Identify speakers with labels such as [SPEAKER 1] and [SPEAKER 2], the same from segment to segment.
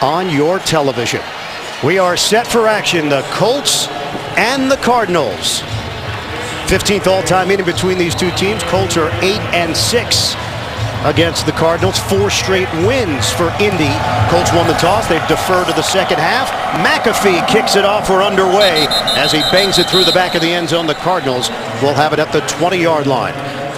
[SPEAKER 1] on your television. We are set for action, the Colts and the Cardinals. 15th all-time meeting between these two teams. Colts are 8-6 against the Cardinals. 4 straight wins for Indy. Colts won the toss. They defer to the second half. McAfee kicks it off. We're underway as he bangs it through the back of the end zone. The Cardinals will have it at the 20-yard line.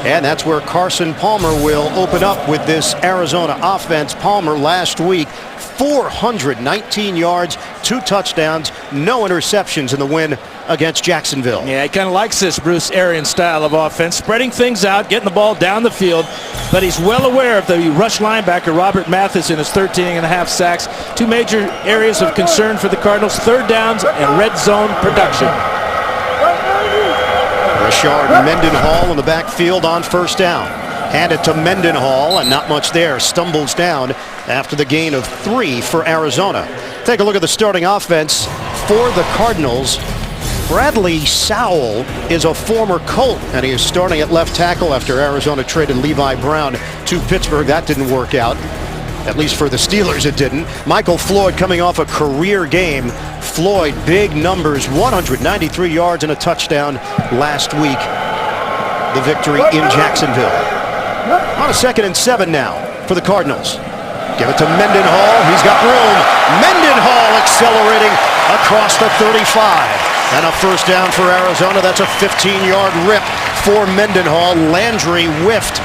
[SPEAKER 1] And that's where Carson Palmer will open up with this Arizona offense. Palmer last week, 419 yards, 2 touchdowns, no interceptions in the win against Jacksonville.
[SPEAKER 2] Yeah, he kind of likes this Bruce Arians style of offense, spreading things out, getting the ball down the field, but he's well aware of the rush linebacker Robert Mathis and his 13.5 sacks. 2 major areas of concern for the Cardinals: third downs and red zone production.
[SPEAKER 1] Rashard Mendenhall in the backfield on first down. Hand it to Mendenhall, and not much there. Stumbles down after the gain of 3 for Arizona. Take a look at the starting offense for the Cardinals. Bradley Sowell is a former Colt, and he is starting at left tackle after Arizona traded Levi Brown to Pittsburgh. That didn't work out. At least for the Steelers, it didn't. Michael Floyd coming off a career game. Floyd, big numbers, 193 yards and a touchdown last week. The victory in Jacksonville. On a 2nd and 7 now for the Cardinals. Give it to Mendenhall. He's got room. Mendenhall accelerating across the 35. And a first down for Arizona. That's a 15-yard rip for Mendenhall. Landry whiffed.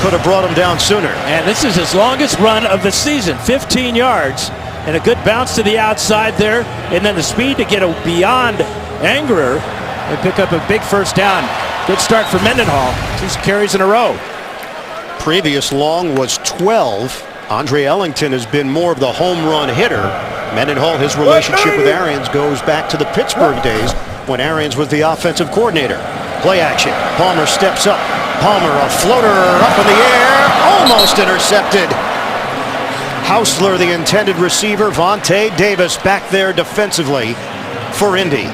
[SPEAKER 1] Could have brought him down sooner.
[SPEAKER 2] And this is his longest run of the season, 15 yards, and a good bounce to the outside there, and then the speed to get beyond Angerer and pick up a big first down. Good start for Mendenhall. 2 carries in a row.
[SPEAKER 1] Previous long was 12. Andre Ellington has been more of the home run hitter. Mendenhall, his relationship with Arians goes back to the Pittsburgh days when Arians was the offensive coordinator. Play action. Palmer steps up. Palmer, a floater up in the air, almost intercepted. Hausler, the intended receiver. Vontae Davis back there defensively for Indy.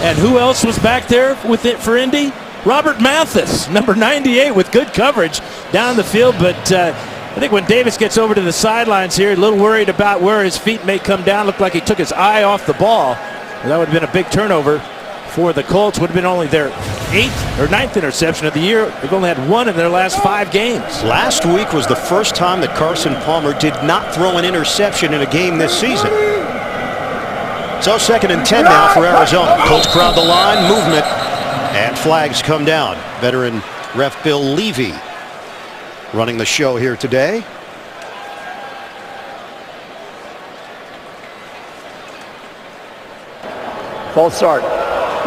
[SPEAKER 2] And who else was back there with it for Indy? Robert Mathis, number 98, with good coverage down the field. But I think when Davis gets over to the sidelines here, a little worried about where his feet may come down. Looked like he took his eye off the ball. Well, that would have been a big turnover for the Colts. Would have been only their 8th or 9th interception of the year. They've only had 1 in their last 5 games.
[SPEAKER 1] Last week was the first time that Carson Palmer did not throw an interception in a game this season. So 2nd and 10 now for Arizona. Colts crowd the line, movement, and flags come down. Veteran ref Bill Levy running the show here today.
[SPEAKER 3] False start.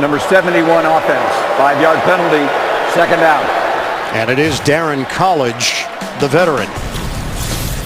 [SPEAKER 3] Number 71 offense. 5-yard penalty. 2nd down.
[SPEAKER 1] And it is Darren College, the veteran.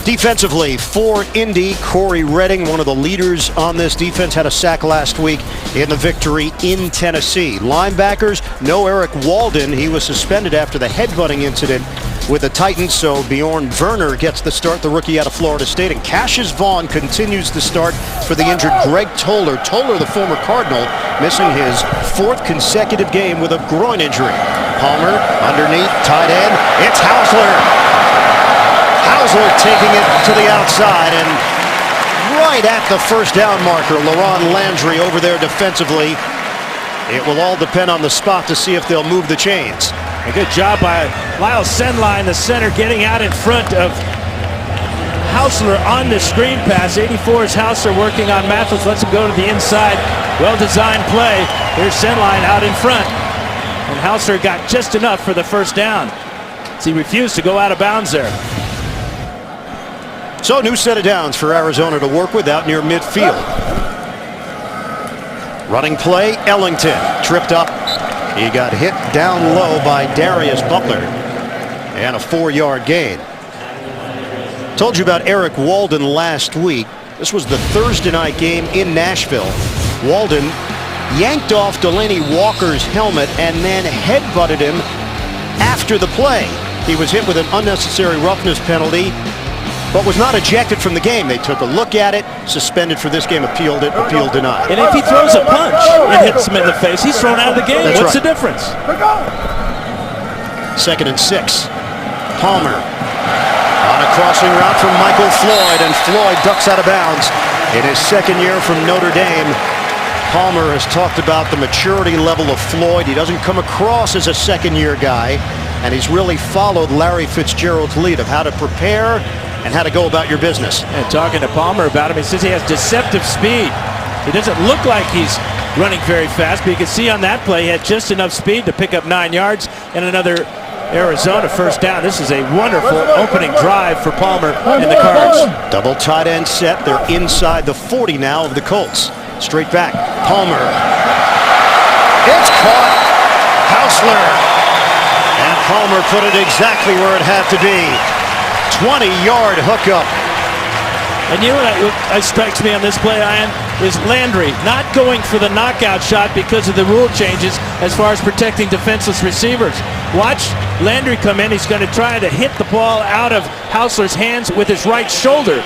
[SPEAKER 1] Defensively for Indy, Corey Redding, one of the leaders on this defense, had a sack last week in the victory in Tennessee. Linebackers, no Eric Walden. He was suspended after the headbutting incident with the Titans, so Bjorn Werner gets the start, the rookie out of Florida State. And Cassius Vaughn continues the start for the injured Greg Toller. Toller, the former Cardinal, missing his 4th consecutive game with a groin injury. Palmer underneath, tight end. It's Hausler. Hausler taking it to the outside, and right at the first down marker, LaRon Landry over there defensively. It will all depend on the spot to see if they'll move the chains.
[SPEAKER 2] A good job by Lyle Senline, the center, getting out in front of Hausler on the screen pass. 84 is Hausler working on Mathis, lets him go to the inside. Well-designed play. Here's Senline out in front. And Hausler got just enough for the first down. So he refused to go out of bounds there.
[SPEAKER 1] So new set of downs for Arizona to work with out near midfield. Running play, Ellington tripped up. He got hit down low by Darius Butler. And a 4-yard gain. Told you about Eric Walden last week. This was the Thursday night game in Nashville. Walden yanked off Delaney Walker's helmet and then headbutted him after the play. He was hit with an unnecessary roughness penalty, but was not ejected from the game. They took a look at it, suspended for this game, appealed it, appeal denied.
[SPEAKER 2] And if he throws a punch and hits him in the face, he's thrown out of the game.
[SPEAKER 1] That's
[SPEAKER 2] What's
[SPEAKER 1] right.
[SPEAKER 2] the difference?
[SPEAKER 1] 2nd and 6. Palmer on a crossing route from Michael Floyd, and Floyd ducks out of bounds. In his second year from Notre Dame, Palmer has talked about the maturity level of Floyd. He doesn't come across as a second-year guy, and he's really followed Larry Fitzgerald's lead of how to prepare and how to go about your business.
[SPEAKER 2] And talking to Palmer about him, he says he has deceptive speed. He doesn't look like he's running very fast, but you can see on that play he had just enough speed to pick up 9 yards and another Arizona first down. This is a wonderful opening drive for Palmer and the Cards.
[SPEAKER 1] Double tight end set. They're inside the 40 now of the Colts. Straight back. Palmer. It's caught. Hausler. And Palmer put it exactly where it had to be. 20-yard hookup.
[SPEAKER 2] And you know what strikes me on this play, Ian, is Landry not going for the knockout shot because of the rule changes as far as protecting defenseless receivers. Watch Landry come in. He's going to try to hit the ball out of Hausler's hands with his right shoulder.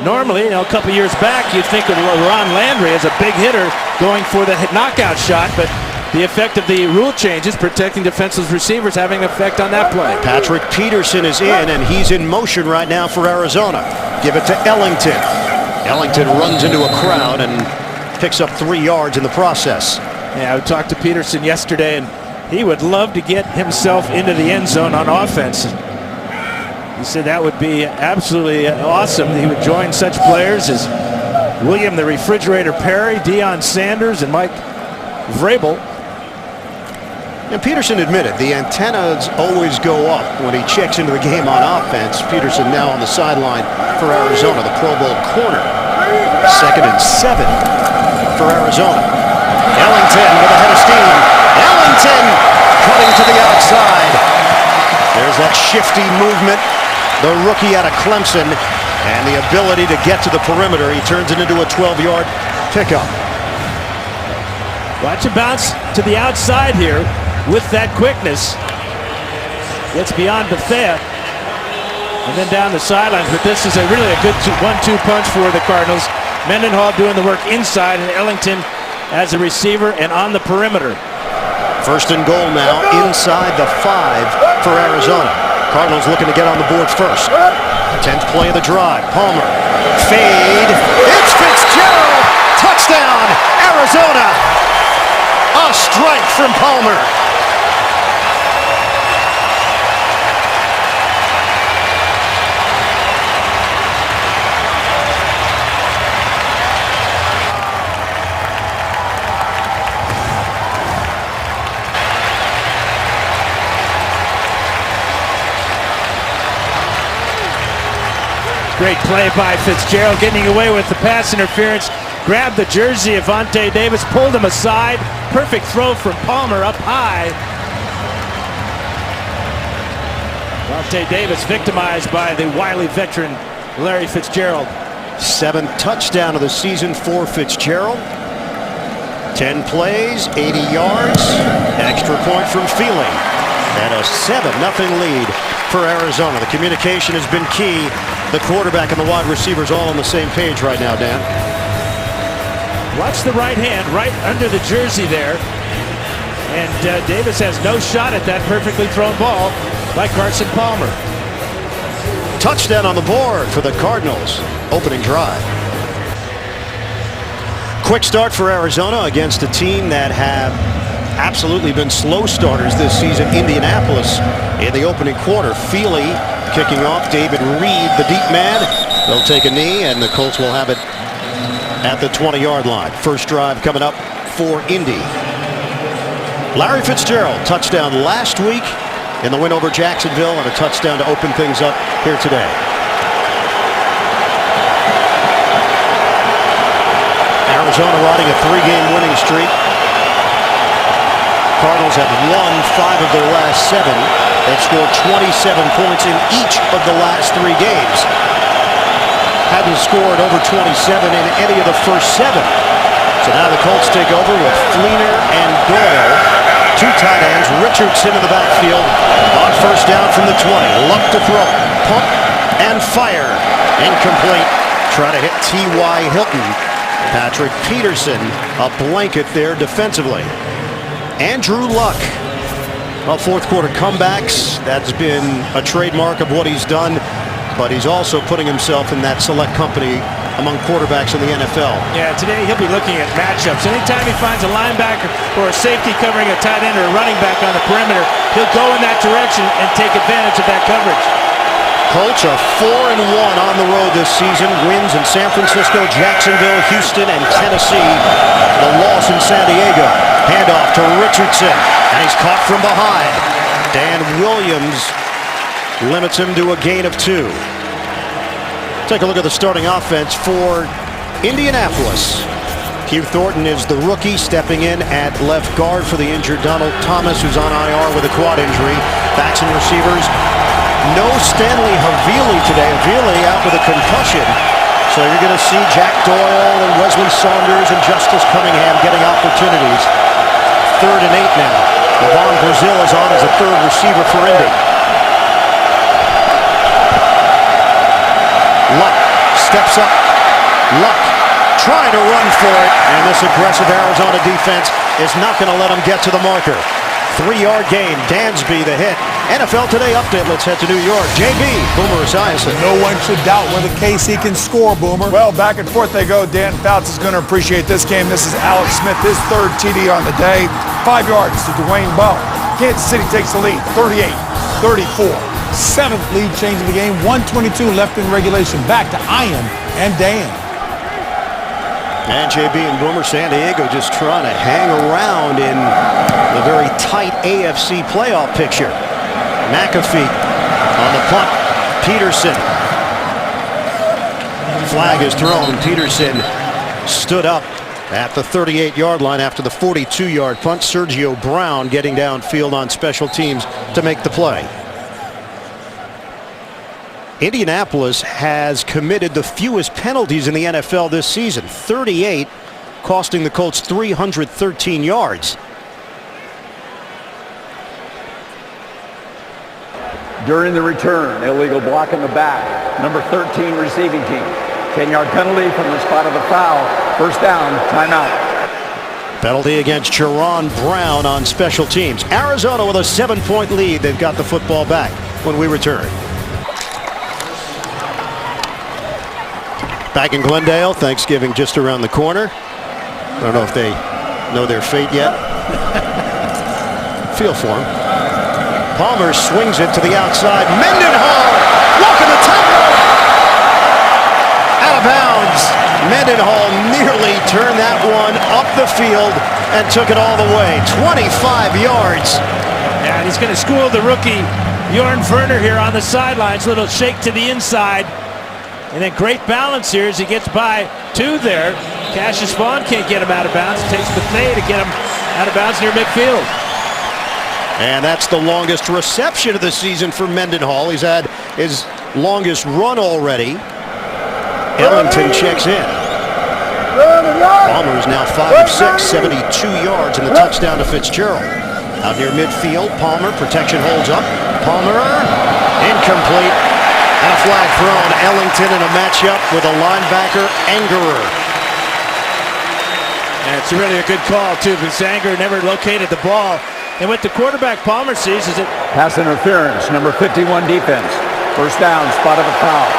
[SPEAKER 2] Normally, a couple years back, you'd think of Ron Landry as a big hitter going for the knockout shot, but the effect of the rule changes protecting defenseless receivers having an effect on that play.
[SPEAKER 1] Patrick Peterson is in, and he's in motion right now for Arizona. Give it to Ellington. Ellington runs into a crowd and picks up 3 yards in the process.
[SPEAKER 2] Yeah, I talked to Peterson yesterday, and he would love to get himself into the end zone on offense. He said that would be absolutely awesome. He would join such players as William the Refrigerator Perry, Deion Sanders, and Mike Vrabel.
[SPEAKER 1] And Peterson admitted the antennas always go up when he checks into the game on offense. Peterson now on the sideline for Arizona, the Pro Bowl corner. 2nd and 7 for Arizona. Ellington with a head of steam. Ellington cutting to the outside. There's that shifty movement. The rookie out of Clemson, and the ability to get to the perimeter. He turns it into a 12-yard pickup.
[SPEAKER 2] Watch him bounce to the outside here with that quickness. Gets beyond Bethea and then down the sidelines. But this is really a good 1-2 punch for the Cardinals. Mendenhall doing the work inside, and Ellington as a receiver and on the perimeter.
[SPEAKER 1] 1st and goal now inside the 5 for Arizona. Cardinals looking to get on the board first. 10th play of the drive. Palmer. Fade. It's Fitzgerald. Touchdown, Arizona. A strike from Palmer.
[SPEAKER 2] Great play by Fitzgerald, getting away with the pass interference. Grabbed the jersey of Vontae Davis, pulled him aside. Perfect throw from Palmer up high. Vontae Davis victimized by the wily veteran Larry Fitzgerald.
[SPEAKER 1] 7th touchdown of the season for Fitzgerald. 10 plays, 80 yards. Extra point from Feely. And a 7-0 lead for Arizona. The communication has been key. The quarterback and the wide receivers all on the same page right now, Dan.
[SPEAKER 2] Watch the right hand right under the jersey there. And Davis has no shot at that perfectly thrown ball by Carson Palmer.
[SPEAKER 1] Touchdown on the board for the Cardinals. Opening drive. Quick start for Arizona against a team that have absolutely been slow starters this season. Indianapolis in the opening quarter. Feely kicking off. David Reed, the deep man. They'll take a knee, and the Colts will have it at the 20-yard line. First drive coming up for Indy. Larry Fitzgerald, touchdown last week in the win over Jacksonville, and a touchdown to open things up here today. Arizona riding a 3-game winning streak. Cardinals have won 5 of their last 7. They've scored 27 points in each of the last 3 games. Hadn't scored over 27 in any of the first 7. So now the Colts take over with Fleener and Doyle. 2 tight ends. Richardson in the backfield on first down from the 20. Luck to throw. Pump and fire. Incomplete. Try to hit T.Y. Hilton. Patrick Peterson, a blanket there defensively. Andrew Luck Well, fourth quarter comebacks, that's been a trademark of what he's done, but he's also putting himself in that select company among quarterbacks in the NFL.
[SPEAKER 2] Yeah, today he'll be looking at matchups. Anytime he finds a linebacker or a safety covering a tight end or a running back on the perimeter, he'll go in that direction and take advantage of that coverage.
[SPEAKER 1] Colts are 4-1 on the road this season. Wins in San Francisco, Jacksonville, Houston, and Tennessee. The loss in San Diego. Handoff to Richardson, and he's caught from behind. Dan Williams limits him to a gain of 2. Take a look at the starting offense for Indianapolis. Hugh Thornton is the rookie stepping in at left guard for the injured Donald Thomas, who's on IR with a quad injury. Backs and receivers. No Stanley Havili today. Havili out with a concussion. So you're going to see Jack Doyle and Wesley Saunders and Justice Cunningham getting opportunities. 3rd and 8 now. Levon Brazil is on as a third receiver for Indy. Luck steps up. Luck trying to run for it. And this aggressive Arizona defense is not going to let him get to the marker. 3-yard gain. Dansby the hit. NFL Today update. Let's head to New York. JB, Boomer Esiason.
[SPEAKER 4] No one should doubt whether KC can score, Boomer.
[SPEAKER 5] Well, back and forth they go. Dan Fouts is going to appreciate this game. This is Alex Smith, his 3rd TD on the day. 5 yards to Dwayne Bowe. Kansas City takes the lead, 38-34.
[SPEAKER 4] 7th lead change of the game. 1:22 left in regulation. Back to Ian and Dan.
[SPEAKER 1] And JB and Boomer, San Diego just trying to hang around in the very tight AFC playoff picture. McAfee on the punt. Peterson. Flag is thrown. Peterson stood up at the 38-yard line after the 42-yard punt. Sergio Brown getting downfield on special teams to make the play. Indianapolis has committed the fewest penalties in the NFL this season. 38, costing the Colts 313 yards.
[SPEAKER 3] During the return, illegal block in the back. Number 13 receiving team. 10-yard penalty from the spot of the foul. First down, timeout.
[SPEAKER 1] Penalty against Jerron Brown on special teams. Arizona with a 7-point lead. They've got the football back when we return. Back in Glendale, Thanksgiving just around the corner. I don't know if they know their fate yet. Feel for him. Palmer swings it to the outside. Mendenhall walking the tightrope. Out of bounds. Mendenhall nearly turned that one up the field and took it all the way. 25 yards.
[SPEAKER 2] And he's going to school the rookie Jorn Werner here on the sidelines. Little shake to the inside. And then great balance here as he gets by 2 there. Cassius Vaughn can't get him out of bounds. It takes Bethea to get him out of bounds near midfield.
[SPEAKER 1] And that's the longest reception of the season for Mendenhall. He's had his longest run already. Ellington checks in. Palmer is now 5 of 6, 72 yards, and the touchdown to Fitzgerald. Out near midfield, Palmer, protection holds up. Palmer, incomplete. And a flag thrown. Ellington in a matchup with a linebacker, Angerer.
[SPEAKER 2] And it's really a good call, too, because Angerer never located the ball. And what the quarterback Palmer sees is it.
[SPEAKER 3] Pass interference, number 51 defense. First down, spot of the foul.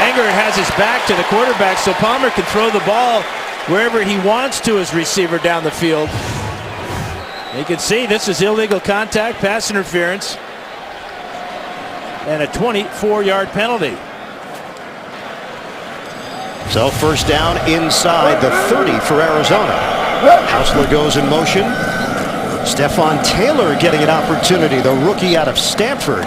[SPEAKER 2] Angerer has his back to the quarterback, so Palmer can throw the ball wherever he wants to his receiver down the field. You can see this is illegal contact, pass interference, and a 24-yard penalty.
[SPEAKER 1] So first down inside the 30 for Arizona. Hausler goes in motion. Stephon Taylor getting an opportunity, the rookie out of Stanford.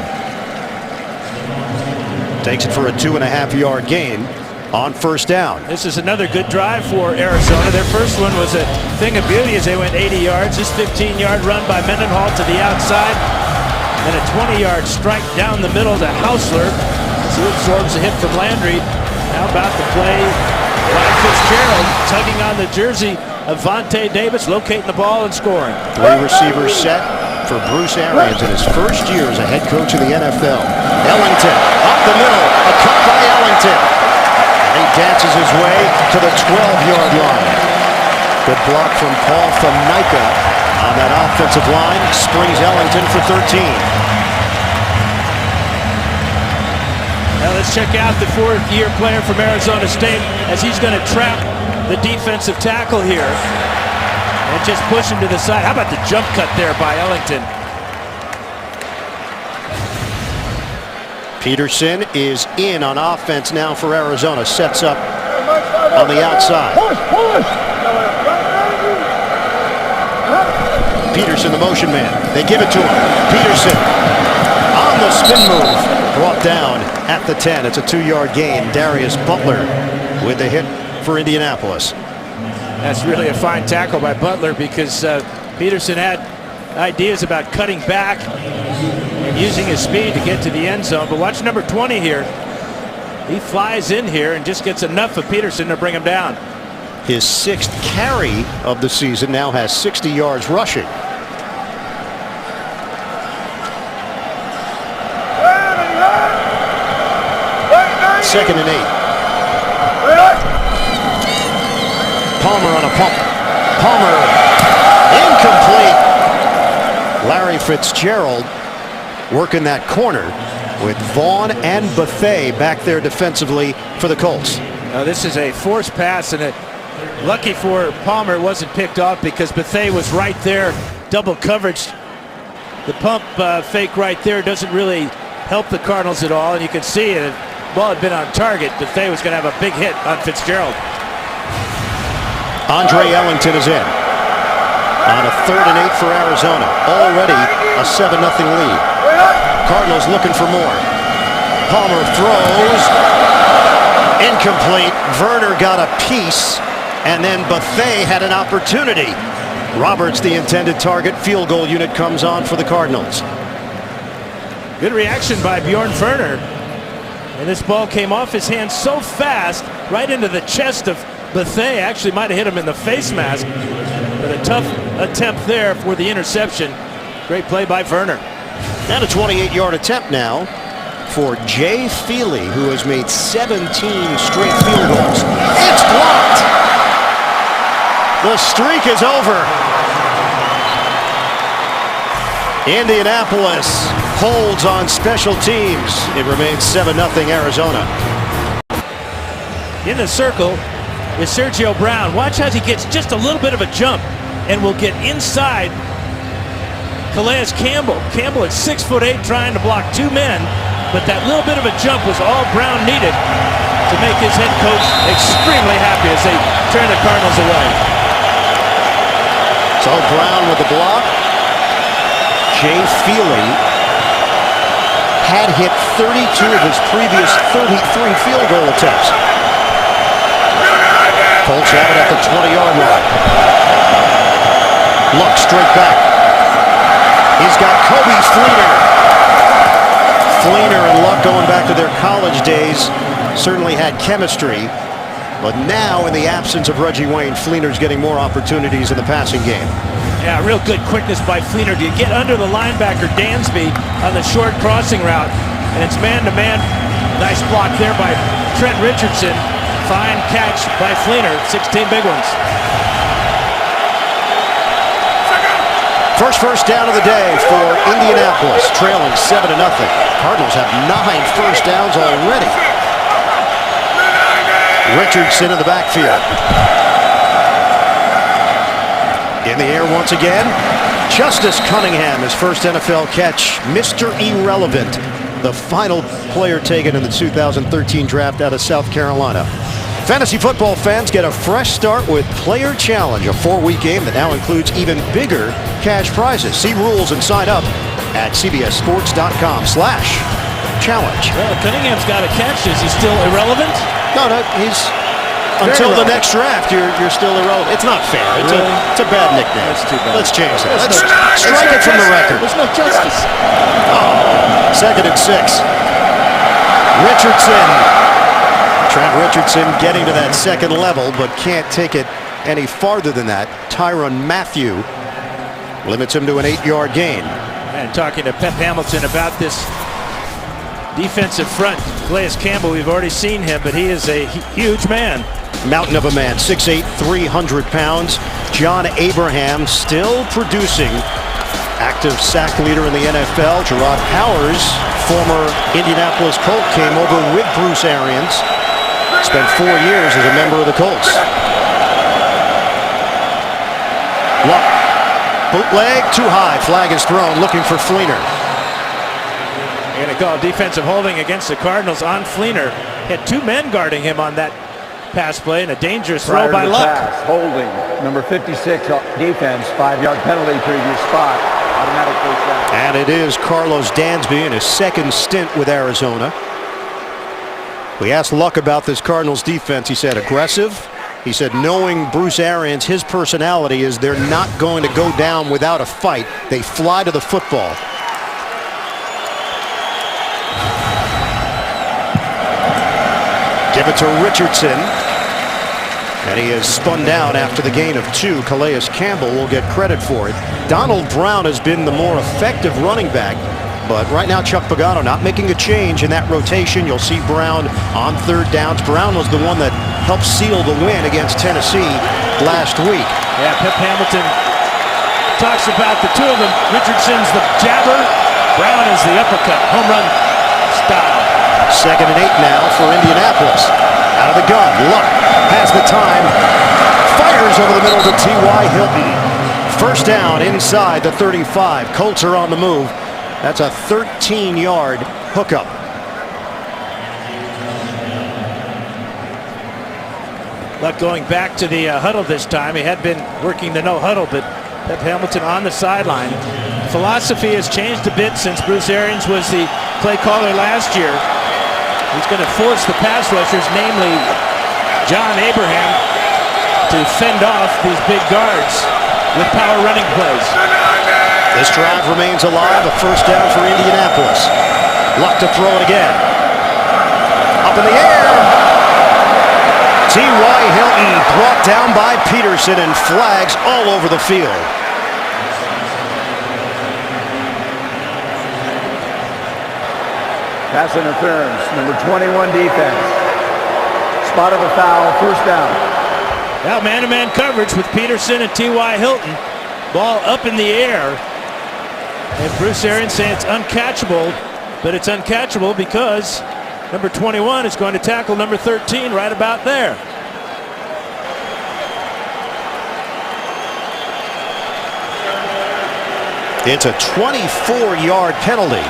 [SPEAKER 1] Takes it for a 2.5-yard gain on first down.
[SPEAKER 2] This is another good drive for Arizona. Their first one was a thing of beauty as they went 80 yards. This 15-yard run by Mendenhall to the outside. And a 20-yard strike down the middle to Hausler as he absorbs a hit from Landry. How about the play by Fitzgerald, tugging on the jersey of Vontae Davis, locating the ball and scoring.
[SPEAKER 1] 3 receivers set for Bruce Arians in his first year as a head coach of the NFL. Ellington up the middle, a cut by Ellington. And he dances his way to the 12-yard line. Good block from Paul Thamaika on that offensive line. Springs Ellington for 13.
[SPEAKER 2] Now let's check out the fourth-year player from Arizona State as he's going to trap the defensive tackle here and just push him to the side. How about the jump cut there by Ellington?
[SPEAKER 1] Peterson is in on offense now for Arizona. Sets up on the outside. Peterson, the motion man. They give it to him. Peterson on the spin move. Brought down at the 10. It's a 2-yard gain. Darius Butler with the hit for Indianapolis.
[SPEAKER 2] That's really a fine tackle by Butler because Peterson had ideas about cutting back and using his speed to get to the end zone. But watch number 20 here. He flies in here and just gets enough of Peterson to bring him down.
[SPEAKER 1] His 6th carry of the season, now has 60 yards rushing. Second and 8. Palmer on a pump. Palmer incomplete. Larry Fitzgerald working that corner with Vaughn and Bethea back there defensively for the Colts.
[SPEAKER 2] Now this is a forced pass, and lucky for Palmer it wasn't picked off because Bethea was right there, double coverage. The pump fake right there doesn't really help the Cardinals at all, and you can see it. Ball had been on target. Bethea was going to have a big hit on Fitzgerald.
[SPEAKER 1] Andre Ellington is in on a 3rd and 8 for Arizona. Already a 7-0 lead. Cardinals looking for more. Palmer throws. Incomplete. Werner got a piece, and then Bethea had an opportunity. Roberts, the intended target. Field goal unit comes on for the Cardinals.
[SPEAKER 2] Good reaction by Bjorn Werner. And this ball came off his hand so fast, right into the chest of Bethea. Actually might have hit him in the face mask. But a tough attempt there for the interception. Great play by Werner.
[SPEAKER 1] And a 28-yard attempt now for Jay Feely, who has made 17 straight field goals. It's blocked! The streak is over. Indianapolis holds on special teams. It remains 7-0 Arizona.
[SPEAKER 2] In the circle is Sergio Brown. Watch as he gets just a little bit of a jump and will get inside Calais Campbell. Campbell at 6'8", trying to block 2 men, but that little bit of a jump was all Brown needed to make his head coach extremely happy as they turn the Cardinals away.
[SPEAKER 1] So Brown with the block. Jay Feely had hit 32 of his previous 33 field goal attempts. Colts have it at the 20-yard line. Luck straight back. He's got Kobe Fleener. Fleener and Luck going back to their college days certainly had chemistry. But now, in the absence of Reggie Wayne, Fleener's getting more opportunities in the passing game.
[SPEAKER 2] Yeah, real good quickness by Fleener to get under the linebacker Dansby on the short crossing route. And it's man-to-man. Nice block there by Trent Richardson. Fine catch by Fleener. 16 big ones.
[SPEAKER 1] First down of the day for Indianapolis, trailing 7-0. Cardinals have 9 first downs already. Richardson in the backfield. In the air once again. Justice Cunningham, his first NFL catch. Mr. Irrelevant, the final player taken in the 2013 draft out of South Carolina. Fantasy football fans get a fresh start with Player Challenge, a 4-week game that now includes even bigger cash prizes. See rules and sign up at cbssports.com/challenge.
[SPEAKER 2] Well, Cunningham's got a catch. Is he still irrelevant?
[SPEAKER 1] No, he's until the next draft. You're still irrelevant. It's not fair. It's a bad nickname.
[SPEAKER 2] That's too bad.
[SPEAKER 1] Let's change that. Let's strike it from the record.
[SPEAKER 2] There's no justice.
[SPEAKER 1] Oh, 2nd and 6. Richardson. Trent Richardson getting to that second level, but can't take it any farther than that. Tyrann Mathieu limits him to an 8-yard gain.
[SPEAKER 2] And talking to Pep Hamilton about this defensive front. Calais Campbell, we've already seen him, but he is a huge man.
[SPEAKER 1] Mountain of a man, 6'8", 300 pounds. John Abraham still producing. Active sack leader in the NFL. Gerard Powers, former Indianapolis Colt, came over with Bruce Arians. Spent 4 years as a member of the Colts. Luck. Bootleg too high. Flag is thrown. Looking for Fleener.
[SPEAKER 2] They're going to call defensive holding against the Cardinals on Fleener. Had 2 men guarding him on that pass play, and a dangerous throw by Luck.
[SPEAKER 3] Pass, holding. Number 56 defense. 5-yard penalty. Previous spot. Automatic first down.
[SPEAKER 1] And it is Carlos Dansby in his second stint with Arizona. We asked Luck about this Cardinals defense. He said aggressive. He said knowing Bruce Arians, his personality is they're not going to go down without a fight. They fly to the football. Give it to Richardson. And he is spun down after the gain of 2. Calais Campbell will get credit for it. Donald Brown has been the more effective running back. But right now Chuck Pagano not making a change in that rotation. You'll see Brown on 3rd downs. Brown was the one that helped seal the win against Tennessee last week.
[SPEAKER 2] Yeah, Pep Hamilton talks about the 2 of them. Richardson's the jabber. Brown is the uppercut. Home run style.
[SPEAKER 1] 2nd and 8 now for Indianapolis. Out of the gun. Luck has the time. Fires over the middle to T.Y. Hilton. 1st down inside the 35. Colts are on the move. That's a 13-yard hookup.
[SPEAKER 2] Luck going back to the huddle this time. He had been working the no huddle, but Pep Hamilton on the sideline. Philosophy has changed a bit since Bruce Arians was the play caller last year. He's going to force the pass rushers, namely John Abraham, to fend off these big guards with power running plays.
[SPEAKER 1] This drive remains alive. A 1st down for Indianapolis. Luck to throw it again. Up in the air. T.Y. Hilton brought down by Peterson, and flags all over the field.
[SPEAKER 3] Pass interference. Number 21 defense. Spot of the foul. 1st down.
[SPEAKER 2] Now man-to-man coverage with Peterson and T.Y. Hilton. Ball up in the air. And Bruce Arians saying it's uncatchable, but it's uncatchable because number 21 is going to tackle number 13 right about there.
[SPEAKER 1] It's a 24-yard penalty.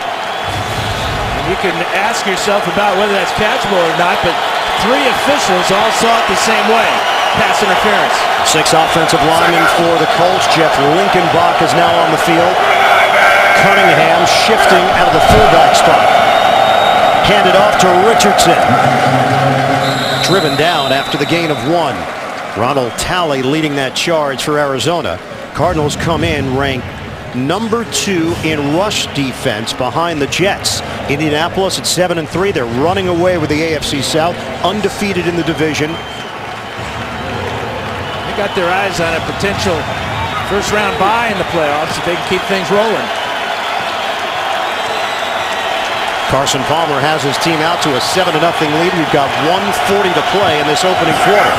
[SPEAKER 2] And you can ask yourself about whether that's catchable or not, but 3 officials all saw it the same way. Pass interference.
[SPEAKER 1] 6 offensive linemen for the Colts. Jeff Linkenbach is now on the field. Cunningham shifting out of the fullback spot. Handed off to Richardson. Driven down after the gain of 1. Ronald Talley leading that charge for Arizona. Cardinals come in ranked number 2 in rush defense behind the Jets. Indianapolis at 7-3. They're running away with the AFC South, undefeated in the division.
[SPEAKER 2] They got their eyes on a potential 1st-round bye in the playoffs if they can keep things rolling.
[SPEAKER 1] Carson Palmer has his team out to a 7-0 lead. We've got 1:40 to play in this opening quarter.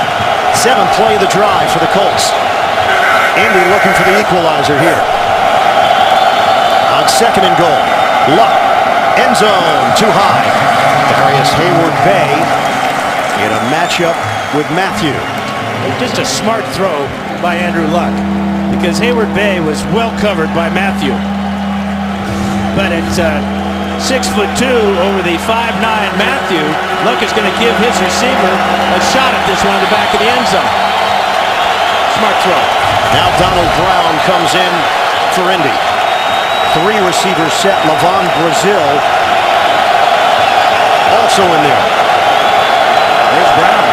[SPEAKER 1] 7th play of the drive for the Colts. Indy looking for the equalizer here. On 2nd and goal. Luck. End zone. Too high. Darius Hayward-Bay in a matchup with Matthew.
[SPEAKER 2] Just a smart throw by Andrew Luck because Hayward-Bay was well covered by Matthew. But it's 6'2" over the 5'9" Matthew. Luck is going to give his receiver a shot at this one in the back of the end zone. Smart throw.
[SPEAKER 1] Now Donald Brown comes in for Indy. 3 receivers set. Lavon Brazil also in there.
[SPEAKER 2] There's Brown.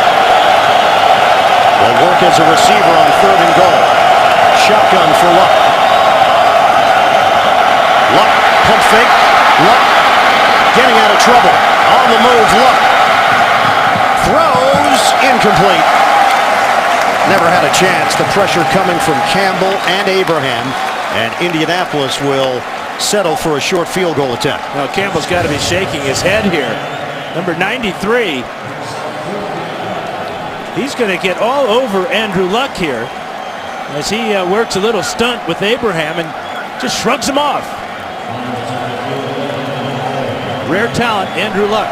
[SPEAKER 1] Will work as a receiver on 3rd and goal. Shotgun for Luck. Luck, pump fake. Luck getting out of trouble. On the move, Luck. Throws incomplete. Never had a chance. The pressure coming from Campbell and Abraham. And Indianapolis will settle for a short field goal attempt.
[SPEAKER 2] Well, Campbell's got to be shaking his head here. Number 93. He's going to get all over Andrew Luck here. as he works a little stunt with Abraham and just shrugs him off. Rare talent, Andrew Luck.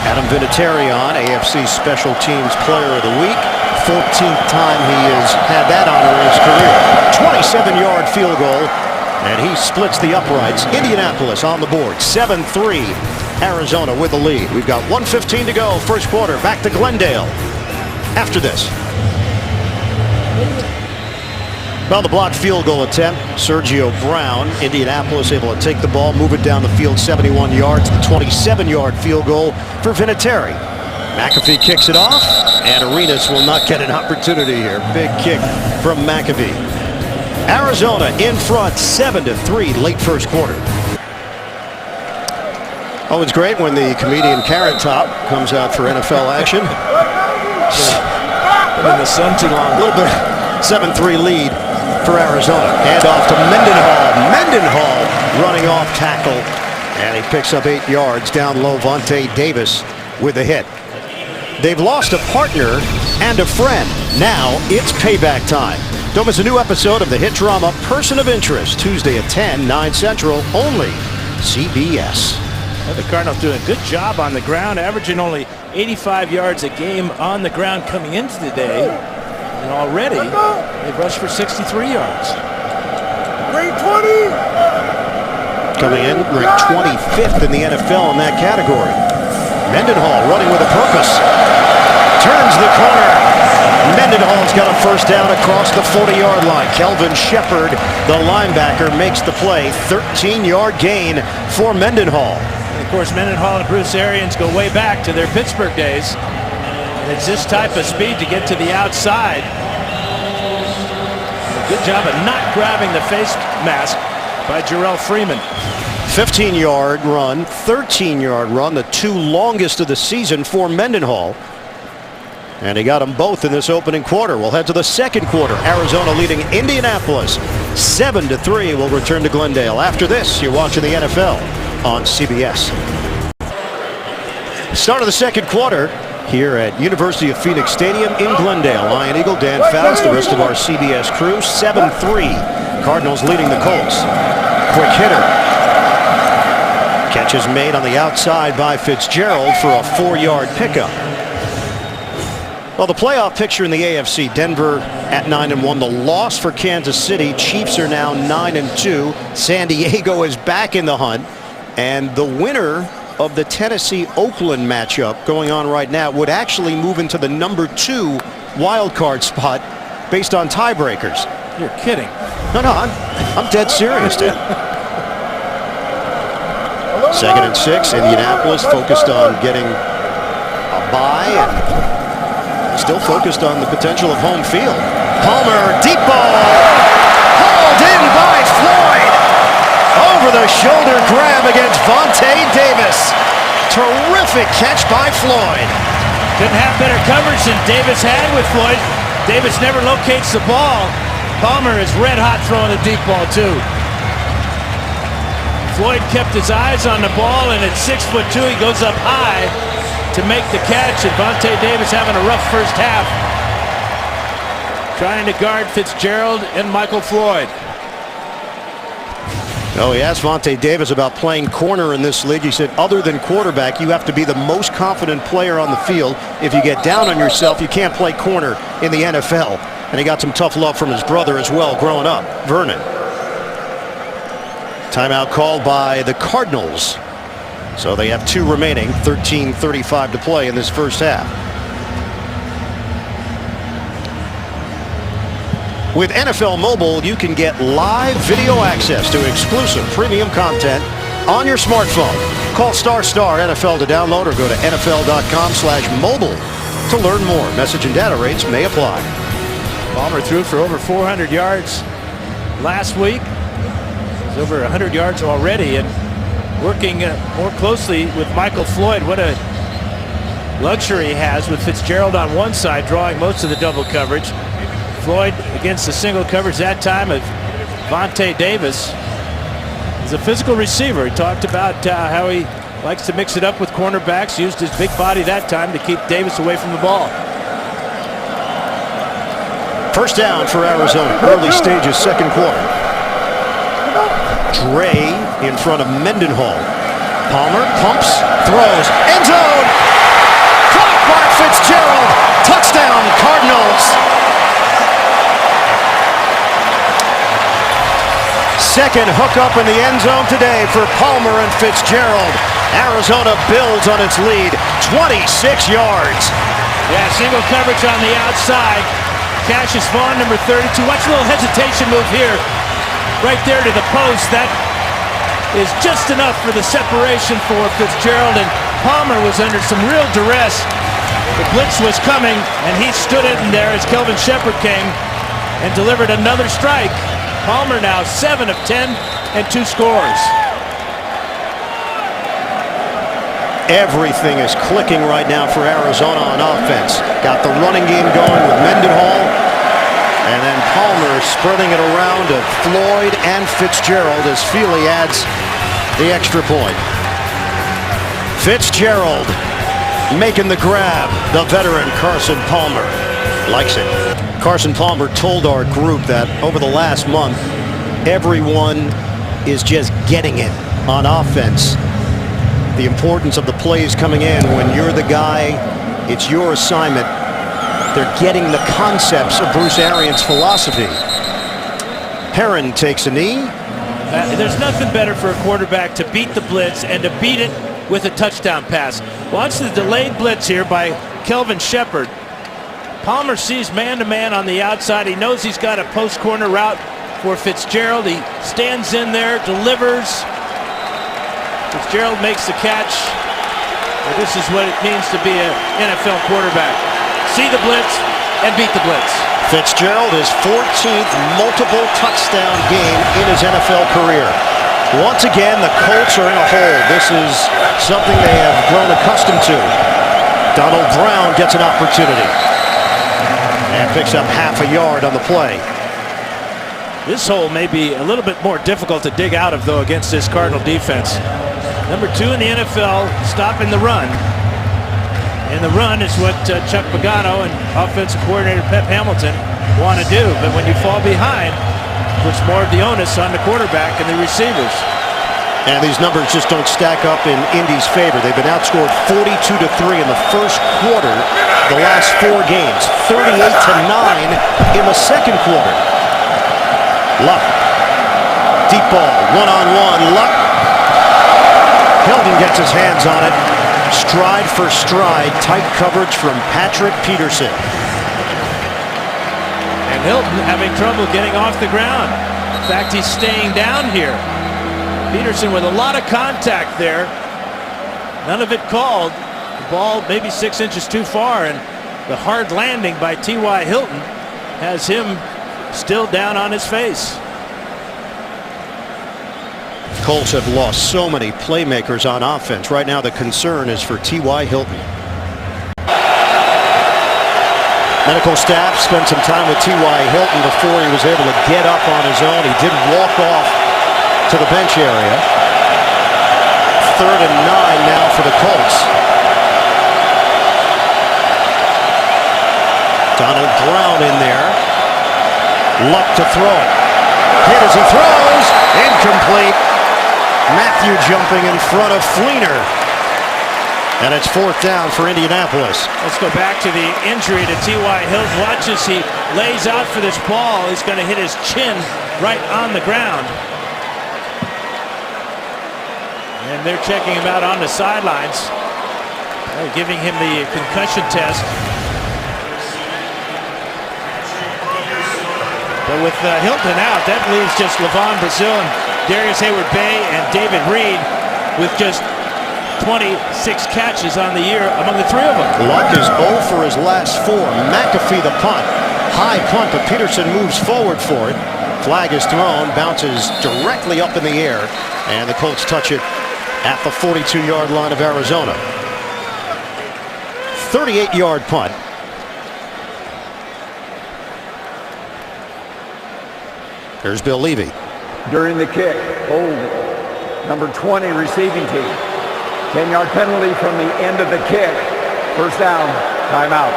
[SPEAKER 1] Adam Vinatieri on, AFC Special Teams Player of the Week. 14th time he has had that honor in his career. 27-yard field goal, and he splits the uprights. Indianapolis on the board, 7-3. Arizona with the lead. We've got 1:15 to go, first quarter. Back to Glendale after this. Well, the blocked field goal attempt, Sergio Brown. Indianapolis able to take the ball, move it down the field 71 yards. The 27-yard field goal for Vinatieri. McAfee kicks it off, and Arenas will not get an opportunity here. Big kick from McAfee. Arizona in front, 7-3, late first quarter. Always great when the comedian Carrot Top comes out for NFL action.
[SPEAKER 2] Been in the sun too long.
[SPEAKER 1] A little bit. 7-3 lead for Arizona. Hand off to Mendenhall. Mendenhall running off tackle, and he picks up 8 yards. Down low, Vontae Davis with the hit. They've lost a partner and a friend. Now it's payback time. Don't miss a new episode of the hit drama Person of Interest, Tuesday at 10, 9 Central, only CBS.
[SPEAKER 2] Well, the Cardinals doing a good job on the ground, averaging only 85 yards a game on the ground coming into the day. And already, they've rushed for 63 yards.
[SPEAKER 5] Grade 20!
[SPEAKER 1] Coming in, ranked 25th in the NFL in that category. Mendenhall running with a purpose. Turns the corner. Mendenhall's got a first down across the 40-yard line. Kelvin Shepard, the linebacker, makes the play. 13-yard gain for Mendenhall.
[SPEAKER 2] And of course, Mendenhall and Bruce Arians go way back to their Pittsburgh days. And it's this type of speed to get to the outside. A good job of not grabbing the face mask by Jarrell Freeman.
[SPEAKER 1] 15-yard run, 13-yard run, the two longest of the season for Mendenhall. And he got them both in this opening quarter. We'll head to the second quarter. Arizona leading Indianapolis 7-3. We'll return to Glendale. After this, you're watching the NFL on CBS. Start of the second quarter here at University of Phoenix Stadium in Glendale. Ian Eagle, Dan Fouts, the rest of our CBS crew. 7-3. Cardinals leading the Colts. Quick hitter. Catch is made on the outside by Fitzgerald for a 4-yard pickup. Well, the playoff picture in the AFC, Denver at 9-1. The loss for Kansas City. Chiefs are now 9-2. San Diego is back in the hunt. And the winner of the Tennessee-Oakland matchup going on right now would actually move into the number 2 wild card spot based on tiebreakers.
[SPEAKER 2] You're kidding.
[SPEAKER 1] No, I'm dead serious, Dan. 2nd and 6. Indianapolis focused on getting a bye and still focused on the potential of home field. Palmer, deep ball, hauled in by Floyd. Over the shoulder grab against Vontae Davis. Terrific catch by Floyd.
[SPEAKER 2] Couldn't have better coverage than Davis had with Floyd. Davis never locates the ball. Palmer is red hot throwing the deep ball too. Floyd kept his eyes on the ball, and at 6'2", he goes up high to make the catch, and Vontae Davis having a rough first half. Trying to guard Fitzgerald and Michael Floyd.
[SPEAKER 1] Oh, he asked Vontae Davis about playing corner in this league. He said, other than quarterback, you have to be the most confident player on the field. If you get down on yourself, you can't play corner in the NFL. And he got some tough love from his brother as well growing up, Vernon. Timeout called by the Cardinals. So they have 2 remaining, 13:35 to play in this first half. With NFL Mobile, you can get live video access to exclusive premium content on your smartphone. Call ** NFL to download or go to NFL.com/mobile to learn more. Message and data rates may apply.
[SPEAKER 2] Palmer threw for over 400 yards last week. He's over 100 yards already, and working more closely with Michael Floyd. What a luxury he has with Fitzgerald on one side drawing most of the double coverage. Floyd against the single coverage that time of Vontae Davis. He's a physical receiver. He talked about how he likes to mix it up with cornerbacks. Used his big body that time to keep Davis away from the ball.
[SPEAKER 1] First down for Arizona. Early stages, second quarter. Dre in front of Mendenhall. Palmer pumps, throws, end zone. Caught by Fitzgerald. Touchdown, Cardinals. Second hookup in the end zone today for Palmer and Fitzgerald. Arizona builds on its lead, 26 yards.
[SPEAKER 2] Yeah, single coverage on the outside. Cassius Vaughn, number 32. Watch a little hesitation move here. Right there to the post. That is just enough for the separation for Fitzgerald. And Palmer was under some real duress. The blitz was coming, and he stood in there as Kelvin Shepherd came and delivered another strike. Palmer now 7 of 10 and 2 scores.
[SPEAKER 1] Everything is clicking right now for Arizona on offense. Got the running game going with Mendenhall. And then Palmer spreading it around to Floyd and Fitzgerald as Feely adds the extra point. Fitzgerald making the grab. The veteran Carson Palmer likes it. Carson Palmer told our group that over the last month, everyone is just getting it on offense. The importance of the plays coming in when you're the guy, it's your assignment. They're getting the concepts of Bruce Arians' philosophy. Herron takes a knee.
[SPEAKER 2] There's nothing better for a quarterback to beat the blitz and to beat it with a touchdown pass. Watch the delayed blitz here by Kelvin Shepherd. Palmer sees man-to-man on the outside. He knows he's got a post corner route for Fitzgerald. He stands in there, delivers. Fitzgerald makes the catch. Well, this is what it means to be an NFL quarterback. See the blitz and beat the blitz.
[SPEAKER 1] Fitzgerald, his 14th multiple touchdown game in his NFL career. Once again, the Colts are in a hole. This is something they have grown accustomed to. Donald Brown gets an opportunity and picks up half a yard on the play.
[SPEAKER 2] This hole may be a little bit more difficult to dig out of, though, against this Cardinal defense. Number 2 in the NFL, stopping the run. And the run is what Chuck Pagano and offensive coordinator Pep Hamilton want to do. But when you fall behind, it puts more of the onus on the quarterback and the receivers.
[SPEAKER 1] And these numbers just don't stack up in Indy's favor. They've been outscored 42-3 in the first quarter, the last 4 games, 38-9 in the second quarter. Luck, deep ball, one-on-one, Luck. Hilton gets his hands on it, stride for stride, tight coverage from Patrick Peterson.
[SPEAKER 2] And Hilton having trouble getting off the ground. In fact, he's staying down here. Peterson with a lot of contact there. None of it called. The ball maybe 6 inches too far, and the hard landing by T.Y. Hilton has him still down on his face.
[SPEAKER 1] Colts have lost so many playmakers on offense. Right now the concern is for T.Y. Hilton. Medical staff spent some time with T.Y. Hilton before he was able to get up on his own. He did walk off to the bench area. 3rd and 9 now for the Colts. Donald Brown in there. Luck to throw it. Hit as he throws. Incomplete. Matthew jumping in front of Fleener. And it's 4th down for Indianapolis.
[SPEAKER 2] Let's go back to the injury to T.Y. Hilton. Watch as he lays out for this ball. He's going to hit his chin right on the ground. And they're checking him out on the sidelines. They're giving him the concussion test. But with Hilton out, that leaves just Levon Brazil and Darius Hayward-Bay and David Reed with just 26 catches on the year among the 3 of them.
[SPEAKER 1] Luck is 0 for his last 4. McAfee the punt. High punt, but Peterson moves forward for it. Flag is thrown, bounces directly up in the air, and the Colts touch it at the 42-yard line of Arizona. 38-yard punt. Here's Bill Levy.
[SPEAKER 3] During the kick, hold number 20 receiving team. 10-yard penalty from the end of the kick. First down, timeout.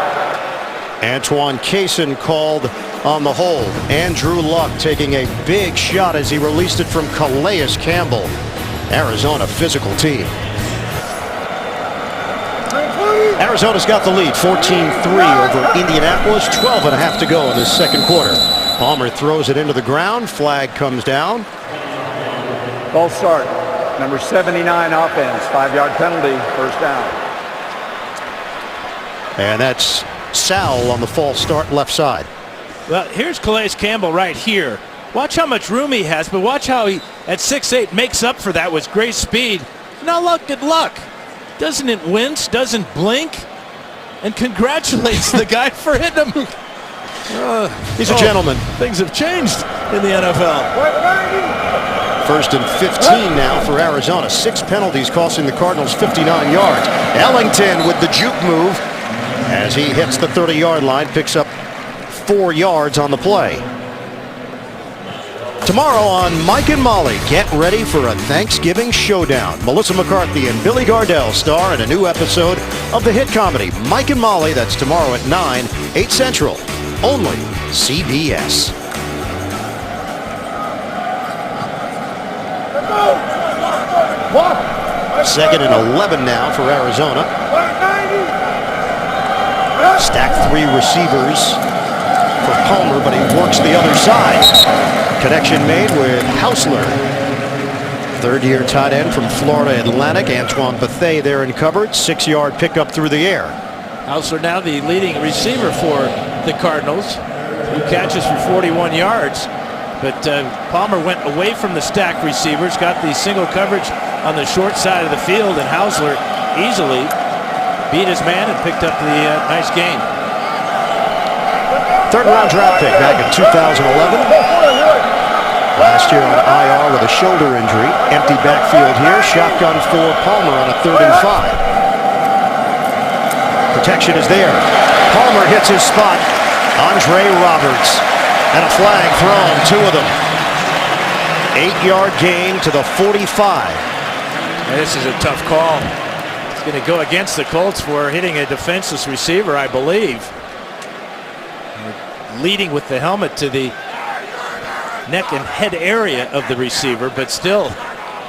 [SPEAKER 1] Antoine Cason called on the hold. Andrew Luck taking a big shot as he released it from Calais Campbell. Arizona physical team. Arizona's got the lead, 14-3 over Indianapolis. 12.5 to go in this second quarter. Palmer throws it into the ground. Flag comes down.
[SPEAKER 3] False start. Number 79 offense. 5-yard penalty. First down.
[SPEAKER 1] And that's Sal on the false start left side.
[SPEAKER 2] Well, here's Calais Campbell right here. Watch how much room he has, but watch how he, at 6'8", makes up for that with great speed. Now look at Luck. Doesn't it wince, doesn't blink, and congratulates the guy for hitting him.
[SPEAKER 1] He's a gentleman.
[SPEAKER 2] Things have changed in the NFL.
[SPEAKER 1] First and 15 now for Arizona. 6 penalties costing the Cardinals 59 yards. Ellington with the juke move as he hits the 30-yard line, picks up 4 yards on the play. Tomorrow on Mike and Molly, get ready for a Thanksgiving showdown. Melissa McCarthy and Billy Gardell star in a new episode of the hit comedy Mike and Molly. That's tomorrow at 9, 8 Central. Only CBS. Second and 11 now for Arizona. Stack 3 receivers for Palmer, but he works the other side. Connection made with Hausler. Third-year tight end from Florida Atlantic. Antoine Bethea there in coverage. 6-yard pickup through the air.
[SPEAKER 2] Hausler now the leading receiver for the Cardinals, who catches for 41 yards. But Palmer went away from the stack receivers, got the single coverage on the short side of the field, and Hausler easily beat his man and picked up the nice gain.
[SPEAKER 1] Third-round draft pick back in 2011. Last year on IR with a shoulder injury. Empty backfield here. Shotgun for Palmer on a 3rd and 5. Protection is there. Palmer hits his spot. Andre Roberts. And a flag thrown. 2 of them. 8-yard gain to the 45.
[SPEAKER 2] And this is a tough call. It's going to go against the Colts for hitting a defenseless receiver, I believe. Leading with the helmet to the neck and head area of the receiver, but still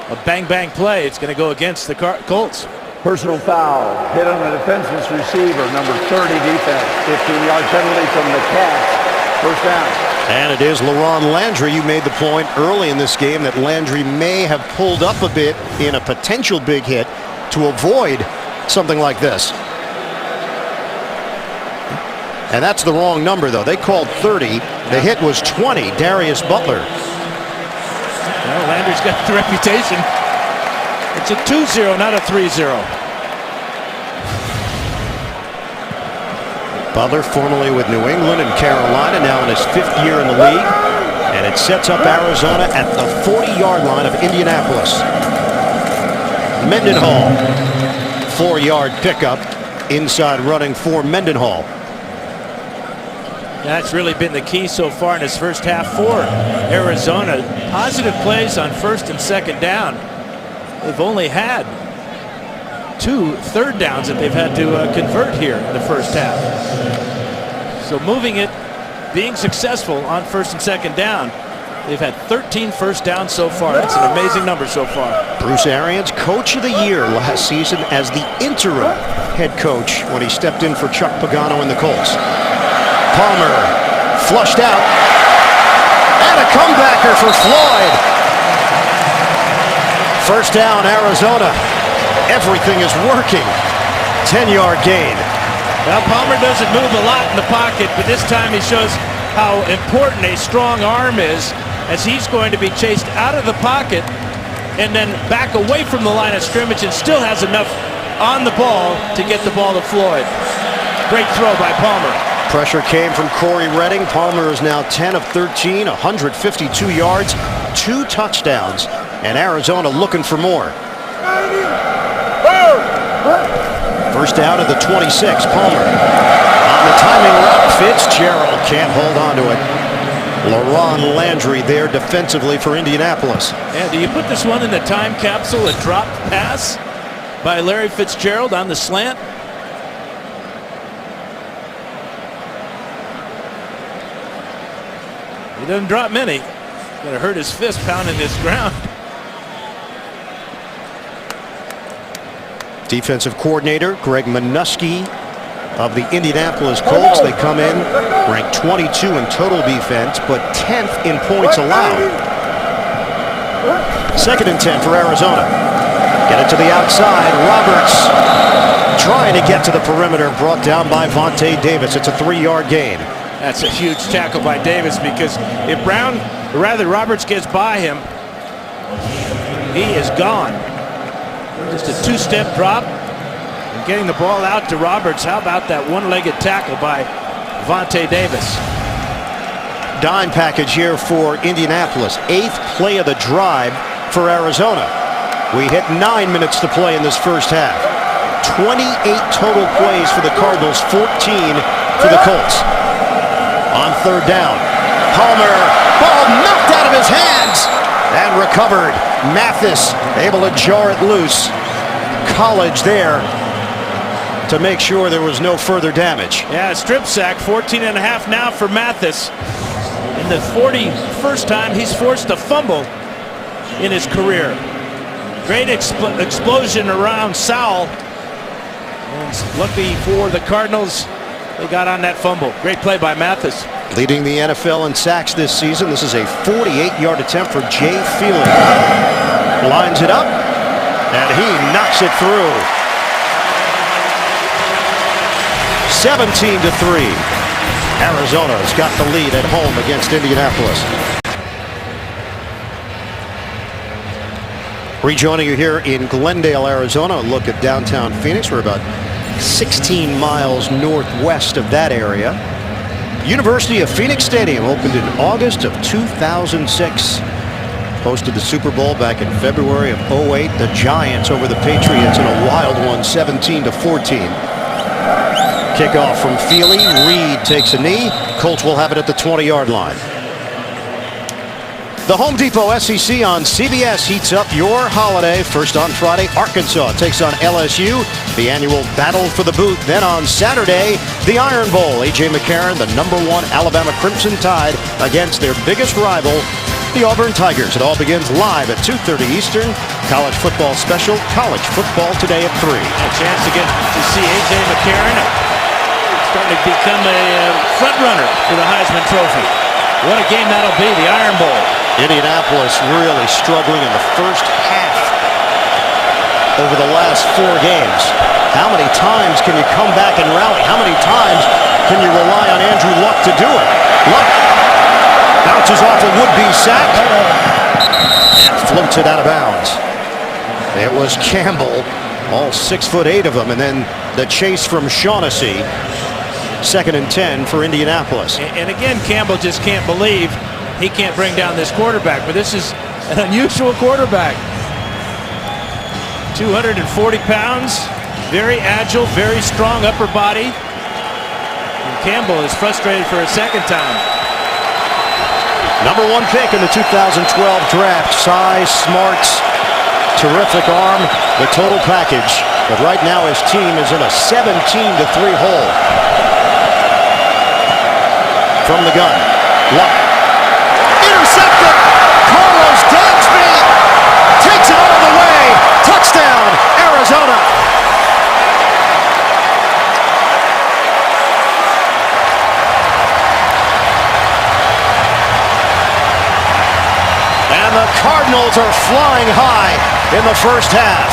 [SPEAKER 2] a bang-bang play. It's going to go against the Colts.
[SPEAKER 3] Personal foul. Hit on the defenseless receiver. Number 30 defense. 15-yard penalty from the Cats. First down.
[SPEAKER 1] And it is LaRon Landry. You made the point early in this game that Landry may have pulled up a bit in a potential big hit to avoid something like this. And that's the wrong number, though. They called 30. The hit was 20. Darius Butler.
[SPEAKER 2] Well, Landry's got the reputation. It's a 2-0, not a 3-0.
[SPEAKER 1] Butler, formerly with New England and Carolina, now in his 5th year in the league. And it sets up Arizona at the 40-yard line of Indianapolis. Mendenhall, 4-yard pickup. Inside running for Mendenhall.
[SPEAKER 2] That's really been the key so far in this first half for Arizona. Positive plays on 1st and 2nd down. They've only had 2 third downs that they've had to convert here in the first half. So moving it, being successful on 1st and 2nd down. They've had 13 first downs so far. That's an amazing number so far.
[SPEAKER 1] Bruce Arians, coach of the year last season as the interim head coach when he stepped in for Chuck Pagano in the Colts. Palmer flushed out, and a comebacker for Floyd. First down, Arizona. Everything is working. 10-yard gain.
[SPEAKER 2] Well, Palmer doesn't move a lot in the pocket, but this time he shows how important a strong arm is, as he's going to be chased out of the pocket and then back away from the line of scrimmage, and still has enough on the ball to get the ball to Floyd. Great throw by Palmer.
[SPEAKER 1] Pressure came from Corey Redding. Palmer is now 10 of 13, 152 yards, 2 touchdowns, and Arizona looking for more. First down at the 26, Palmer. On the timing route, Fitzgerald can't hold on to it. LaRon Landry there defensively for Indianapolis.
[SPEAKER 2] And do you put this one in the time capsule? A dropped pass by Larry Fitzgerald on the slant. He doesn't drop many. Gonna hurt his fist pounding this ground.
[SPEAKER 1] Defensive coordinator Greg Minuski of the Indianapolis Colts. They come in ranked 22 in total defense, but 10th in points allowed. 2nd and 10 for Arizona. Get it to the outside. Roberts trying to get to the perimeter, brought down by Vontae Davis. It's a 3-yard gain.
[SPEAKER 2] That's a huge tackle by Davis, because if Roberts gets by him, he is gone. Just a 2-step drop and getting the ball out to Roberts. How about that one-legged tackle by Vontae Davis?
[SPEAKER 1] Dime package here for Indianapolis. 8th play of the drive for Arizona. We hit 9 minutes to play in this first half. 28 total plays for the Cardinals, 14 for the Colts. On 3rd down, Palmer, ball knocked out of his hands and recovered. Mathis able to jar it loose. College there to make sure there was no further damage.
[SPEAKER 2] Yeah, strip sack, 14.5 now for Mathis. In the 41st time he's forced a fumble in his career. Great explosion around Sowell. And lucky for the Cardinals, they got on that fumble. Great play by Mathis.
[SPEAKER 1] Leading the NFL in sacks this season. This is a 48-yard attempt for Jay Feely. Lines it up, and he knocks it through. 17-3. Arizona's got the lead at home against Indianapolis. Rejoining you here in Glendale, Arizona. A look at downtown Phoenix. We're about 16 miles northwest of that area. University of Phoenix Stadium opened in August of 2006. Hosted the Super Bowl back in February of 08. The Giants over the Patriots in a wild one, 17-14. Kickoff from Feely. Reed takes a knee. Colts will have it at the 20-yard line. The Home Depot SEC on CBS heats up your holiday. First on Friday, Arkansas takes on LSU, the annual battle for the boot. Then on Saturday, the Iron Bowl. A.J. McCarron, the #1 Alabama Crimson Tide, against their biggest rival, the Auburn Tigers. It all begins live at 2:30 Eastern. College football special, College Football Today at 3.
[SPEAKER 2] A chance to get to see A.J. McCarron starting to become a front runner for the Heisman Trophy. What a game that'll be, the Iron Bowl.
[SPEAKER 1] Indianapolis really struggling in the first half over the last 4 games. How many times can you come back and rally? How many times can you rely on Andrew Luck to do it? Luck bounces off a would-be sack and floats it out of bounds. It was Campbell, all 6'8" of them, and then the chase from Shaughnessy. 2nd and 10 for Indianapolis.
[SPEAKER 2] And again, Campbell just can't believe he can't bring down this quarterback, but this is an unusual quarterback. 240 pounds, very agile, very strong upper body. And Campbell is frustrated for a second time.
[SPEAKER 1] #1 pick in the 2012 draft. Size, smarts, terrific arm, the total package. But right now his team is in a 17-3 hole. From the gun, Luck. Intercepted! Carlos Dansby takes it all the way. Touchdown, Arizona. And the Cardinals are flying high in the first half.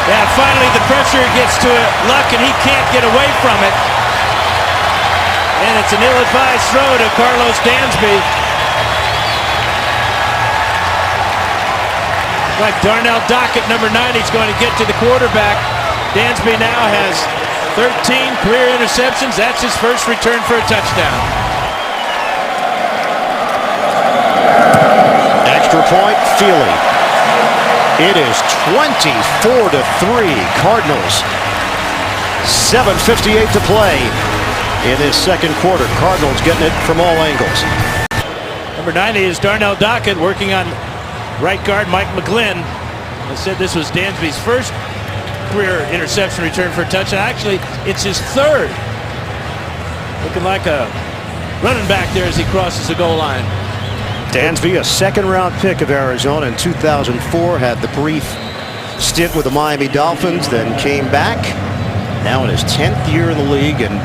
[SPEAKER 2] Yeah, finally the pressure gets to Luck and he can't get away from it. And it's an ill-advised throw to Carlos Dansby. Like Darnell Dockett, #90, is going to get to the quarterback. Dansby now has 13 career interceptions. That's his first return for a touchdown.
[SPEAKER 1] Extra point, Feely. It is 24-3 Cardinals. 7:58 to play in this second quarter. Cardinals getting it from all angles.
[SPEAKER 2] #90 is Darnell Dockett working on right guard Mike McGlynn. I said this was Dansby's first career interception return for a touchdown. Actually, it's his third. Looking like a running back there as he crosses the goal line.
[SPEAKER 1] Dansby, a second-round pick of Arizona in 2004, had the brief stint with the Miami Dolphins, then came back. Now in his 10th year in the league and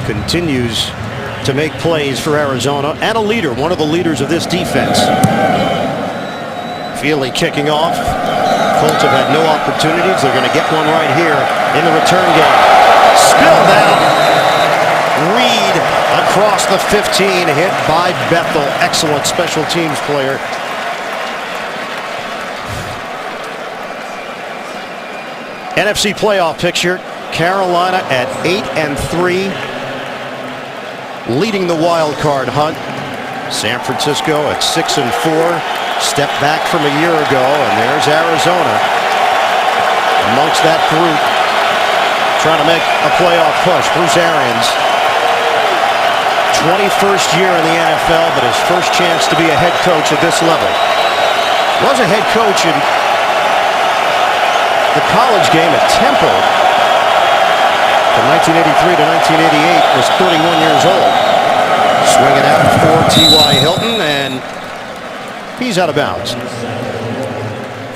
[SPEAKER 1] continues to make plays for Arizona, and a leader, one of the leaders of this defense. Feely kicking off. Colts have had no opportunities. They're going to get one right here in the return game. Spilled out. Reed across the 15, hit by Bethel. Excellent special teams player. NFC playoff picture. Carolina at 8-3, leading the wild card hunt. San Francisco at 6-4, step back from a year ago, and there's Arizona amongst that group, trying to make a playoff push. Bruce Arians, 21st year in the NFL, but his first chance to be a head coach at this level. Was a head coach in the college game at Temple from 1983 to 1988, was 31 years old. Swinging out for T.Y. Hilton, and he's out of bounds.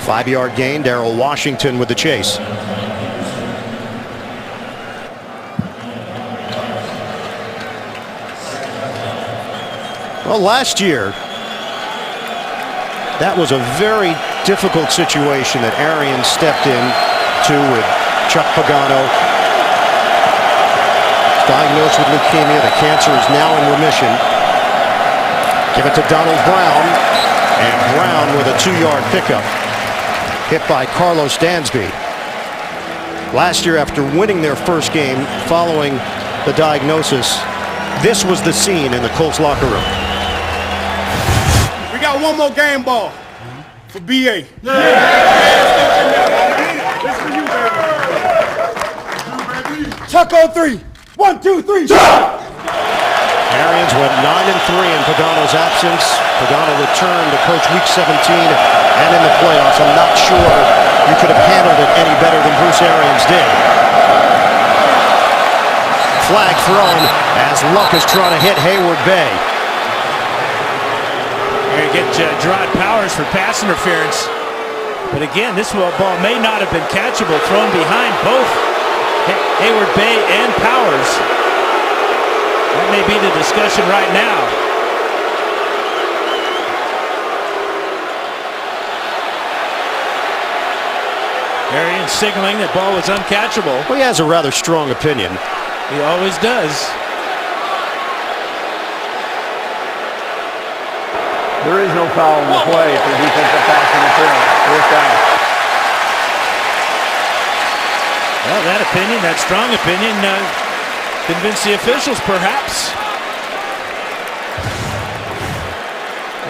[SPEAKER 1] 5-yard gain. Darrell Washington with the chase. Well, last year, that was a very difficult situation that Arians stepped in to with Chuck Pagano. Diagnosed with leukemia. The cancer is now in remission. Give it to Donald Brown. And Brown with a 2-yard pickup. Hit by Carlos Dansby. Last year, after winning their first game following the diagnosis, this was the scene in the Colts locker room.
[SPEAKER 6] We got one more game ball for BA. Chuck on 3. 1, 2, 3, shot!
[SPEAKER 1] Arians went 9-3 in Pagano's absence. Pagano returned to coach week 17 and in the playoffs. I'm not sure you could have handled it any better than Bruce Arians did. Flag thrown as Luck is trying to hit Hayward Bay.
[SPEAKER 2] Here you get Gerard Powers for pass interference. But again, this ball may not have been catchable, thrown behind both Hayward Bay and Powers. That may be the discussion right now. Arians signaling that ball was uncatchable.
[SPEAKER 1] Well, he has a rather strong opinion.
[SPEAKER 2] He always does.
[SPEAKER 3] There is no foul in the play for defensive pass interference. Fourth down.
[SPEAKER 2] Well, that opinion, that strong opinion, convinced the officials, perhaps.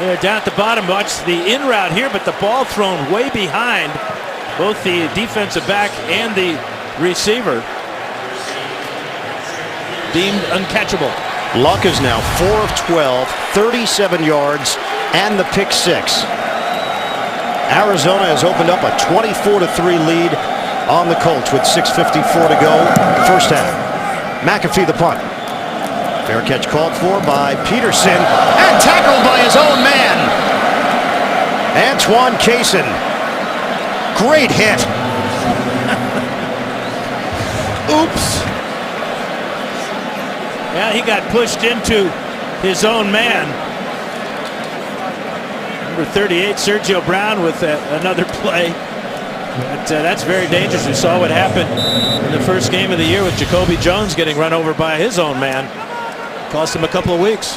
[SPEAKER 2] They're down at the bottom. Watch the in route here, but the ball thrown way behind both the defensive back and the receiver. Deemed uncatchable.
[SPEAKER 1] Luck is now 4 of 12, 37 yards, and the pick 6. Arizona has opened up a 24-3 lead on the Colts with 6:54 to go, first half. McAfee the punt. Fair catch called for by Peterson and tackled by his own man. Antoine Cason. Great hit.
[SPEAKER 2] Oops. Yeah, he got pushed into his own man. Number 38, Sergio Brown with another play. But that's very dangerous. We saw what happened in the first game of the year with Jacoby Jones getting run over by his own man. Cost him a couple of weeks.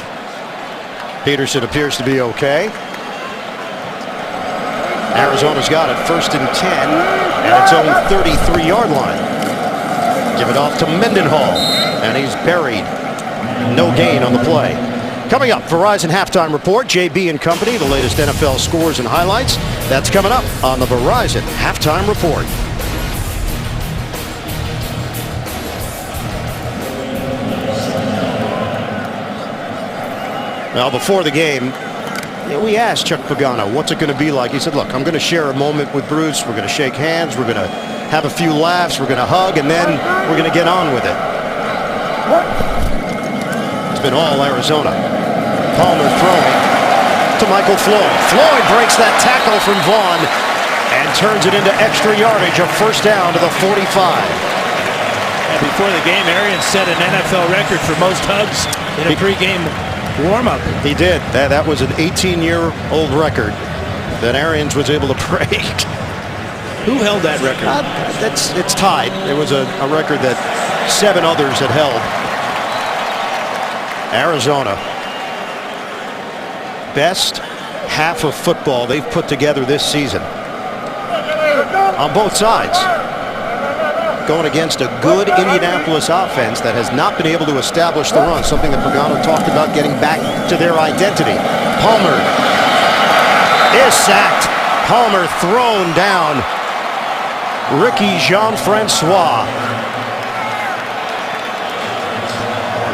[SPEAKER 1] Peterson appears to be okay. Arizona's got it, 1st and 10 at its own 33-yard line. Give it off to Mendenhall, and he's buried. No gain on the play. Coming up, Verizon Halftime Report, JB and Company, the latest NFL scores and highlights. That's coming up on the Verizon Halftime Report. Now, before the game, we asked Chuck Pagano, what's it going to be like? He said, look, I'm going to share a moment with Bruce. We're going to shake hands. We're going to have a few laughs. We're going to hug, and then we're going to get on with it. It's been all Arizona. Palmer throwing to Michael Floyd. Floyd breaks that tackle from Vaughn and turns it into extra yardage, a first down to the 45.
[SPEAKER 2] And before the game, Arians set an NFL record for most hugs in a pregame warm-up.
[SPEAKER 1] He did. That was an 18-year-old record that Arians was able to break.
[SPEAKER 2] Who held that record?
[SPEAKER 1] It's tied. It was a record that 7 others had held. Arizona. Best half of football they've put together this season. On both sides. Going against a good Indianapolis offense that has not been able to establish the run, something that Pagano talked about, getting back to their identity. Palmer is sacked. Palmer thrown down. Ricky Jean-Francois.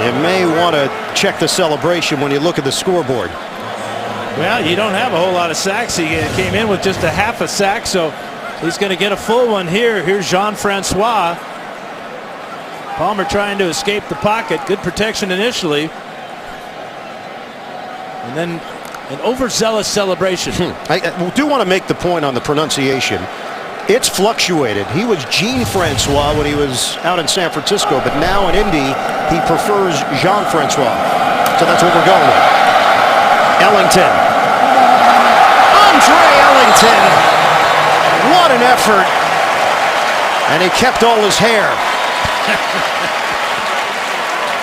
[SPEAKER 1] You may want to check the celebration when you look at the scoreboard.
[SPEAKER 2] Well, you don't have a whole lot of sacks. He came in with just a half a sack, so he's going to get a full one here. Here's Jean-Francois. Palmer trying to escape the pocket. Good protection initially. And then an overzealous celebration.
[SPEAKER 1] I do want to make the point on the pronunciation. It's fluctuated. He was Jean-Francois when he was out in San Francisco, but now in Indy, he prefers Jean-Francois. So that's what we're going with. Ellington. Andre Ellington. What an effort. And he kept all his hair.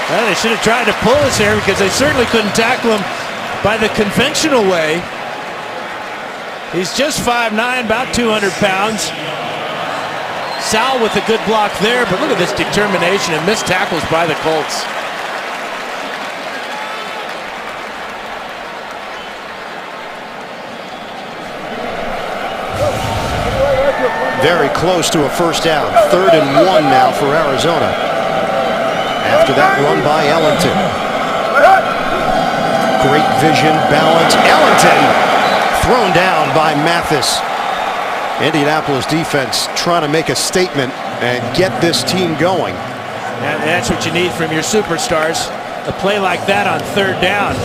[SPEAKER 2] Well, they should have tried to pull his hair because they certainly couldn't tackle him by the conventional way. He's just 5'9", about 200 pounds. Sal with a good block there, but look at this determination and missed tackles by the Colts.
[SPEAKER 1] Very close to a first down. 3rd and 1 now for Arizona. After that run by Ellington. Great vision, balance. Ellington thrown down by Mathis. Indianapolis defense trying to make a statement and get this team going.
[SPEAKER 2] And that's what you need from your superstars. A play like that on 3rd down.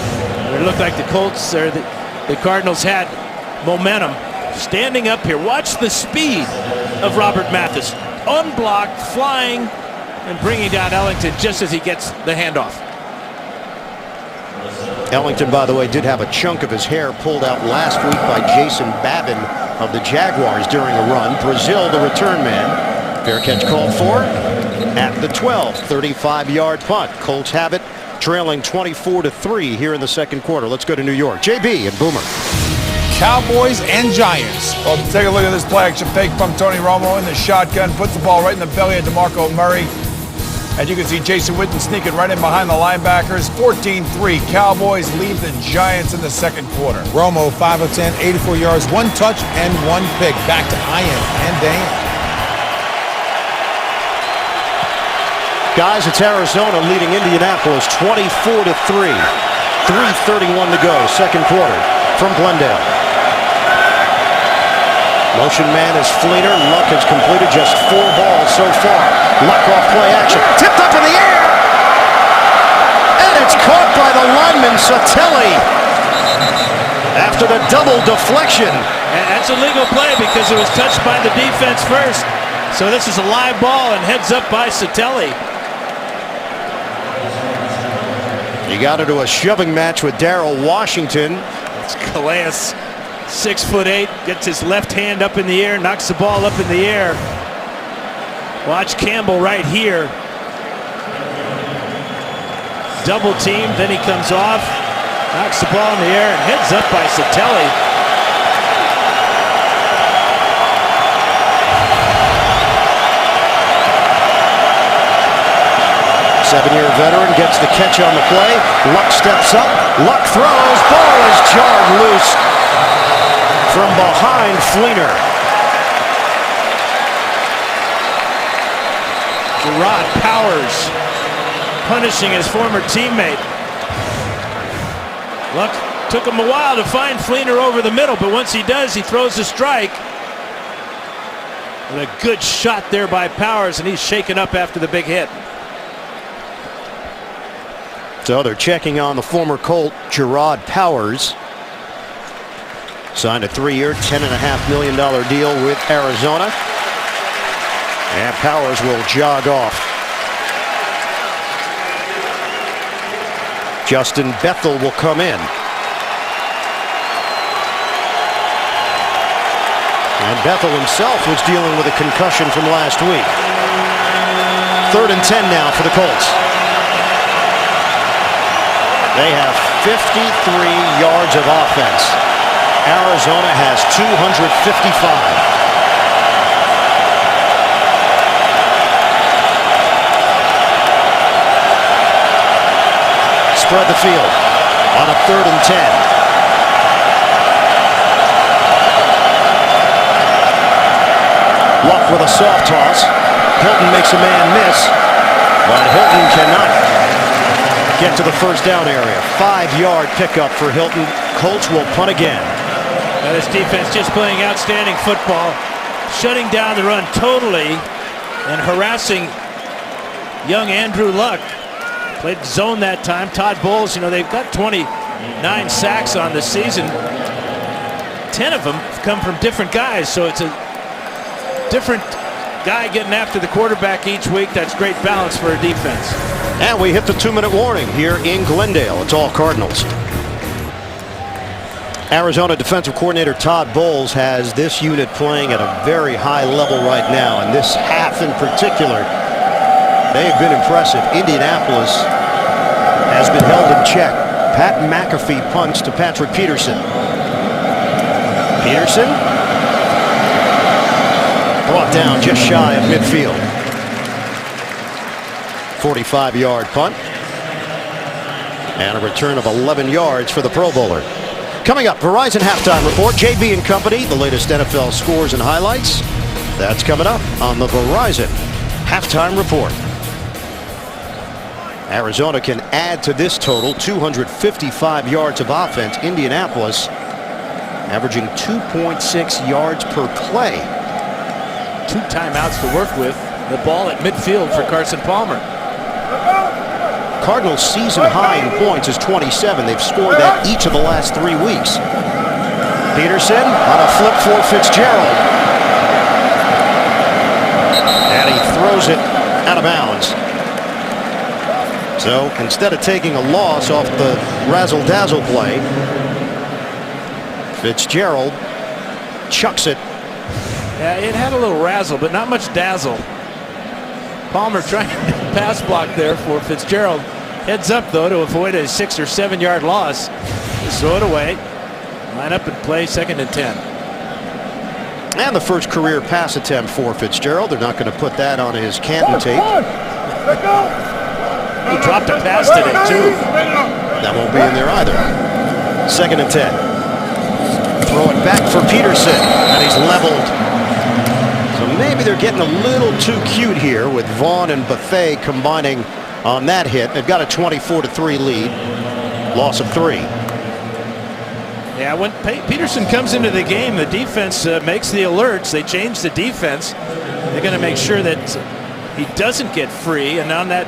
[SPEAKER 2] It looked like the Colts or the Cardinals had momentum. Standing up here, watch the speed of Robert Mathis. Unblocked, flying, and bringing down Ellington just as he gets the handoff.
[SPEAKER 1] Ellington, by the way, did have a chunk of his hair pulled out last week by Jason Babin of the Jaguars during a run. Brazil, the return man. Fair catch called for at the 12. 35-yard punt. Colts have it, trailing 24-3 here in the second quarter. Let's go to New York. JB and Boomer.
[SPEAKER 4] Cowboys and Giants.
[SPEAKER 5] Well, take a look at this play action fake from Tony Romo in the shotgun. Puts the ball right in the belly of DeMarco Murray. And you can see Jason Witten sneaking right in behind the linebackers. 14-3. Cowboys lead the Giants in the second quarter.
[SPEAKER 4] Romo, 5 of 10, 84 yards, 1 touch and 1 pick. Back to Ian and Dan.
[SPEAKER 1] Guys, it's Arizona leading Indianapolis 24-3. 3:31 to go, second quarter from Glendale. Motion man is Fleener. Luck has completed just 4 balls so far. Luck off play action. Tipped up in the air. And it's caught by the lineman, Satelli. After the double deflection.
[SPEAKER 2] And that's a legal play because it was touched by the defense first. So this is a live ball and heads up by Satelli.
[SPEAKER 1] He got into a shoving match with Darrell Washington.
[SPEAKER 2] It's Calais, 6'8", gets his left hand up in the air, knocks the ball up in the air. Watch Campbell right here. Double team, then he comes off, knocks the ball in the air, and heads up by Satelli.
[SPEAKER 1] Seven-year veteran gets the catch on the play. Luck steps up. Luck throws. Ball is jarred loose from behind Fleener.
[SPEAKER 2] Gerard Powers punishing his former teammate. Luck took him a while to find Fleener over the middle, but once he does, he throws a strike. And a good shot there by Powers, and he's shaken up after the big hit.
[SPEAKER 1] So they're checking on the former Colt, Gerard Powers. Signed a 3-year, $10.5 million deal with Arizona. And Powers will jog off. Justin Bethel will come in. And Bethel himself was dealing with a concussion from last week. 3rd and 10 now for the Colts. They have 53 yards of offense. Arizona has 255. Spread the field on a 3rd and 10. Luck with a soft toss. Hilton makes a man miss, but Hilton cannot get to the first down area. 5-yard pickup for Hilton. Colts will punt again.
[SPEAKER 2] Now this defense just playing outstanding football, shutting down the run totally and harassing young Andrew Luck. Played zone that time. Todd Bowles, they've got 29 sacks on the season. 10 of them come from different guys, so it's a different guy getting after the quarterback each week. That's great balance for a defense.
[SPEAKER 1] And we hit the 2-minute warning here in Glendale. It's all Cardinals. Arizona defensive coordinator Todd Bowles has this unit playing at a very high level right now, and this half in particular, they have been impressive. Indianapolis has been held in check. Pat McAfee punts to Patrick Peterson. Peterson brought down just shy of midfield. 45-yard punt. And a return of 11 yards for the Pro Bowler. Coming up, Verizon Halftime Report. JB and Company, the latest NFL scores and highlights. That's coming up on the Verizon Halftime Report. Arizona can add to this total 255 yards of offense. Indianapolis averaging 2.6 yards per play.
[SPEAKER 2] 2 timeouts to work with. The ball at midfield for Carson Palmer.
[SPEAKER 1] Cardinals' season high in points is 27. They've scored that each of the last 3 weeks. Peterson on a flip for Fitzgerald. And he throws it out of bounds. So instead of taking a loss off the razzle-dazzle play, Fitzgerald chucks it.
[SPEAKER 2] Yeah, it had a little razzle, but not much dazzle. Palmer trying to pass block there for Fitzgerald. Heads up, though, to avoid a 6 or 7 yard loss. Just throw it away. Line up and play 2nd and 10.
[SPEAKER 1] And the first career pass attempt for Fitzgerald. They're not going to put that on his Canton tape.
[SPEAKER 2] He dropped a pass today, too.
[SPEAKER 1] That won't be in there either. 2nd and 10. Throw it back for Peterson, and he's leveled. So maybe they're getting a little too cute here with Vaughn and Buffet combining on that hit. They've got a 24-3 lead. Loss of 3.
[SPEAKER 2] Yeah, when Peterson comes into the game, the defense makes the alerts. They change the defense. They're going to make sure that he doesn't get free. And on that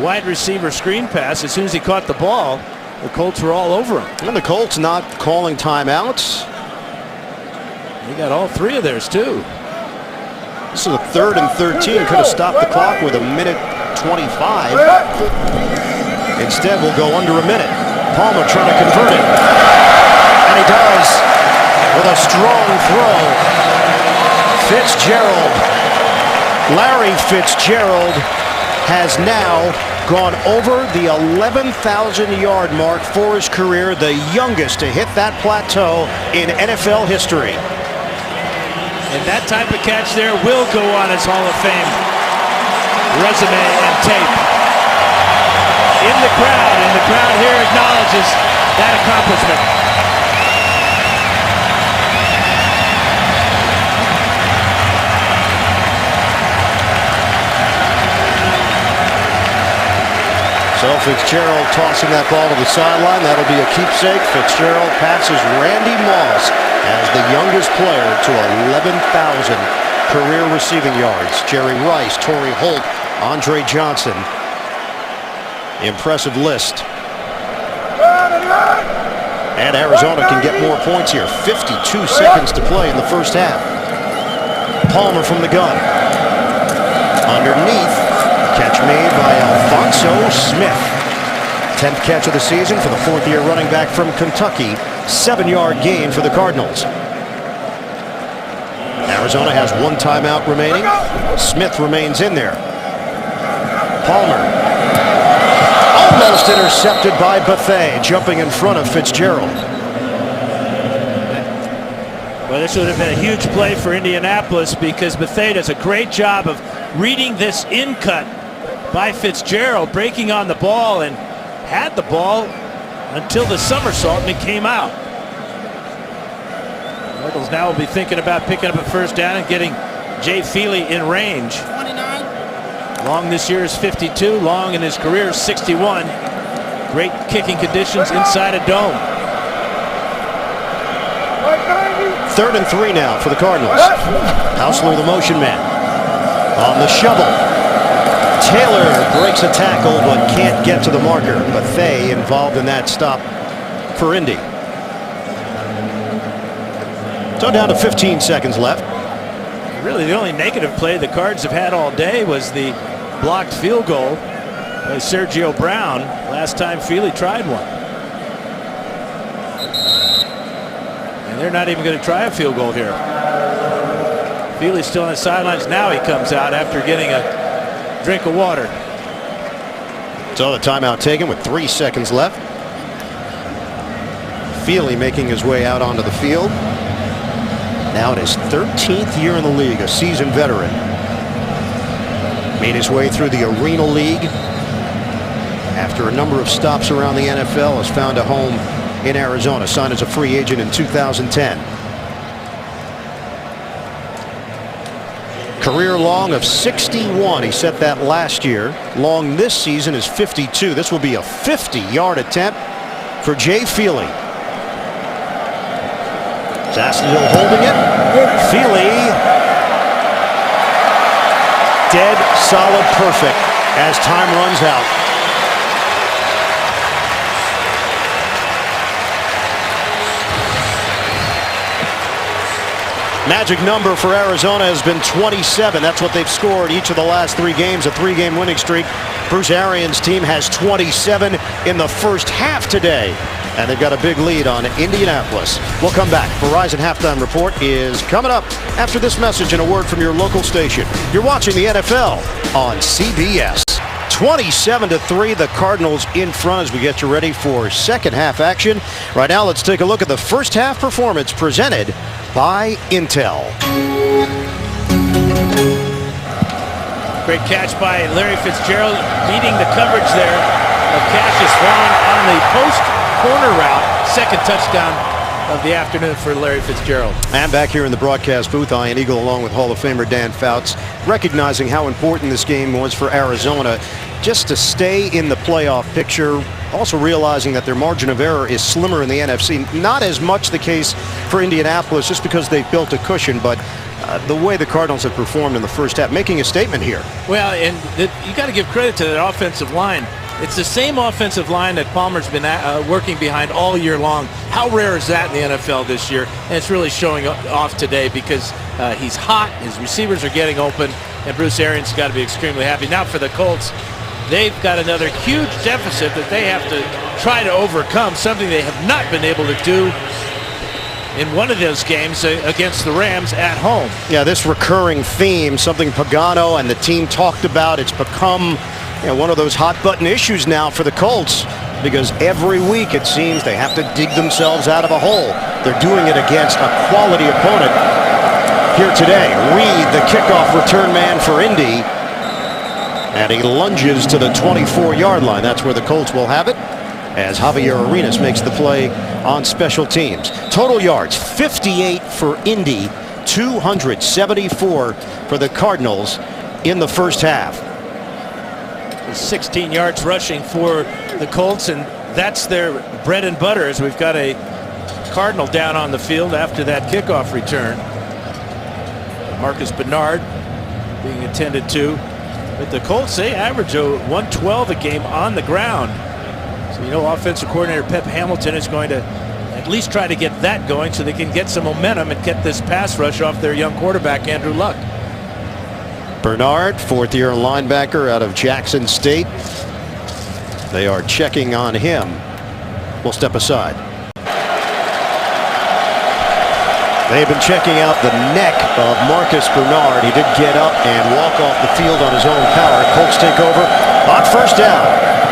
[SPEAKER 2] wide receiver screen pass, as soon as he caught the ball, the Colts were all over him.
[SPEAKER 1] And the Colts not calling timeouts.
[SPEAKER 2] They got all 3 of theirs, too.
[SPEAKER 1] This is a 3rd and 13. Could have stopped the clock with 1:25. Instead, we'll go under a minute. Palmer trying to convert it. And he does with a strong throw. Fitzgerald, Larry Fitzgerald, has now gone over the 11,000-yard mark for his career, the youngest to hit that plateau in NFL history.
[SPEAKER 2] And that type of catch there will go on his Hall of Fame resume and tape. In the crowd here acknowledges that accomplishment.
[SPEAKER 1] So Fitzgerald tossing that ball to the sideline. That'll be a keepsake. Fitzgerald passes Randy Moss as the youngest player to 11,000 career receiving yards. Jerry Rice, Torrey Holt, Andre Johnson. Impressive list. And Arizona can get more points here. 52 seconds to play in the first half. Palmer from the gun. Underneath. Catch made by Alphonso Smith. 10th catch of the season for the 4th-year running back from Kentucky. 7-yard gain for the Cardinals. Arizona has 1 timeout remaining. Smith remains in there. Palmer. Almost intercepted by Bethea, jumping in front of Fitzgerald.
[SPEAKER 2] Well, this would have been a huge play for Indianapolis because Bethea does a great job of reading this in-cut by Fitzgerald, breaking on the ball, and had the ball until the somersault and it came out. Eagles now will be thinking about picking up a first down and getting Jay Feely in range.
[SPEAKER 6] 29.
[SPEAKER 2] Long this year is 52. Long in his career is 61. Great kicking conditions inside a dome.
[SPEAKER 1] 3rd and 3 now for the Cardinals. Hausler, the motion man. On the shovel. Taylor breaks a tackle but can't get to the marker. Bethea involved in that stop for Indy. So down to 15 seconds left.
[SPEAKER 2] Really, the only negative play the Cards have had all day was the blocked field goal by Sergio Brown. Last time Feely tried one. And they're not even going to try a field goal here. Feely's still on the sidelines. Now he comes out after getting a drink of water.
[SPEAKER 1] So the timeout taken with 3 seconds left. Feely making his way out onto the field. Now in his 13th year in the league, a seasoned veteran. Made his way through the Arena League. After a number of stops around the NFL, has found a home in Arizona. Signed as a free agent in 2010. Career long of 61. He set that last year. Long this season is 52. This will be a 50-yard attempt for Jay Feely. Jacksonville holding it. Feely. Dead, solid, perfect as time runs out. Magic number for Arizona has been 27. That's what they've scored each of the last 3 games, a 3-game winning streak. Bruce Arians' team has 27 in the first half today. And they've got a big lead on Indianapolis. We'll come back. Verizon Halftime Report is coming up after this message and a word from your local station. You're watching the NFL on CBS. 27-3, the Cardinals in front as we get you ready for second half action. Right now, let's take a look at the first half performance presented by Intel.
[SPEAKER 2] Great catch by Larry Fitzgerald, beating the coverage there of Cassius Vaughn on the post corner route. Second touchdown of the afternoon for Larry Fitzgerald.
[SPEAKER 1] And back here in the broadcast booth, Ian Eagle along with Hall of Famer Dan Fouts, recognizing how important this game was for Arizona just to stay in the playoff picture. Also realizing that their margin of error is slimmer in the NFC. Not as much the case for Indianapolis just because they've built a cushion, but the way the Cardinals have performed in the first half, making a statement here.
[SPEAKER 2] Well, and you got to give credit to that offensive line. It's the same offensive line that Palmer's been working behind all year long. How rare is that in the NFL this year? And it's really showing off today because he's hot, his receivers are getting open, and Bruce Arians has got to be extremely happy. Now for the Colts, they've got another huge deficit that they have to try to overcome, something they have not been able to do in one of those games against the Rams at home.
[SPEAKER 1] Yeah, this recurring theme, something Pagano and the team talked about, it's become one of those hot button issues now for the Colts because every week it seems they have to dig themselves out of a hole. They're doing it against a quality opponent here today. Reed, the kickoff return man for Indy, and he lunges to the 24-yard line. That's where the Colts will have it as Javier Arenas makes the play on special teams. Total yards, 58 for Indy, 274 for the Cardinals in the first half.
[SPEAKER 2] 16 yards rushing for the Colts, and that's their bread and butter as we've got a Cardinal down on the field after that kickoff return. Marcus Bernard being attended to. But the Colts, they average 112 a game on the ground. So you know offensive coordinator Pep Hamilton is going to at least try to get that going so they can get some momentum and get this pass rush off their young quarterback, Andrew Luck.
[SPEAKER 1] Bernard, fourth-year linebacker out of Jackson State. They are checking on him. We'll step aside. They've been checking out the neck of Marcus Bernard. He did get up and walk off the field on his own power. Colts take over on first down.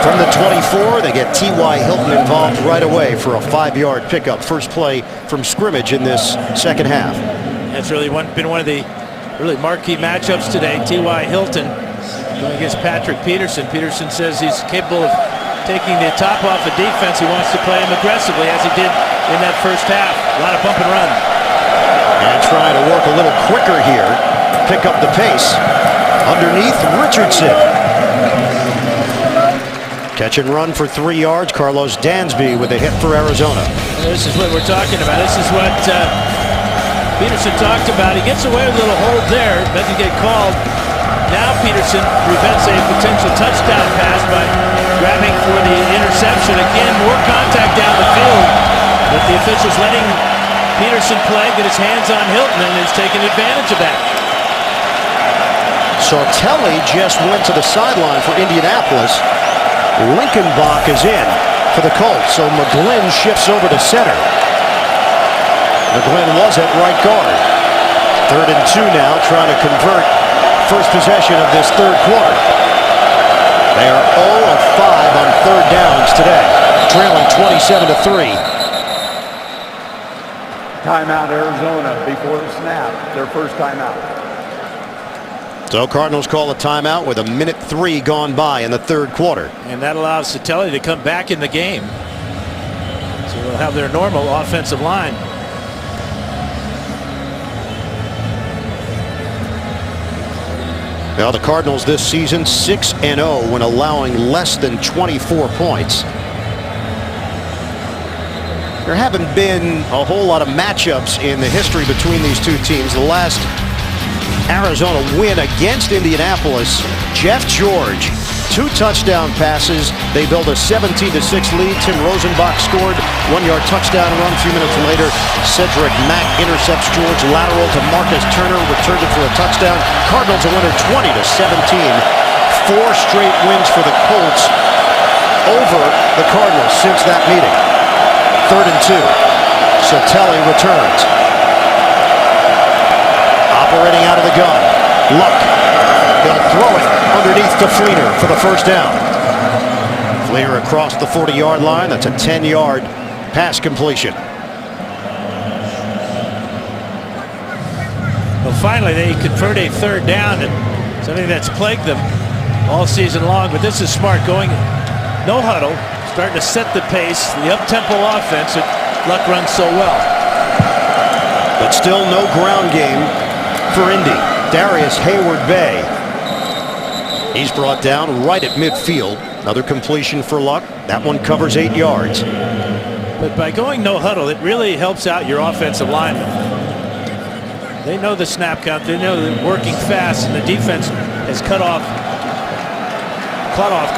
[SPEAKER 1] From the 24, they get T.Y. Hilton involved right away for a 5-yard pickup. First play from scrimmage in this second half.
[SPEAKER 2] That's really been one of the really marquee matchups today. T.Y. Hilton going against Patrick Peterson. Peterson says he's capable of taking the top off the defense. He wants to play him aggressively as he did in that first half. A lot of bump and run.
[SPEAKER 1] And trying to work a little quicker here. Pick up the pace. Underneath Richardson. Catch and run for 3 yards. Carlos Dansby with a hit for Arizona.
[SPEAKER 2] This is what we're talking about. This is what Peterson talked about. He gets away with a little hold there. Doesn't get called. Now Peterson prevents a potential touchdown pass by grabbing for the interception. Again, more contact down the field. But the officials letting Peterson play, get his hands on Hilton, and is taking advantage of that.
[SPEAKER 1] Sartelli just went to the sideline for Indianapolis. Linkenbach is in for the Colts, so McGlynn shifts over to center. McGlynn was at right guard. 3rd and 2 now, trying to convert first possession of this third quarter. They are 0 of 5 on third downs today, trailing 27-3.
[SPEAKER 3] Timeout Arizona before the snap, their first timeout.
[SPEAKER 1] So Cardinals call a timeout with 1:03 gone by in the third quarter.
[SPEAKER 2] And that allows Sartelli to come back in the game. So they'll have their normal offensive line.
[SPEAKER 1] Now the Cardinals this season 6-0 when allowing less than 24 points. There haven't been a whole lot of matchups in the history between these two teams. The last Arizona win against Indianapolis, Jeff George, 2 touchdown passes. They build a 17-6 lead. Tim Rosenbach scored 1-yard touchdown run. A few minutes later, Cedric Mack intercepts George, lateral to Marcus Turner, returned it for a touchdown. Cardinals a winner 20-17. 4 straight wins for the Colts over the Cardinals since that meeting. 3rd and 2. Sartelli returns. Operating out of the gun. Luck. He'll throw it underneath to Fleener for the first down. Fleener across the 40-yard line. That's a 10-yard pass completion.
[SPEAKER 2] Well, finally, they convert a third down, and something that's plagued them all season long. But this is smart, going no huddle, starting to set the pace, the up-tempo offense that Luck runs so well.
[SPEAKER 1] But still no ground game for Indy. Darius Hayward-Bay. He's brought down right at midfield. Another completion for Luck. That one covers 8 yards.
[SPEAKER 2] But by going no huddle, it really helps out your offensive linemen. They know the snap count. They know they're working fast, and the defense has caught off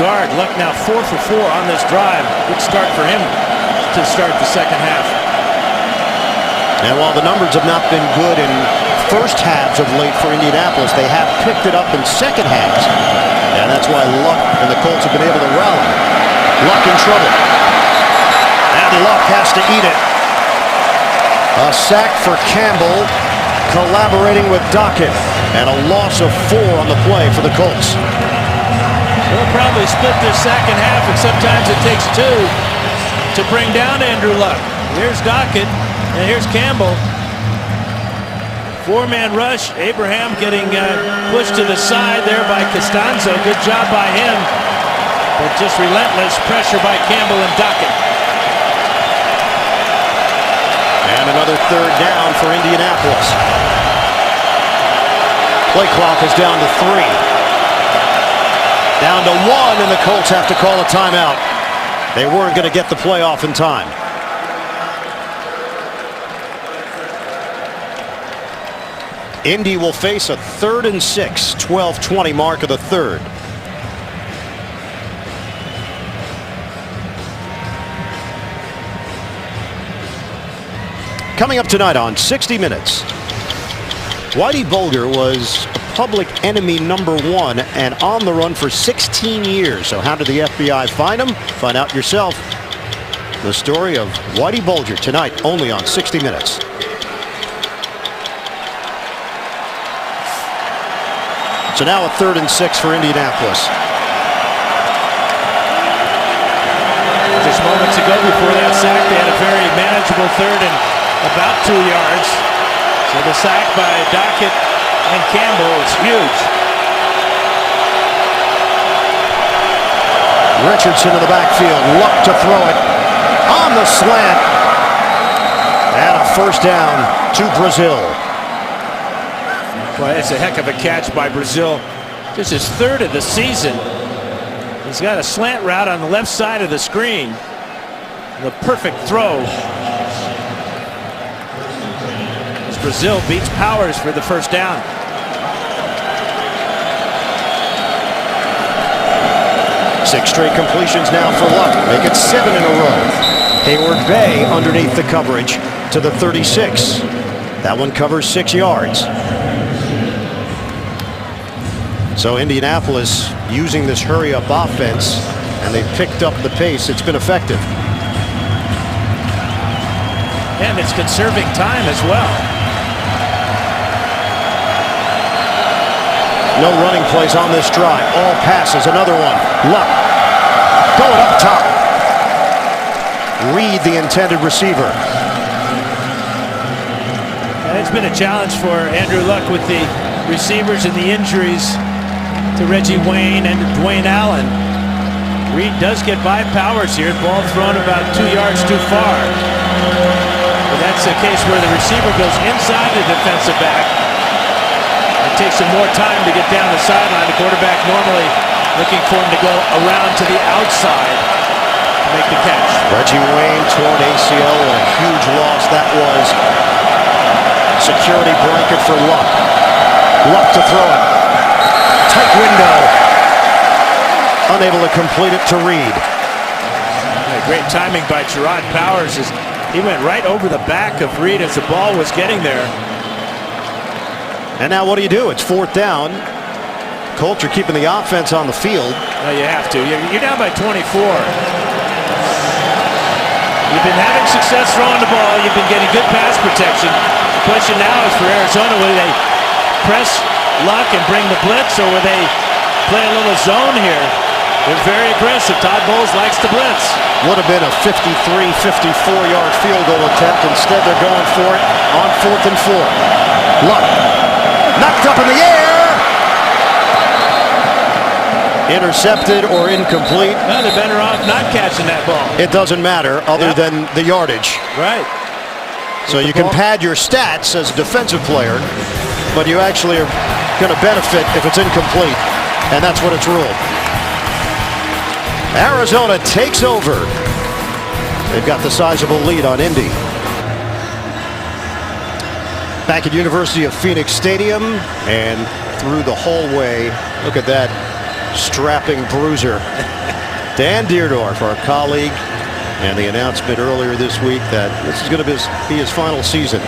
[SPEAKER 2] guard. Luck now 4 for 4 on this drive. Good start for him to start the second half.
[SPEAKER 1] And while the numbers have not been good in first halves of late for Indianapolis, they have picked it up in second halves. And that's why Luck and the Colts have been able to rally. Luck in trouble. And Luck has to eat it. A sack for Campbell, collaborating with Dockett. And a loss of 4 on the play for the Colts.
[SPEAKER 2] They'll probably split this second half, and sometimes it takes 2 to bring down Andrew Luck. Here's Dockett, and here's Campbell. 4-man rush. Abraham getting pushed to the side there by Costanzo. Good job by him. But just relentless pressure by Campbell and Dockett.
[SPEAKER 1] And another third down for Indianapolis. Play clock is down to 3. Down to 1, and the Colts have to call a timeout. They weren't going to get the play off in time. Indy will face a 3rd and 6, 12:20 mark of the third. Coming up tonight on 60 Minutes. Whitey Bulger was public enemy #1 and on the run for 16 years. So how did the FBI find him? Find out yourself. The story of Whitey Bulger tonight only on 60 Minutes. So now a 3rd and 6 for Indianapolis.
[SPEAKER 2] Just moments ago before that sack, they had a very manageable 3rd and about 2 yards. So the sack by Dockett and Campbell is huge.
[SPEAKER 1] Richardson in the backfield. Luck to throw it on the slant. And a 1st down to Brazil.
[SPEAKER 2] Boy, it's a heck of a catch by Brazil. This is 3rd of the season. He's got a slant route on the left side of the screen. The perfect throw. As Brazil beats Powers for the 1st down.
[SPEAKER 1] Six straight completions now for Luck. Make it 7 in a row. Hayward Bay underneath the coverage to the 36. That one covers 6 yards. So Indianapolis using this hurry-up offense, and they picked up the pace. It's been effective.
[SPEAKER 2] And it's conserving time as well.
[SPEAKER 1] No running plays on this drive. All passes. Another one. Luck going up top. Read the intended receiver.
[SPEAKER 2] And it's been a challenge for Andrew Luck with the receivers and the injuries to Reggie Wayne and Dwayne Allen. Reed does get by Powers here. Ball thrown about 2 yards too far. But that's a case where the receiver goes inside the defensive back. It takes him more time to get down the sideline. The quarterback normally looking for him to go around to the outside to make the catch.
[SPEAKER 1] Reggie Wayne torn ACL, and a huge loss that was. Security blanket for Luck. Luck to throw it. Tight window. Unable to complete it to Reed.
[SPEAKER 2] Great timing by Gerard Powers as he went right over the back of Reed as the ball was getting there.
[SPEAKER 1] And now what do? It's 4th down. Colts are keeping the offense on the field.
[SPEAKER 2] Well, you have to. You're down by 24. You've been having success throwing the ball. You've been getting good pass protection. The question now is for Arizona, will they press Luck and bring the blitz, or will they play a little zone here? They're very aggressive. Todd Bowles likes to blitz.
[SPEAKER 1] Would have been a 53, 54-yard field goal attempt. Instead, they're going for it on 4th and 4. Luck knocked up in the air. Intercepted or incomplete.
[SPEAKER 2] Well, they're better off not catching that ball.
[SPEAKER 1] It doesn't matter other than the yardage.
[SPEAKER 2] Right.
[SPEAKER 1] So you can pad your stats as a defensive player, but you actually are going to benefit if it's incomplete, and that's what it's ruled. Arizona takes over. They've got the sizable lead on Indy. Back at University of Phoenix Stadium, and through the hallway, look at that strapping bruiser. Dan Dierdorf, our colleague, and the announcement earlier this week that this is going to be his final season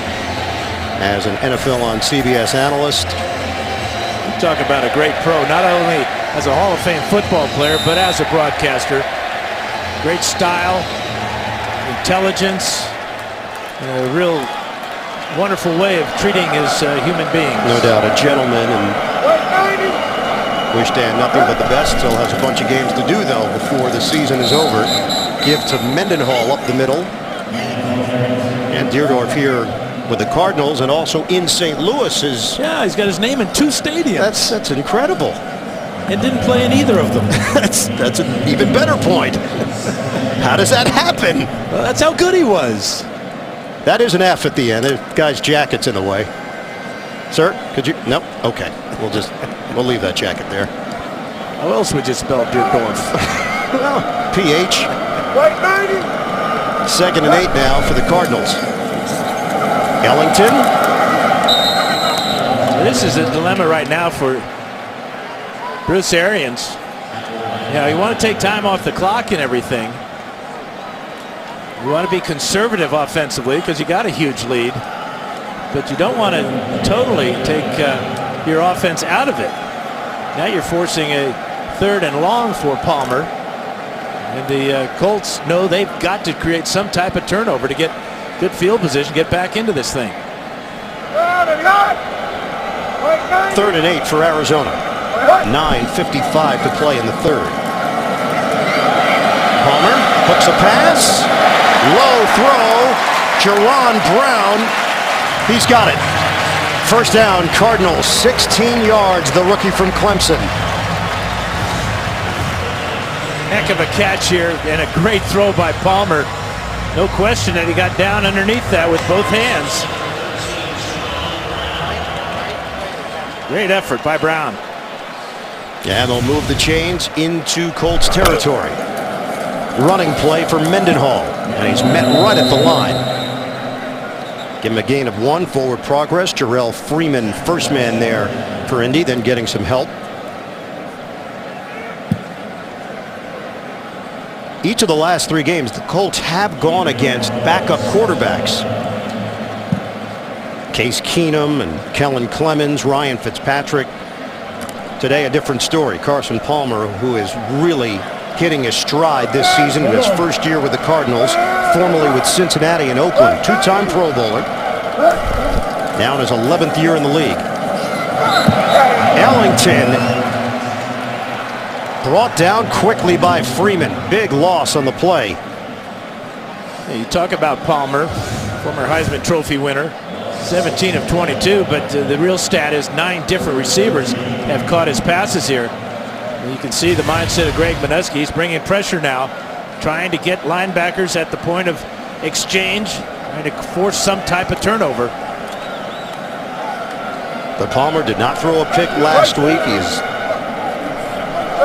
[SPEAKER 1] as an NFL on CBS analyst.
[SPEAKER 2] You talk about a great pro, not only as a Hall of Fame football player, but as a broadcaster. Great style, intelligence, and a real wonderful way of treating his human beings.
[SPEAKER 1] No doubt a gentleman, and wish Dan nothing but the best. Still has a bunch of games to do, though, before the season is over. Give to Mendenhall up the middle. And Dierdorf here with the Cardinals, and also in St. Louis.
[SPEAKER 2] Yeah, he's got his name in 2 stadiums.
[SPEAKER 1] That's incredible.
[SPEAKER 2] And didn't play in either of them.
[SPEAKER 1] That's an even better point. How does that happen?
[SPEAKER 2] Well, that's how good he was.
[SPEAKER 1] That is an F at the end. The guy's jacket's in the way. Sir, could you? Nope. Okay. We'll leave that jacket there.
[SPEAKER 2] How else would you spell Dierdorf?
[SPEAKER 1] Well, PH. 2nd and 8 now for the Cardinals. Ellington.
[SPEAKER 2] This is a dilemma right now for Bruce Arians. You want to take time off the clock and everything. You want to be conservative offensively because you got a huge lead, but you don't want to totally take your offense out of it. Now you're forcing a 3rd and long for Palmer, and the Colts know they've got to create some type of turnover to get good field position, get back into this thing.
[SPEAKER 1] 3rd and 8 for Arizona. 9:55 to play in the 3rd. Palmer hooks a pass. Low throw. Jaron Brown. He's got it. First down, Cardinals. 16 yards, the rookie from Clemson.
[SPEAKER 2] Heck of a catch here and a great throw by Palmer. No question that he got down underneath that with both hands. Great effort by Brown.
[SPEAKER 1] And they'll move the chains into Colts territory. Running play for Mendenhall, and he's met right at the line. Give him a gain of 1, forward progress. Jarrell Freeman, first man there for Indy, then getting some help. Each of the last 3 games, the Colts have gone against backup quarterbacks. Case Keenum and Kellen Clemens, Ryan Fitzpatrick. Today a different story. Carson Palmer, who is really hitting his stride this season in his first year with the Cardinals, formerly with Cincinnati and Oakland. 2-time Pro Bowler. Now in his 11th year in the league. Ellington brought down quickly by Freeman. Big loss on the play.
[SPEAKER 2] You talk about Palmer, former Heisman Trophy winner. 17 of 22, but the real stat is 9 different receivers have caught his passes here. And you can see the mindset of Greg Minuski. He's bringing pressure now, trying to get linebackers at the point of exchange, trying to force some type of turnover.
[SPEAKER 1] But Palmer did not throw a pick last week. He's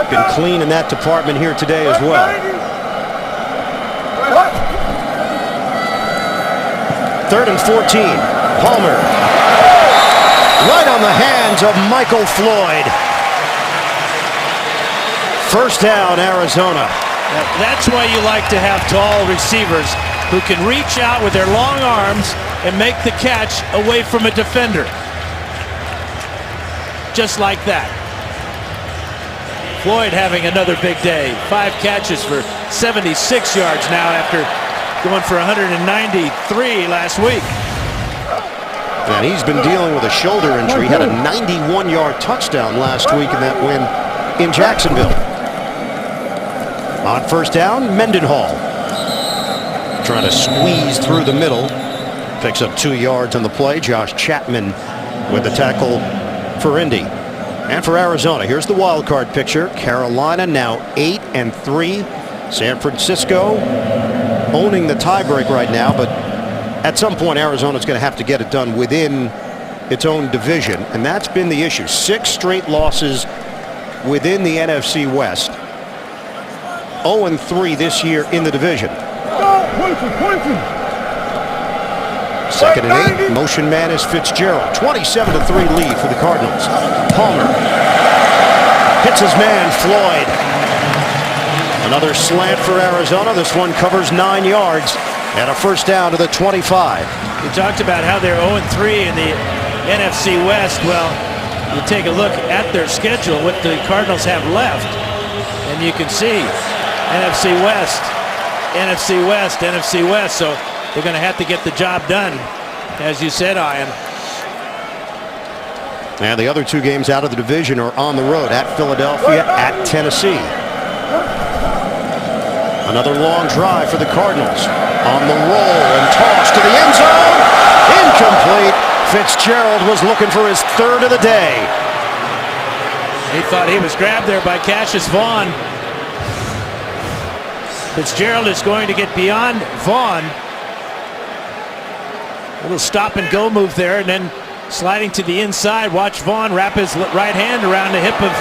[SPEAKER 1] been clean in that department here today as well. 3rd and 14. Palmer right on the hands of Michael Floyd. First down, Arizona.
[SPEAKER 2] That's why you like to have tall receivers who can reach out with their long arms and make the catch away from a defender. Just like that. Floyd having another big day. 5 catches for 76 yards now after going for 193 last week.
[SPEAKER 1] And he's been dealing with a shoulder injury. Had a 91-yard touchdown last week in that win in Jacksonville. On first down, Mendenhall trying to squeeze through the middle. Picks up 2 yards on the play. Josh Chapman with the tackle for Indy. And for Arizona, here's the wild card picture. Carolina now 8-3. San Francisco owning the tiebreak right now, but at some point Arizona's going to have to get it done within its own division, and that's been the issue. 6 straight losses within the NFC West. 0-3 this year in the division. 2nd and 8. Motion man is Fitzgerald. 27-3 lead for the Cardinals. Palmer hits his man Floyd. Another slant for Arizona. This one covers 9 yards and a first down to the 25.
[SPEAKER 2] You talked about how they're 0-3 in the NFC West. Well, you take a look at their schedule, what the Cardinals have left, and you can see NFC West, NFC West, NFC West. So they're going to have to get the job done, as you said, Ian.
[SPEAKER 1] And the other 2 games out of the division are on the road, at Philadelphia, at Tennessee. Another long drive for the Cardinals. On the roll and toss to the end zone. Incomplete. Fitzgerald was looking for his 3rd of the day.
[SPEAKER 2] He thought he was grabbed there by Cassius Vaughn. Fitzgerald is going to get beyond Vaughn. A little stop and go move there, and then sliding to the inside. Watch Vaughn wrap his right hand around the hip of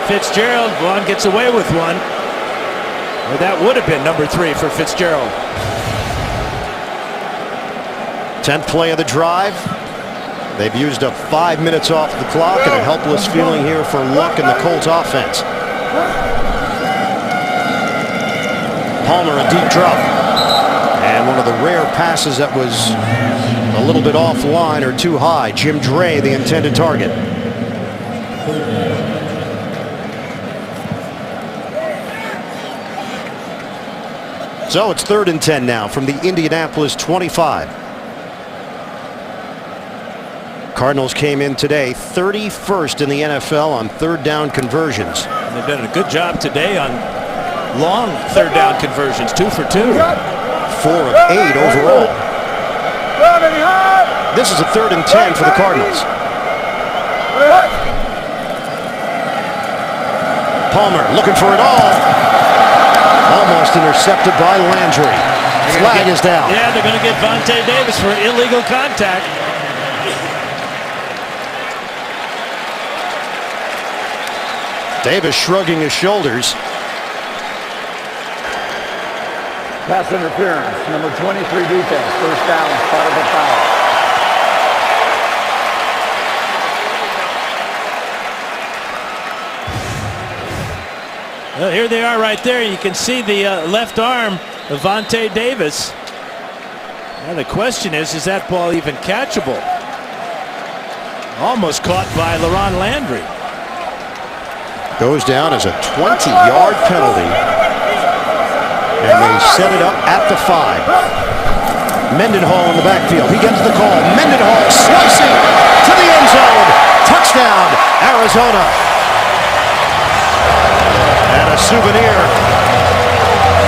[SPEAKER 2] Fitzgerald. Vaughn gets away with one. Or that would have been number 3 for Fitzgerald.
[SPEAKER 1] 10th play of the drive. They've used up 5 minutes off the clock, and a helpless feeling here for Luck and the Colts offense. Palmer, a deep drop. And one of the rare passes that was a little bit offline or too high. Jim Dre, the intended target. So it's 3rd and 10 now from the Indianapolis 25. Cardinals came in today 31st in the NFL on 3rd down conversions.
[SPEAKER 2] And they've done a good job today on long 3rd down conversions, 2 for 2.
[SPEAKER 1] 4 of 8 overall. This is a 3rd and 10 for the Cardinals. Palmer looking for it all. Almost intercepted by Landry. Flag is down.
[SPEAKER 2] Yeah, they're going to get Vontae Davis for illegal contact.
[SPEAKER 1] Davis shrugging his shoulders.
[SPEAKER 3] Pass interference, number 23 defense, 1st down, spot of the foul.
[SPEAKER 2] Well, here they are right there. You can see the left arm of Vontae Davis. Now the question is that ball even catchable? Almost caught by LaRon Landry.
[SPEAKER 1] Goes down as a 20-yard penalty. And they set it up at the 5. Mendenhall in the backfield. He gets the call. Mendenhall slicing to the end zone. Touchdown, Arizona. And a souvenir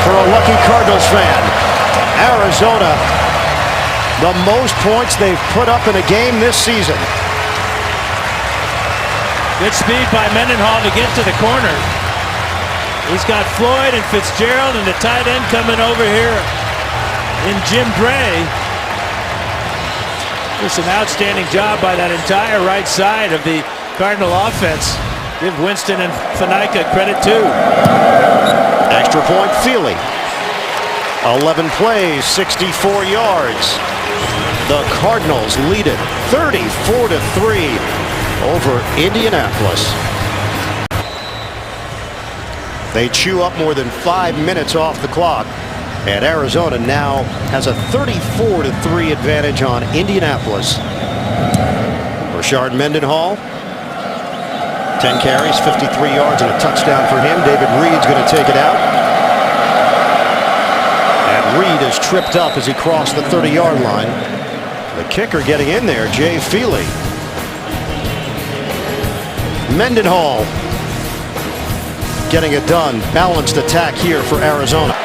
[SPEAKER 1] for a lucky Cardinals fan. Arizona, the most points they've put up in a game this season.
[SPEAKER 2] Good speed by Mendenhall to get to the corner. He's got Floyd and Fitzgerald and the tight end coming over here in Jim Dre. Just an outstanding job by that entire right side of the Cardinal offense. Give Winston and Faneca credit too.
[SPEAKER 1] Extra point, Feely. 11 plays, 64 yards. The Cardinals lead it 34-3 over Indianapolis. They chew up more than 5 minutes off the clock, and Arizona now has a 34-3 advantage on Indianapolis. Rashard Mendenhall, 10 carries, 53 yards, and a touchdown for him. David Reed's going to take it out. And Reed is tripped up as he crossed the 30-yard line. The kicker getting in there, Jay Feely. Mendenhall getting it done. Balanced attack here for Arizona.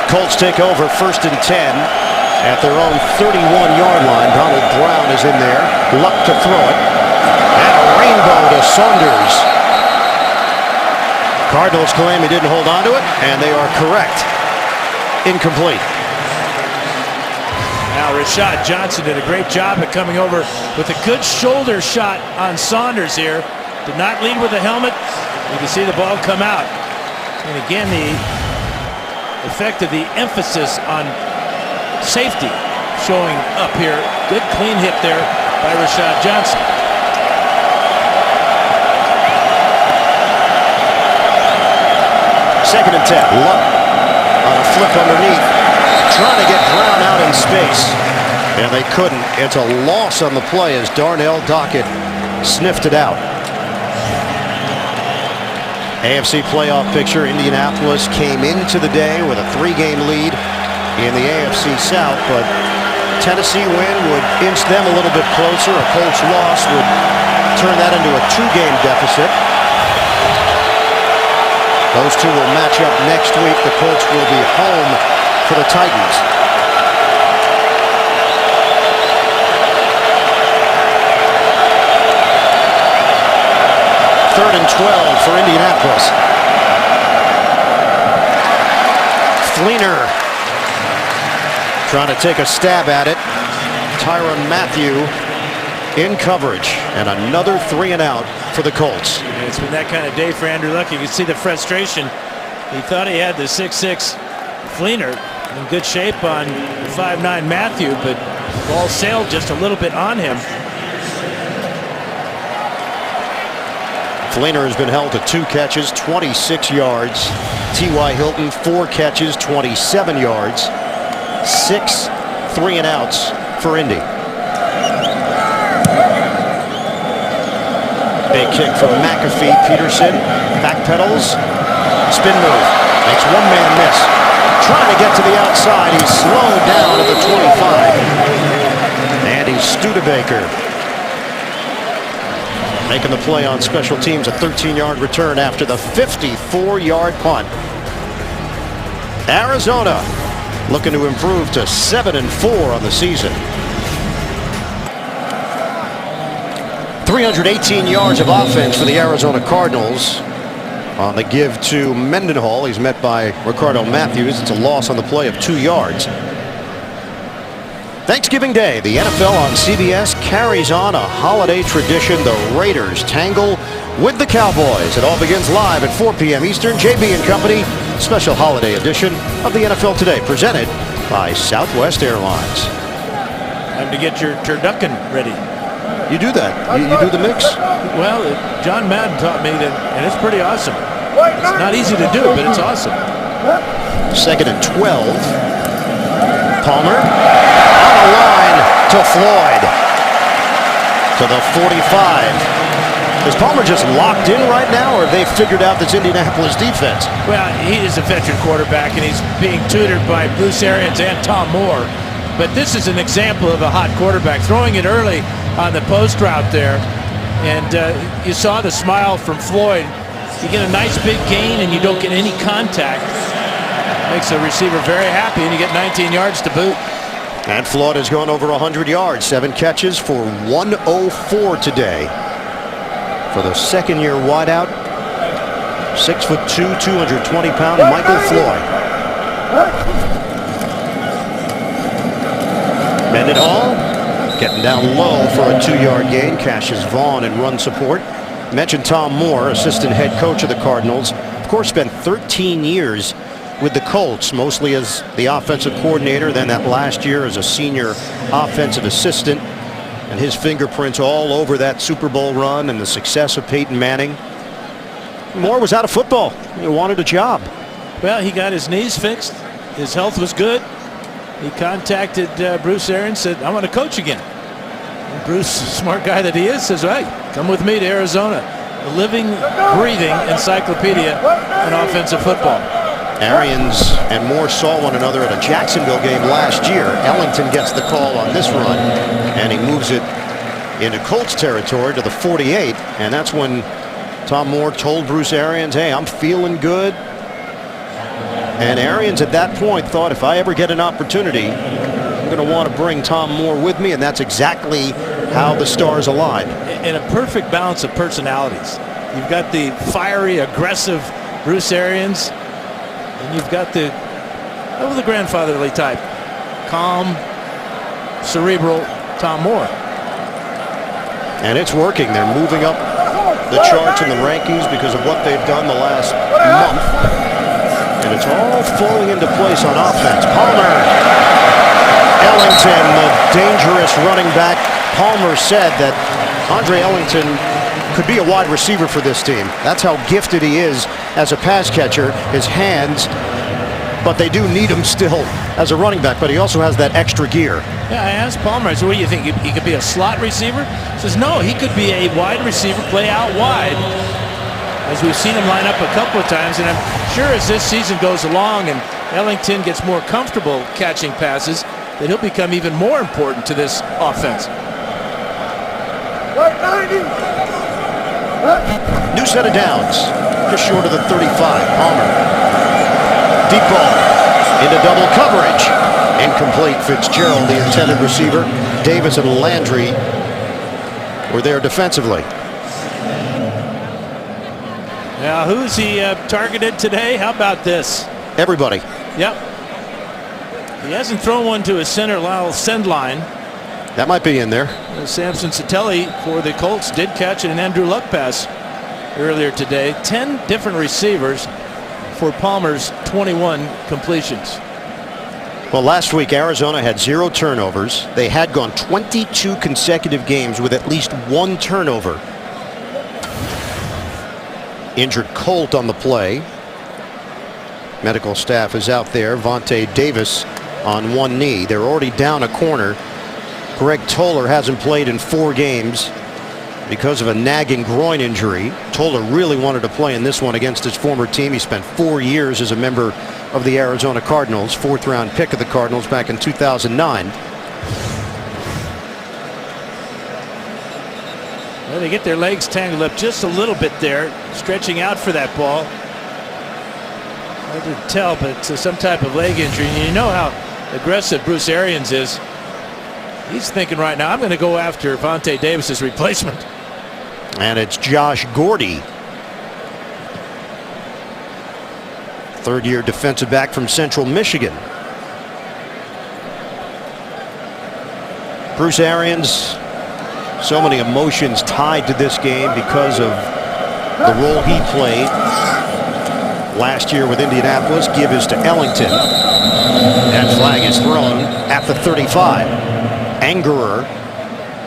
[SPEAKER 1] Colts take over 1st and 10. At their own 31-yard line. Donald Brown is in there. Luck to throw it. And a rainbow to Saunders. Cardinals claim he didn't hold on to it, and they are correct. Incomplete.
[SPEAKER 2] Now Rashad Johnson did a great job at coming over with a good shoulder shot on Saunders here. Did not lead with a helmet. You can see the ball come out. And again, the effect of the emphasis on safety showing up here. Good clean hit there by Rashad Johnson.
[SPEAKER 1] Second and 10. Luck on a flip underneath. Trying to get Brown out in space. And they couldn't. It's a loss on the play as Darnell Dockett sniffed it out. AFC playoff picture. Indianapolis came into the day with a 3-game lead in the AFC South, but Tennessee win would inch them a little bit closer. A Colts loss would turn that into a 2-game deficit. Those two will match up next week. The Colts will be home for the Titans. Third and 12 for Indianapolis. Fleener trying to take a stab at it. Tyrann Mathieu in coverage, and another 3 and out for the Colts.
[SPEAKER 2] And it's been that kind of day for Andrew Luck. You can see the frustration. He thought he had the 6'6" Fleener in good shape on 5'9" Mathieu, but Ball sailed just a little bit on him.
[SPEAKER 1] Fleener has been held to 2 catches, 26 yards. T.Y. Hilton, 4 catches, 27 yards. 6 3-and-outs for Indy. Big kick from McAfee. Peterson backpedals. Spin move. Makes one man miss. Trying to get to the outside. He's slowed down at the 25. Andy Studebaker making the play on special teams. A 13-yard return after the 54-yard punt. Arizona looking to improve to 7-4 on the season. 318 yards of offense for the Arizona Cardinals. On the give to Mendenhall, he's met by Ricardo Matthews. It's a loss on the play of 2 yards. Thanksgiving Day, the NFL on CBS carries on a holiday tradition. The Raiders tangle with the Cowboys. It all begins live at 4 p.m. Eastern. JB and Company, special holiday edition of the NFL Today, presented by Southwest Airlines.
[SPEAKER 2] Time to get your turducken ready.
[SPEAKER 1] You do that. You do the mix.
[SPEAKER 2] Well, John Madden taught me that, and it's pretty awesome. It's not easy to do, but it's awesome.
[SPEAKER 1] 2nd and 12. Palmer on a line to Floyd. To the 45. Is Palmer just locked in right now, or have they figured out this Indianapolis defense?
[SPEAKER 2] Well, he is a veteran quarterback, and he's being tutored by Bruce Arians and Tom Moore. But this is an example of a hot quarterback. Throwing it early on the post route there. And you saw the smile from Floyd. You get a nice big gain, and you don't get any contact. Makes the receiver very happy, and you get 19 yards to boot.
[SPEAKER 1] And Floyd has gone over 100 yards. 7 catches for 104 today. For the second-year wideout, 6'2", 220-pound Michael Floyd. Mendenhall getting down low for a 2-yard gain. Cashes Vaughn in run support. Mentioned Tom Moore, assistant head coach of the Cardinals. Of course, spent 13 years with the Colts, mostly as the offensive coordinator, then that last year as a senior offensive assistant. And his fingerprints all over that Super Bowl run and the success of Peyton Manning. Moore was out of football. He wanted a job.
[SPEAKER 2] Well, he got his knees fixed. His health was good. He contacted Bruce Arians, said, I want to coach again. And Bruce, smart guy that he is, says, hey, come with me to Arizona. A living, breathing encyclopedia in offensive football.
[SPEAKER 1] Arians and Moore saw one another at a Jacksonville game last year. Ellington gets the call on this run, and he moves it into Colts territory to the 48. And that's when Tom Moore told Bruce Arians, hey, I'm feeling good. And Arians at that point thought, if I ever get an opportunity, I'm going to want to bring Tom Moore with me, and that's exactly how the stars aligned.
[SPEAKER 2] And a perfect balance of personalities. You've got the fiery, aggressive Bruce Arians, and you've got the grandfatherly type, calm, cerebral Tom Moore.
[SPEAKER 1] And it's working. They're moving up the charts and the rankings because of what they've done the last month. And it's all falling into place on offense. Palmer, Ellington, the dangerous running back. Palmer said that Andre Ellington could be a wide receiver for this team. That's how gifted he is as a pass catcher, his hands. But they do need him still as a running back, but he also has that extra gear.
[SPEAKER 2] Yeah, I asked Palmer, I said, what do you think? He could be a slot receiver? He says, no, he could be a wide receiver, play out wide, as we've seen him line up a couple of times. And I'm sure as this season goes along and Ellington gets more comfortable catching passes, that he'll become even more important to this offense.
[SPEAKER 1] New set of downs, just short of the 35. Palmer. Deep ball into double coverage. Incomplete. Fitzgerald, the intended receiver. Davis and Landry were there defensively.
[SPEAKER 2] Now, who's he targeted today? How about this?
[SPEAKER 1] Everybody.
[SPEAKER 2] Yep. He hasn't thrown one to his center, Lyle send line.
[SPEAKER 1] That might be in there.
[SPEAKER 2] Samson Satelli for the Colts did catch an Andrew Luck pass earlier today. 10 different receivers for Palmer's 21 completions.
[SPEAKER 1] Well, last week Arizona had 0 turnovers. They had gone 22 consecutive games with at least 1 turnover. Injured Colt on the play. Medical staff is out there. Vontae Davis on one knee. They're already down a corner. Greg Toller hasn't played in 4 games because of a nagging groin injury. Toller really wanted to play in this one against his former team. He spent 4 years as a member of the Arizona Cardinals, 4th round pick of the Cardinals back in 2009.
[SPEAKER 2] Well, they get their legs tangled up just a little bit there, stretching out for that ball. Hard to tell, but it's some type of leg injury. And you know how aggressive Bruce Arians is. He's thinking right now, I'm going to go after Vontae Davis's replacement.
[SPEAKER 1] And it's Josh Gordy, 3rd-year defensive back from Central Michigan. Bruce Arians, so many emotions tied to this game because of the role he played last year with Indianapolis. Give is to Ellington. That flag is thrown at the 35. Angerer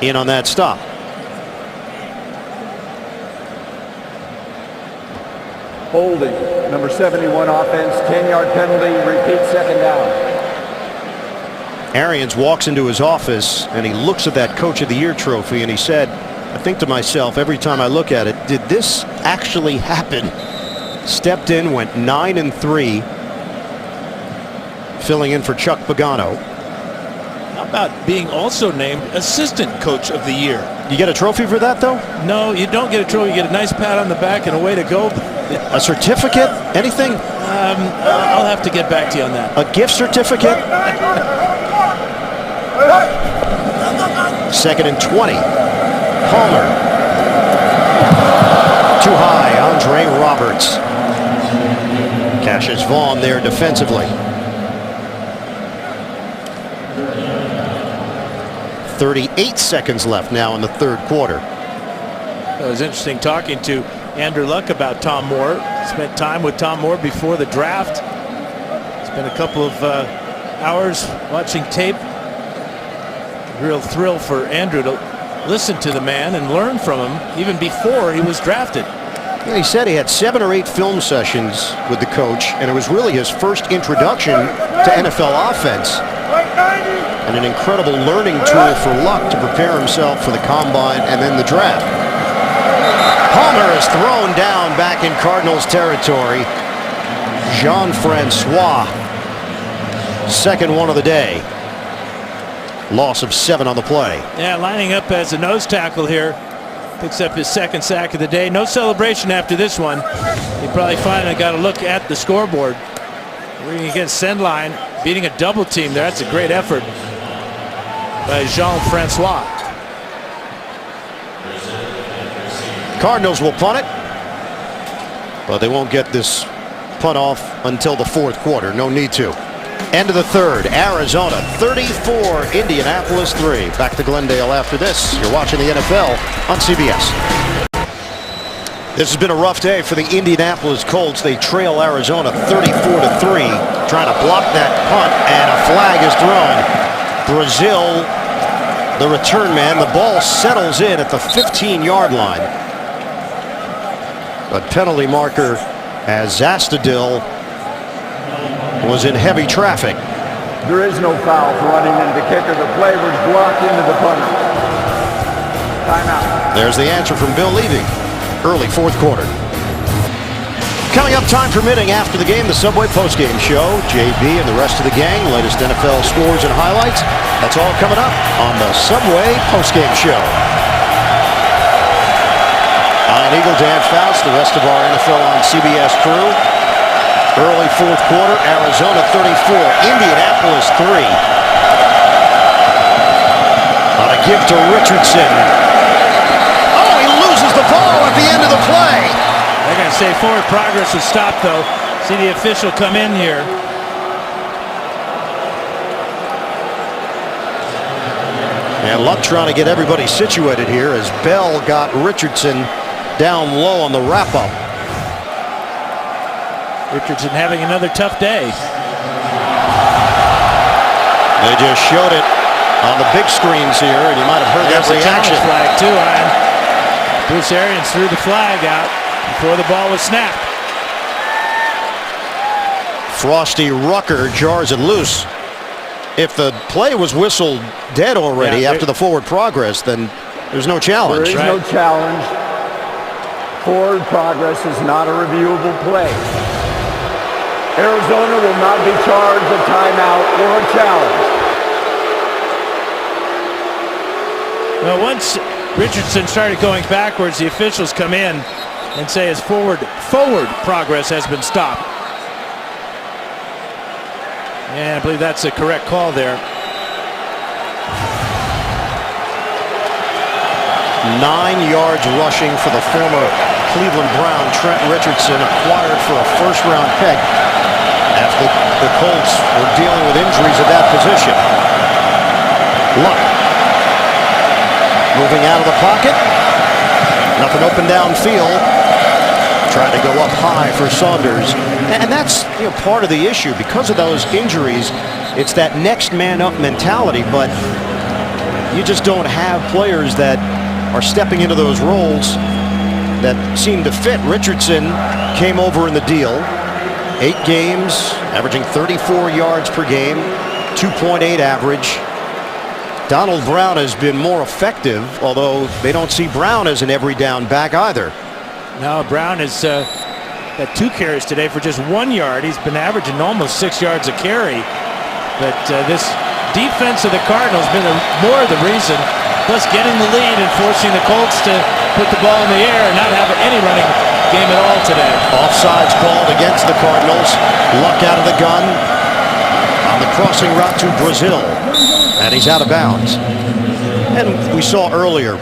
[SPEAKER 1] in on that stop.
[SPEAKER 3] Holding. Number 71 offense, 10-yard penalty, repeat, 2nd down.
[SPEAKER 1] Arians walks into his office and he looks at that Coach of the Year trophy and he said, I think to myself every time I look at it, did this actually happen? Stepped in, went 9-3, filling in for Chuck Pagano.
[SPEAKER 2] How about being also named Assistant Coach of the Year?
[SPEAKER 1] You get a trophy for that, though?
[SPEAKER 2] No, you don't get a trophy. You get a nice pat on the back and a way to go.
[SPEAKER 1] A certificate? Anything?
[SPEAKER 2] I'll have to get back to you on that.
[SPEAKER 1] A gift certificate? 2nd and 20. Palmer. Too high. Andre Roberts. Cassius Vaughn there defensively. 38 seconds left now in the 3rd quarter.
[SPEAKER 2] It was interesting talking to Andrew Luck about Tom Moore. Spent time with Tom Moore before the draft. Spent a couple of hours watching tape. Real thrill for Andrew to listen to the man and learn from him even before he was drafted.
[SPEAKER 1] Yeah, he said he had 7 or 8 film sessions with the coach, and it was really his first introduction to NFL offense. And an incredible learning tool for Luck to prepare himself for the combine and then the draft. Palmer is thrown down back in Cardinals territory. Jean-Francois, 2nd one of the day. Loss of 7 on the play.
[SPEAKER 2] Yeah, lining up as a nose tackle here. Picks up his 2nd sack of the day. No celebration after this one. He probably finally got a look at the scoreboard. Working against Sendline, beating a double team there. That's a great effort by Jean-Francois.
[SPEAKER 1] Cardinals will punt it, but they won't get this punt off until the 4th quarter. No need to. End of the 3rd. Arizona 34, Indianapolis 3. Back to Glendale after this. You're watching the NFL on CBS. This has been a rough day for the Indianapolis Colts. They trail Arizona 34-3, trying to block that punt, and a flag is thrown. Brazil, the return man. The ball settles in at the 15-yard line. But penalty marker as Zastadil was in heavy traffic.
[SPEAKER 3] There is no foul for running into the kicker. The play was blocked into the punter. Timeout.
[SPEAKER 1] There's the answer from Bill Levy. Early 4th quarter. Coming up, time permitting, after the game, the Subway postgame show. JB and the rest of the gang, latest NFL scores and highlights. That's all coming up on the Subway postgame show. I'm Eagle Dan Faust, the rest of our NFL on CBS crew. Early 4th quarter, Arizona 34, Indianapolis 3. On a give to Richardson. Oh, he loses the ball at the end of the play.
[SPEAKER 2] They're going to say forward progress was stopped, though. See the official come in here.
[SPEAKER 1] And Luck trying to get everybody situated here as Bell got Richardson down low on the wrap-up.
[SPEAKER 2] Richardson having another tough day.
[SPEAKER 1] They just showed it on the big screens here, and you might have heard that reaction.
[SPEAKER 2] Flag too, Ryan. Bruce Arians threw the flag out before the ball was snapped.
[SPEAKER 1] Frosty Rucker jars it loose. If the play was whistled dead already after the forward progress, then there's no challenge.
[SPEAKER 3] There is no challenge. Forward progress is not a reviewable play. Arizona will not be charged a timeout or a challenge.
[SPEAKER 2] Well, once Richardson started going backwards, the officials come in and say his forward progress has been stopped. And I believe that's the correct call there.
[SPEAKER 1] 9 yards rushing for the former Cleveland Brown, Trent Richardson, acquired for a first-round pick after the Colts were dealing with injuries at that position. Luck moving out of the pocket. Nothing open downfield. Trying to go up high for Saunders. And that's part of the issue. Because of those injuries, it's that next man up mentality, but you just don't have players that are stepping into those roles that seem to fit. Richardson came over in the deal. 8 games, averaging 34 yards per game, 2.8 average. Donald Brown has been more effective, although they don't see Brown as an every down back either.
[SPEAKER 2] No, Brown has got 2 carries today for just 1 yard. He's been averaging almost 6 yards a carry. But this defense of the Cardinals has been more of the reason, plus getting the lead and forcing the Colts to put the ball in the air and not have any running game at all today.
[SPEAKER 1] Offsides called against the Cardinals. Luck out of the gun on the crossing route to Brazil. And he's out of bounds. And we saw earlier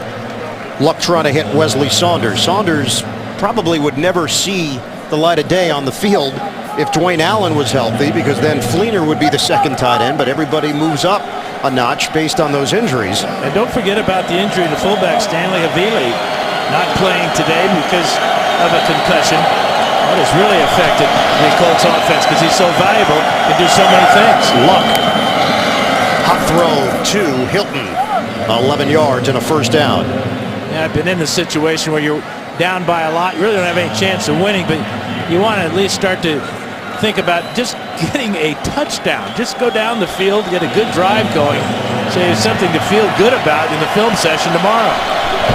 [SPEAKER 1] Luck trying to hit Wesley Saunders. Saunders probably would never see the light of day on the field if Dwayne Allen was healthy, because then Fleener would be the second tight end, but everybody moves up a notch based on those injuries.
[SPEAKER 2] And don't forget about the injury to fullback Stanley Havili, not playing today because of a concussion. That has really affected the Colts offense because he's so valuable, can do so many things.
[SPEAKER 1] Luck. Hot throw to Hilton. 11 yards and a first down.
[SPEAKER 2] Yeah, I've been in the situation where you're down by a lot. You really don't have any chance of winning, but you want to at least start to think about just getting a touchdown. Just go down the field, get a good drive going, so you have something to feel good about in the film session tomorrow.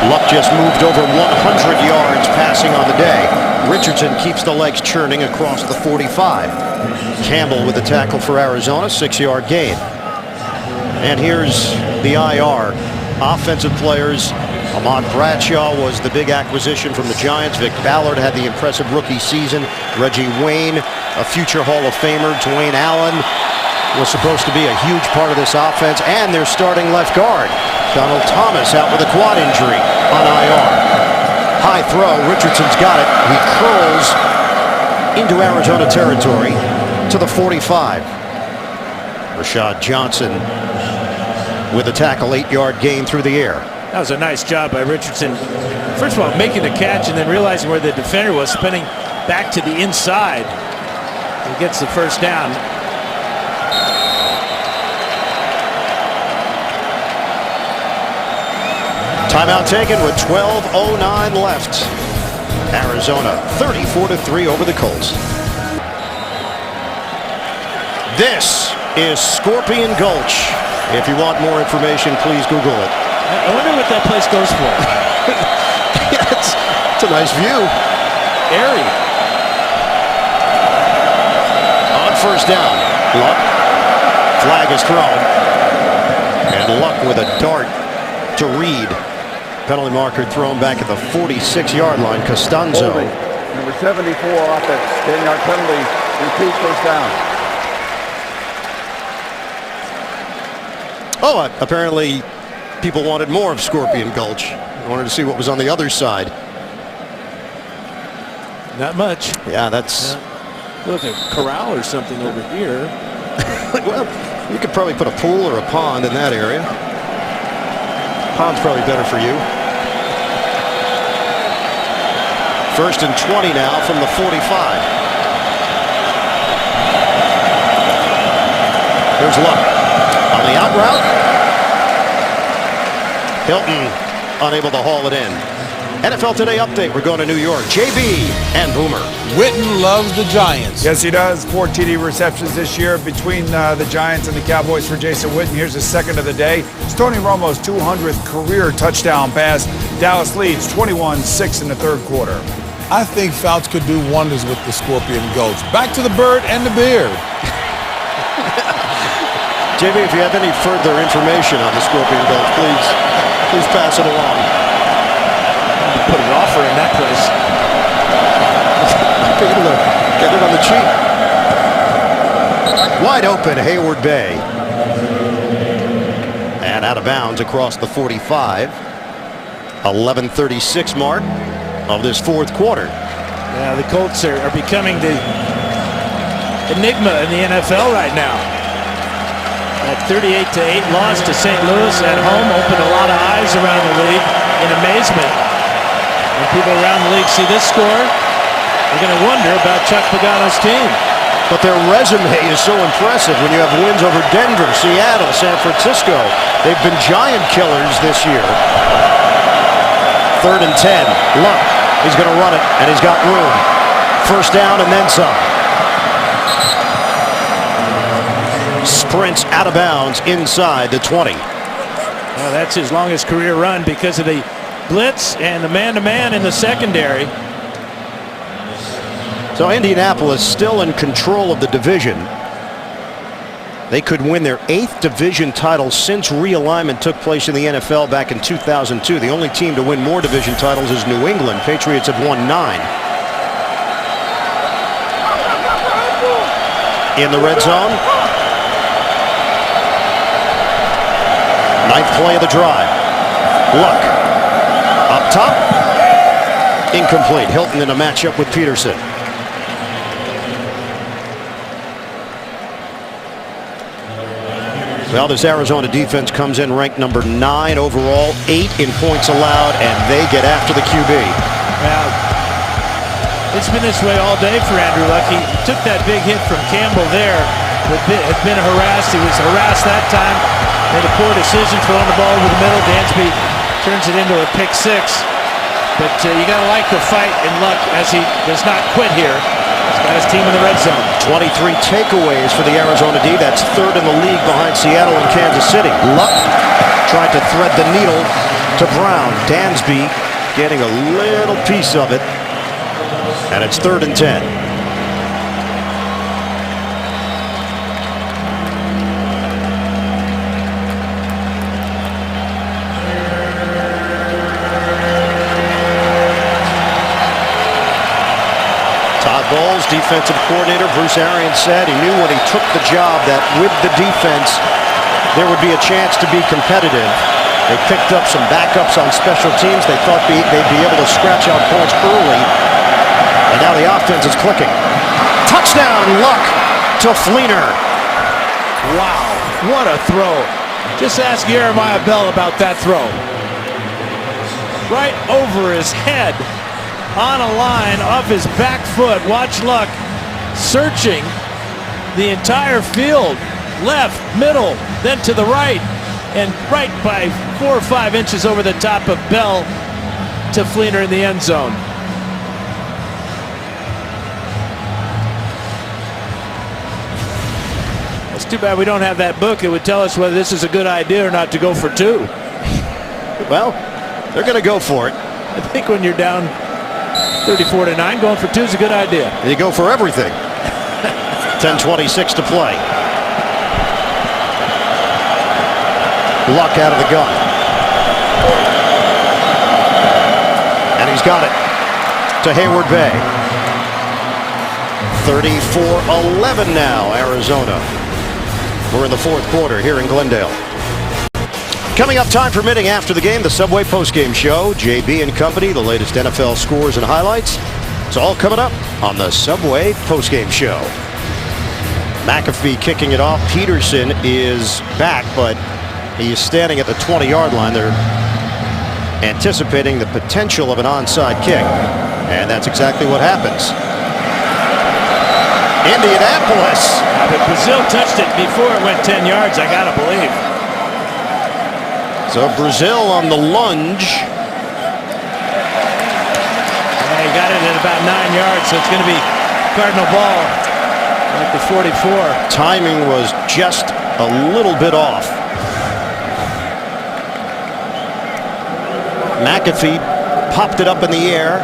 [SPEAKER 1] Luck just moved over 100 yards passing on the day. Richardson keeps the legs churning across the 45. Campbell with the tackle for Arizona, 6-yard gain. And here's the IR. Offensive players. Ahmad Bradshaw was the big acquisition from the Giants. Vic Ballard had the impressive rookie season. Reggie Wayne, a future Hall of Famer. Dwayne Allen was supposed to be a huge part of this offense. And their starting left guard, Donald Thomas, out with a quad injury on IR. High throw. Richardson's got it. He curls into Arizona territory to the 45. Rashad Johnson with a tackle, 8-yard gain through the air.
[SPEAKER 2] That was a nice job by Richardson. First of all, making the catch and then realizing where the defender was, spinning back to the inside. He gets the first down.
[SPEAKER 1] Timeout taken with 12:09 left. Arizona 34-3 over the Colts. This is Scorpion Gulch. If you want more information, please Google it.
[SPEAKER 2] I wonder what that place goes for.
[SPEAKER 1] It's a nice view.
[SPEAKER 2] Airy.
[SPEAKER 1] On first down, Luck. Flag is thrown. And Luck with a dart to Reed. Penalty marker thrown back at the 46-yard line. Costanzo.
[SPEAKER 3] Holding. Number 74 offense. 10-yard penalty. Repeat first down.
[SPEAKER 1] Oh, apparently people wanted more of Scorpion Gulch. They wanted to see what was on the other side.
[SPEAKER 2] Not much.
[SPEAKER 1] Yeah, that's...
[SPEAKER 2] Look, a corral or something over here.
[SPEAKER 1] Well, you could probably put a pool or a pond in that area. Pond's probably better for you. First and 20 now from the 45. Here's Luck. On the out route. Hilton unable to haul it in. NFL Today update. We're going to New York. JB and Boomer.
[SPEAKER 4] Witten loves the Giants.
[SPEAKER 5] Yes, he does. 4 TD receptions this year between the Giants and the Cowboys for Jason Witten. Here's his second of the day. It's Tony Romo's 200th career touchdown pass. Dallas leads 21-6 in the third quarter.
[SPEAKER 4] I think Fouts could do wonders with the Scorpion Goats. Back to the bird and the beard.
[SPEAKER 1] JB, if you have any further information on the Scorpion Goats, please pass it along.
[SPEAKER 2] Put an offer in that place.
[SPEAKER 1] Get it on the cheap. Wide open, Hayward Bay. And out of bounds across the 45. 11:36 mark of this fourth quarter.
[SPEAKER 2] Yeah, the Colts are becoming the enigma in the NFL right now. That 38-8 loss to St. Louis at home opened a lot of eyes around the league in amazement. When people around the league see this score, they're going to wonder about Chuck Pagano's team.
[SPEAKER 1] But their resume is so impressive when you have wins over Denver, Seattle, San Francisco. They've been giant killers this year. 3rd and 10. Luck. He's going to run it, and he's got room. First down and then some. Sprints out of bounds inside the 20.
[SPEAKER 2] Well, that's his longest career run because of the blitz and the man-to-man in the secondary.
[SPEAKER 1] So Indianapolis still in control of the division. They could win their 8th division title since realignment took place in the NFL back in 2002. The only team to win more division titles is New England. Patriots have won 9. In the red zone. 9th play of the drive. Luck. Up top. Incomplete. Hilton in a matchup with Peterson. Well, this Arizona defense comes in ranked number 9 overall, 8 in points allowed, and they get after the QB.
[SPEAKER 2] Well, it's been this way all day for Andrew Luck. He took that big hit from Campbell there. Had been harassed. He was harassed that time. Made a poor decision throwing the ball over the middle. Dansby turns it into a pick 6. But you got to like the fight in Luck as he does not quit here. He's got his team in the red zone.
[SPEAKER 1] 23 takeaways for the Arizona D. That's 3rd in the league behind Seattle and Kansas City. Luck tried to thread the needle to Brown. Dansby getting a little piece of it. And it's 3rd and 10. Bowles, defensive coordinator Bruce Arians said he knew when he took the job that with the defense there would be a chance to be competitive. They picked up some backups on special teams. They thought they'd be able to scratch out points early, and now the offense is clicking. Touchdown, Luck to Fleener.
[SPEAKER 2] Wow, what a throw. Just ask Jeremiah Bell about that throw. Right over his head. On a line off his back foot. Watch Luck searching the entire field. Left, middle, then to the right. And right by 4 or 5 inches over the top of Bell to Fleener in the end zone. It's too bad we don't have that book. It would tell us whether this is a good idea or not to go for 2.
[SPEAKER 1] Well, they're going to go for it.
[SPEAKER 2] I think when you're down 34-9, going for 2 is a good idea.
[SPEAKER 1] You go for everything. 10:26 to play. Luck out of the gun. And he's got it to Hayward Bay. 34-11 now, Arizona. We're in the fourth quarter here in Glendale. Coming up, time permitting, after the game, the Subway postgame show. JB and company, the latest NFL scores and highlights. It's all coming up on the Subway postgame show. McAfee kicking it off. Peterson is back, but he is standing at the 20-yard line. They're anticipating the potential of an onside kick, and that's exactly what happens. Indianapolis.
[SPEAKER 2] But Brazil touched it before it went 10 yards, I gotta believe.
[SPEAKER 1] So Brazil on the lunge.
[SPEAKER 2] Yeah, he got it at about 9 yards, so it's going to be Cardinal ball at the 44.
[SPEAKER 1] Timing was just a little bit off. McAfee popped it up in the air.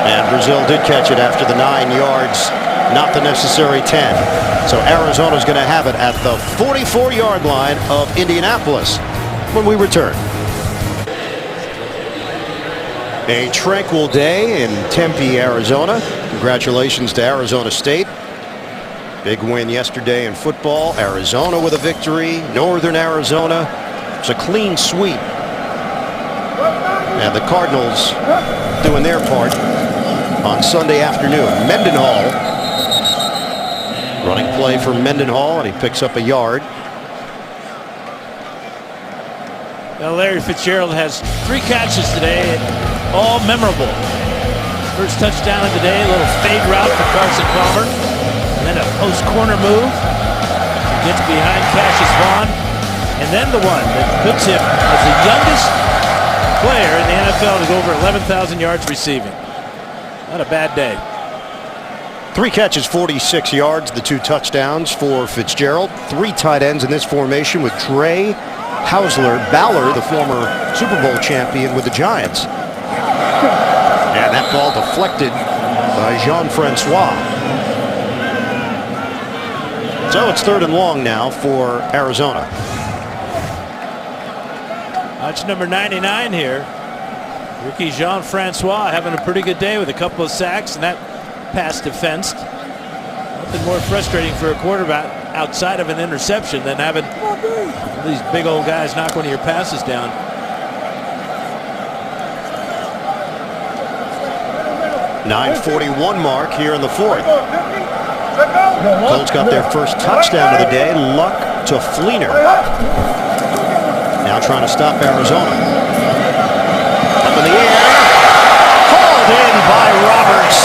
[SPEAKER 1] And Brazil did catch it after the 9 yards, not the necessary 10. So Arizona's going to have it at the 44-yard line of Indianapolis when we return. A tranquil day in Tempe, Arizona. Congratulations to Arizona State. Big win yesterday in football. Arizona with a victory. Northern Arizona. It's a clean sweep. And the Cardinals doing their part on Sunday afternoon. Mendenhall, running play for Mendenhall, and he picks up a yard.
[SPEAKER 2] Well, Larry Fitzgerald has 3 catches today, all memorable. First touchdown of the day, a little fade route for Carson Palmer, and then a post corner move. He gets behind Cassius Vaughn, and then the one that puts him as the youngest player in the NFL to go over 11,000 yards receiving. Not a bad day.
[SPEAKER 1] 3 catches, 46 yards, the 2 touchdowns for Fitzgerald. 3 tight ends in this formation with Dre, Hausler, Ballard, the former Super Bowl champion with the Giants. And that ball deflected by Jean-Francois. So it's 3rd and long now for Arizona.
[SPEAKER 2] Watch number 99 here. Ricky Jean-Francois having a pretty good day with a couple of sacks and that pass defensed. Nothing more frustrating for a quarterback outside of an interception than having these big old guys knock one of your passes down.
[SPEAKER 1] .941 mark here in the 4th. Colts got their first touchdown of the day. Luck to Fleener. Now trying to stop Arizona. Up in the air. Hauled in by Roberts.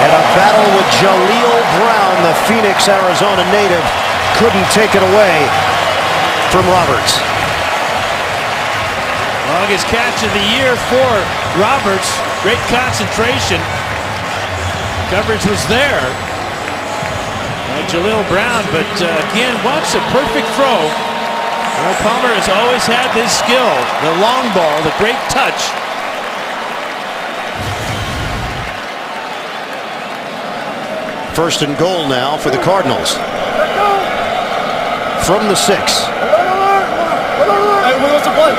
[SPEAKER 1] And a battle with Jaleel Brown, the Phoenix, Arizona native, couldn't take it away from Roberts.
[SPEAKER 2] Longest catch of the year for Roberts. Great concentration. Coverage was there. Jaleel Brown, but again, watch a perfect throw. Well, Palmer has always had this skill, the long ball, the great touch.
[SPEAKER 1] First and goal now for the Cardinals. From the 6.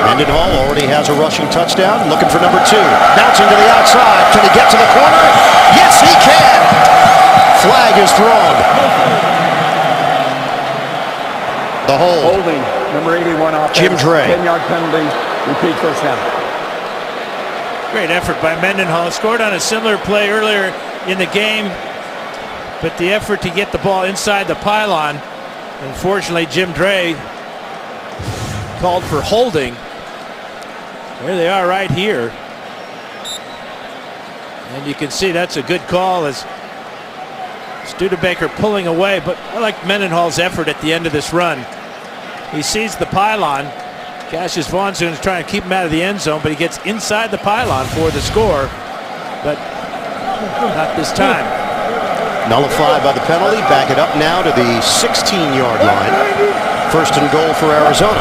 [SPEAKER 1] Mendenhall already has a rushing touchdown. Looking for number 2. Bouncing to the outside. Can he get to the corner? Yes, he can. Flag is thrown. The hold.
[SPEAKER 3] Holding, number 81 offense.
[SPEAKER 1] Jim Dre.
[SPEAKER 3] 10-yard penalty. Repeat first down.
[SPEAKER 2] Great effort by Mendenhall. Scored on a similar play earlier in the game, but the effort to get the ball inside the pylon. Unfortunately, Jim Dre called for holding. There they are right here. And you can see that's a good call as Studebaker pulling away, but I like Mendenhall's effort at the end of this run. He sees the pylon. Cassius Vaughn's going to try and keep him out of the end zone, but he gets inside the pylon for the score, but not this time.
[SPEAKER 1] Nullified by the penalty. Back it up now to the 16-yard line. First and goal for Arizona.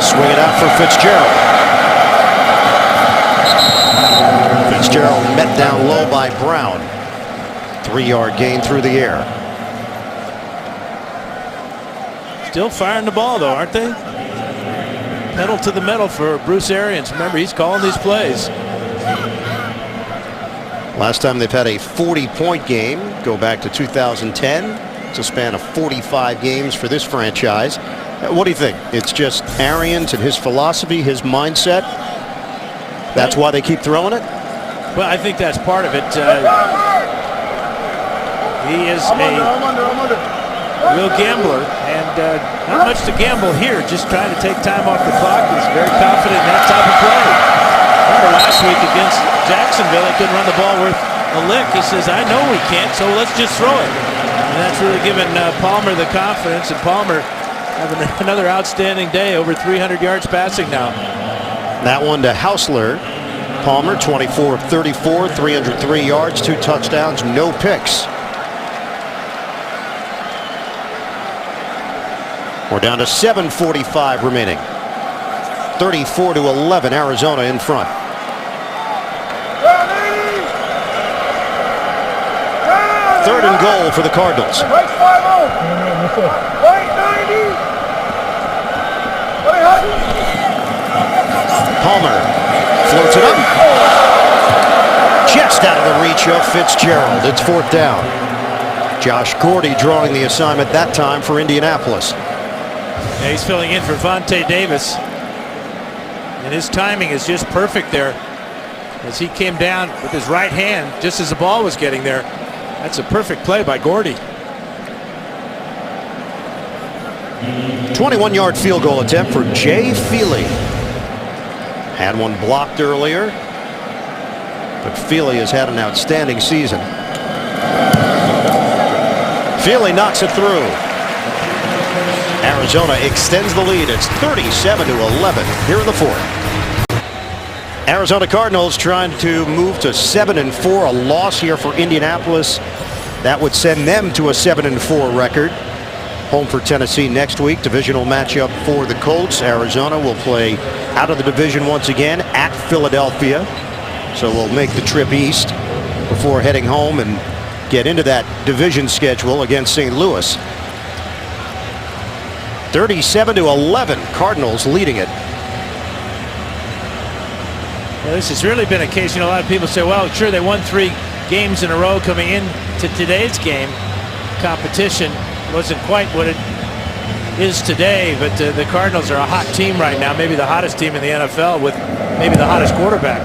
[SPEAKER 1] Swing it out for Fitzgerald. Fitzgerald met down low by Brown. 3-yard gain through the air.
[SPEAKER 2] Still firing the ball, though, aren't they? Pedal to the metal for Bruce Arians. Remember, he's calling these plays.
[SPEAKER 1] Last time they've had a 40-point game, go back to 2010. It's a span of 45 games for this franchise. What do you think? It's just Arians and his philosophy, his mindset? That's why they keep throwing it?
[SPEAKER 2] Well, I think that's part of it. He is a real gambler, and not much to gamble here, just trying to take time off the clock. He's very confident in that type of play. Remember last week against Jacksonville, they couldn't run the ball worth a lick. He says, I know we can't, so let's just throw it. And that's really given Palmer the confidence, and Palmer having another outstanding day, over 300 yards passing now.
[SPEAKER 1] That one to Hausler. Palmer, 24 of 34, 303 yards, 2 touchdowns, no picks. We're down to 7:45 remaining. 34-11, Arizona in front. Third and goal for the Cardinals. Palmer floats it up. Just out of the reach of Fitzgerald. It's 4th down. Josh Gordy drawing the assignment that time for Indianapolis.
[SPEAKER 2] Yeah, he's filling in for Vontae Davis. And his timing is just perfect there, as he came down with his right hand just as the ball was getting there. That's a perfect play by Gordy.
[SPEAKER 1] 21-yard field goal attempt for Jay Feely. Had one blocked earlier, but Feely has had an outstanding season. Feely knocks it through. Arizona extends the lead. It's 37-11 here in the 4th. Arizona Cardinals trying to move to 7-4. A loss here for Indianapolis, that would send them to a 7-4 record. Home for Tennessee next week. Divisional matchup for the Colts. Arizona will play out of the division once again at Philadelphia. So we'll make the trip east before heading home and get into that division schedule against St. Louis. 37-11, Cardinals leading it.
[SPEAKER 2] Well, this has really been a case, a lot of people say, well, sure, they won 3 games in a row coming in to today's game. Competition wasn't quite what it is today, but the Cardinals are a hot team right now, maybe the hottest team in the NFL with maybe the hottest quarterback.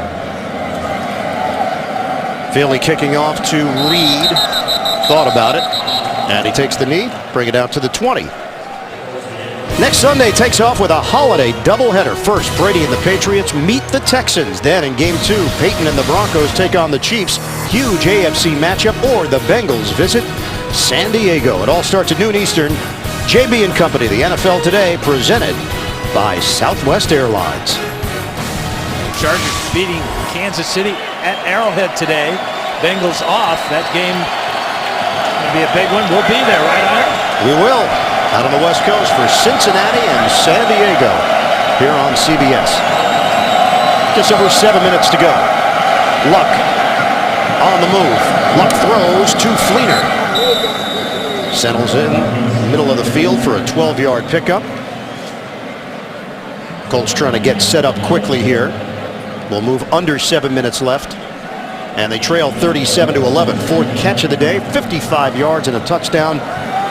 [SPEAKER 1] Feely kicking off to Reed. Thought about it, and he takes the knee, bring it out to the 20. Next Sunday takes off with a holiday doubleheader. First, Brady and the Patriots meet the Texans. Then in Game 2, Peyton and the Broncos take on the Chiefs. Huge AFC matchup. Or the Bengals visit San Diego. It all starts at noon Eastern. JB and Company, the NFL Today, presented by Southwest Airlines.
[SPEAKER 2] Chargers beating Kansas City at Arrowhead today. Bengals off. That game will be a big one. We'll be there, right, Art?
[SPEAKER 1] We will. Out on the West Coast for Cincinnati and San Diego here on CBS. Just over 7 minutes to go. Luck on the move. Luck throws to Fleener. Settles in middle of the field for a 12-yard pickup. Colts trying to get set up quickly here. We'll move under 7 minutes left. And they trail 37-11. 4th catch of the day, 55 yards and a touchdown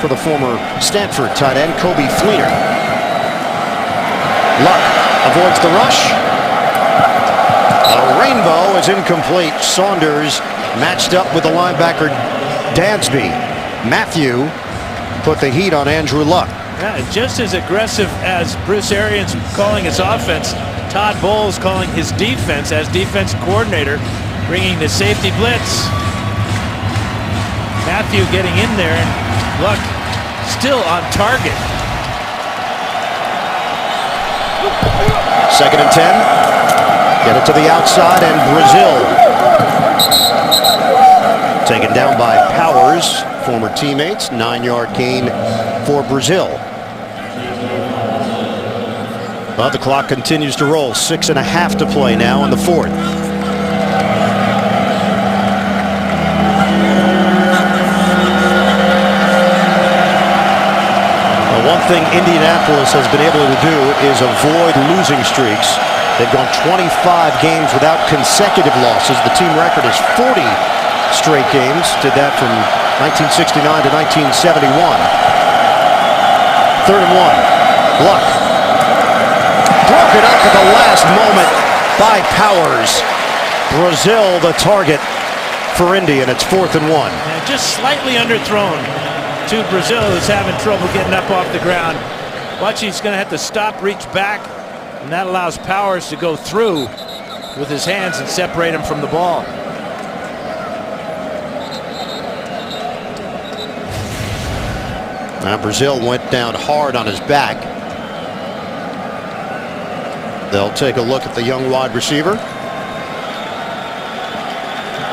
[SPEAKER 1] for the former Stanford tight end, Kobe Fleener. Luck avoids the rush. A rainbow is incomplete. Saunders matched up with the linebacker Dansby. Matthew put the heat on Andrew Luck.
[SPEAKER 2] Yeah, just as aggressive as Bruce Arians calling his offense, Todd Bowles calling his defense as defense coordinator, bringing the safety blitz. Matthew getting in there, and Luck still on target.
[SPEAKER 1] 2nd and 10. Get it to the outside, and Brazil taken down by Powers, former teammates. 9-yard gain for Brazil. But the clock continues to roll. 6.5 to play now in the 4th. One thing Indianapolis has been able to do is avoid losing streaks. They've gone 25 games without consecutive losses. The team record is 40 straight games. Did that from 1969 to 1971. 3rd and 1. Luck. Broken up at the last moment by Powers. Brazil the target for Indy, and it's 4th and 1.
[SPEAKER 2] And just slightly underthrown to Brazil, who's having trouble getting up off the ground. Watch, he's going to have to stop, reach back, and that allows Powers to go through with his hands and separate him from the ball.
[SPEAKER 1] Now Brazil went down hard on his back. They'll take a look at the young wide receiver.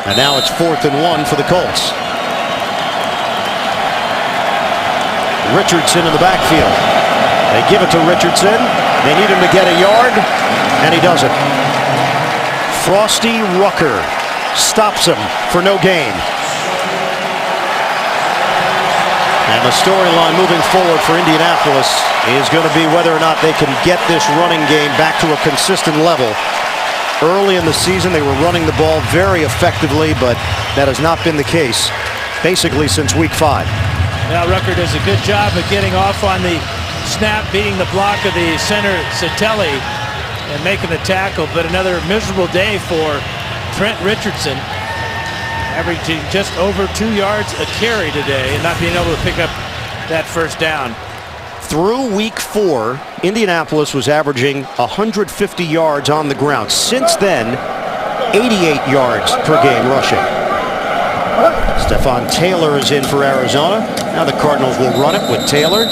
[SPEAKER 1] And now it's 4th and 1 for the Colts. Richardson in the backfield. They give it to Richardson. They need him to get a yard, and he doesn't. Frosty Rucker stops him for no gain. And the storyline moving forward for Indianapolis is going to be whether or not they can get this running game back to a consistent level. Early in the season, they were running the ball very effectively, but that has not been the case basically since week 5.
[SPEAKER 2] Now Rucker does a good job of getting off on the snap, beating the block of the center Satelli and making the tackle, but another miserable day for Trent Richardson, averaging just over 2 yards a carry today and not being able to pick up that first down.
[SPEAKER 1] Through week 4, Indianapolis was averaging 150 yards on the ground. Since then, 88 yards per game rushing. Stephon Taylor is in for Arizona. Now the Cardinals will run it with Taylor.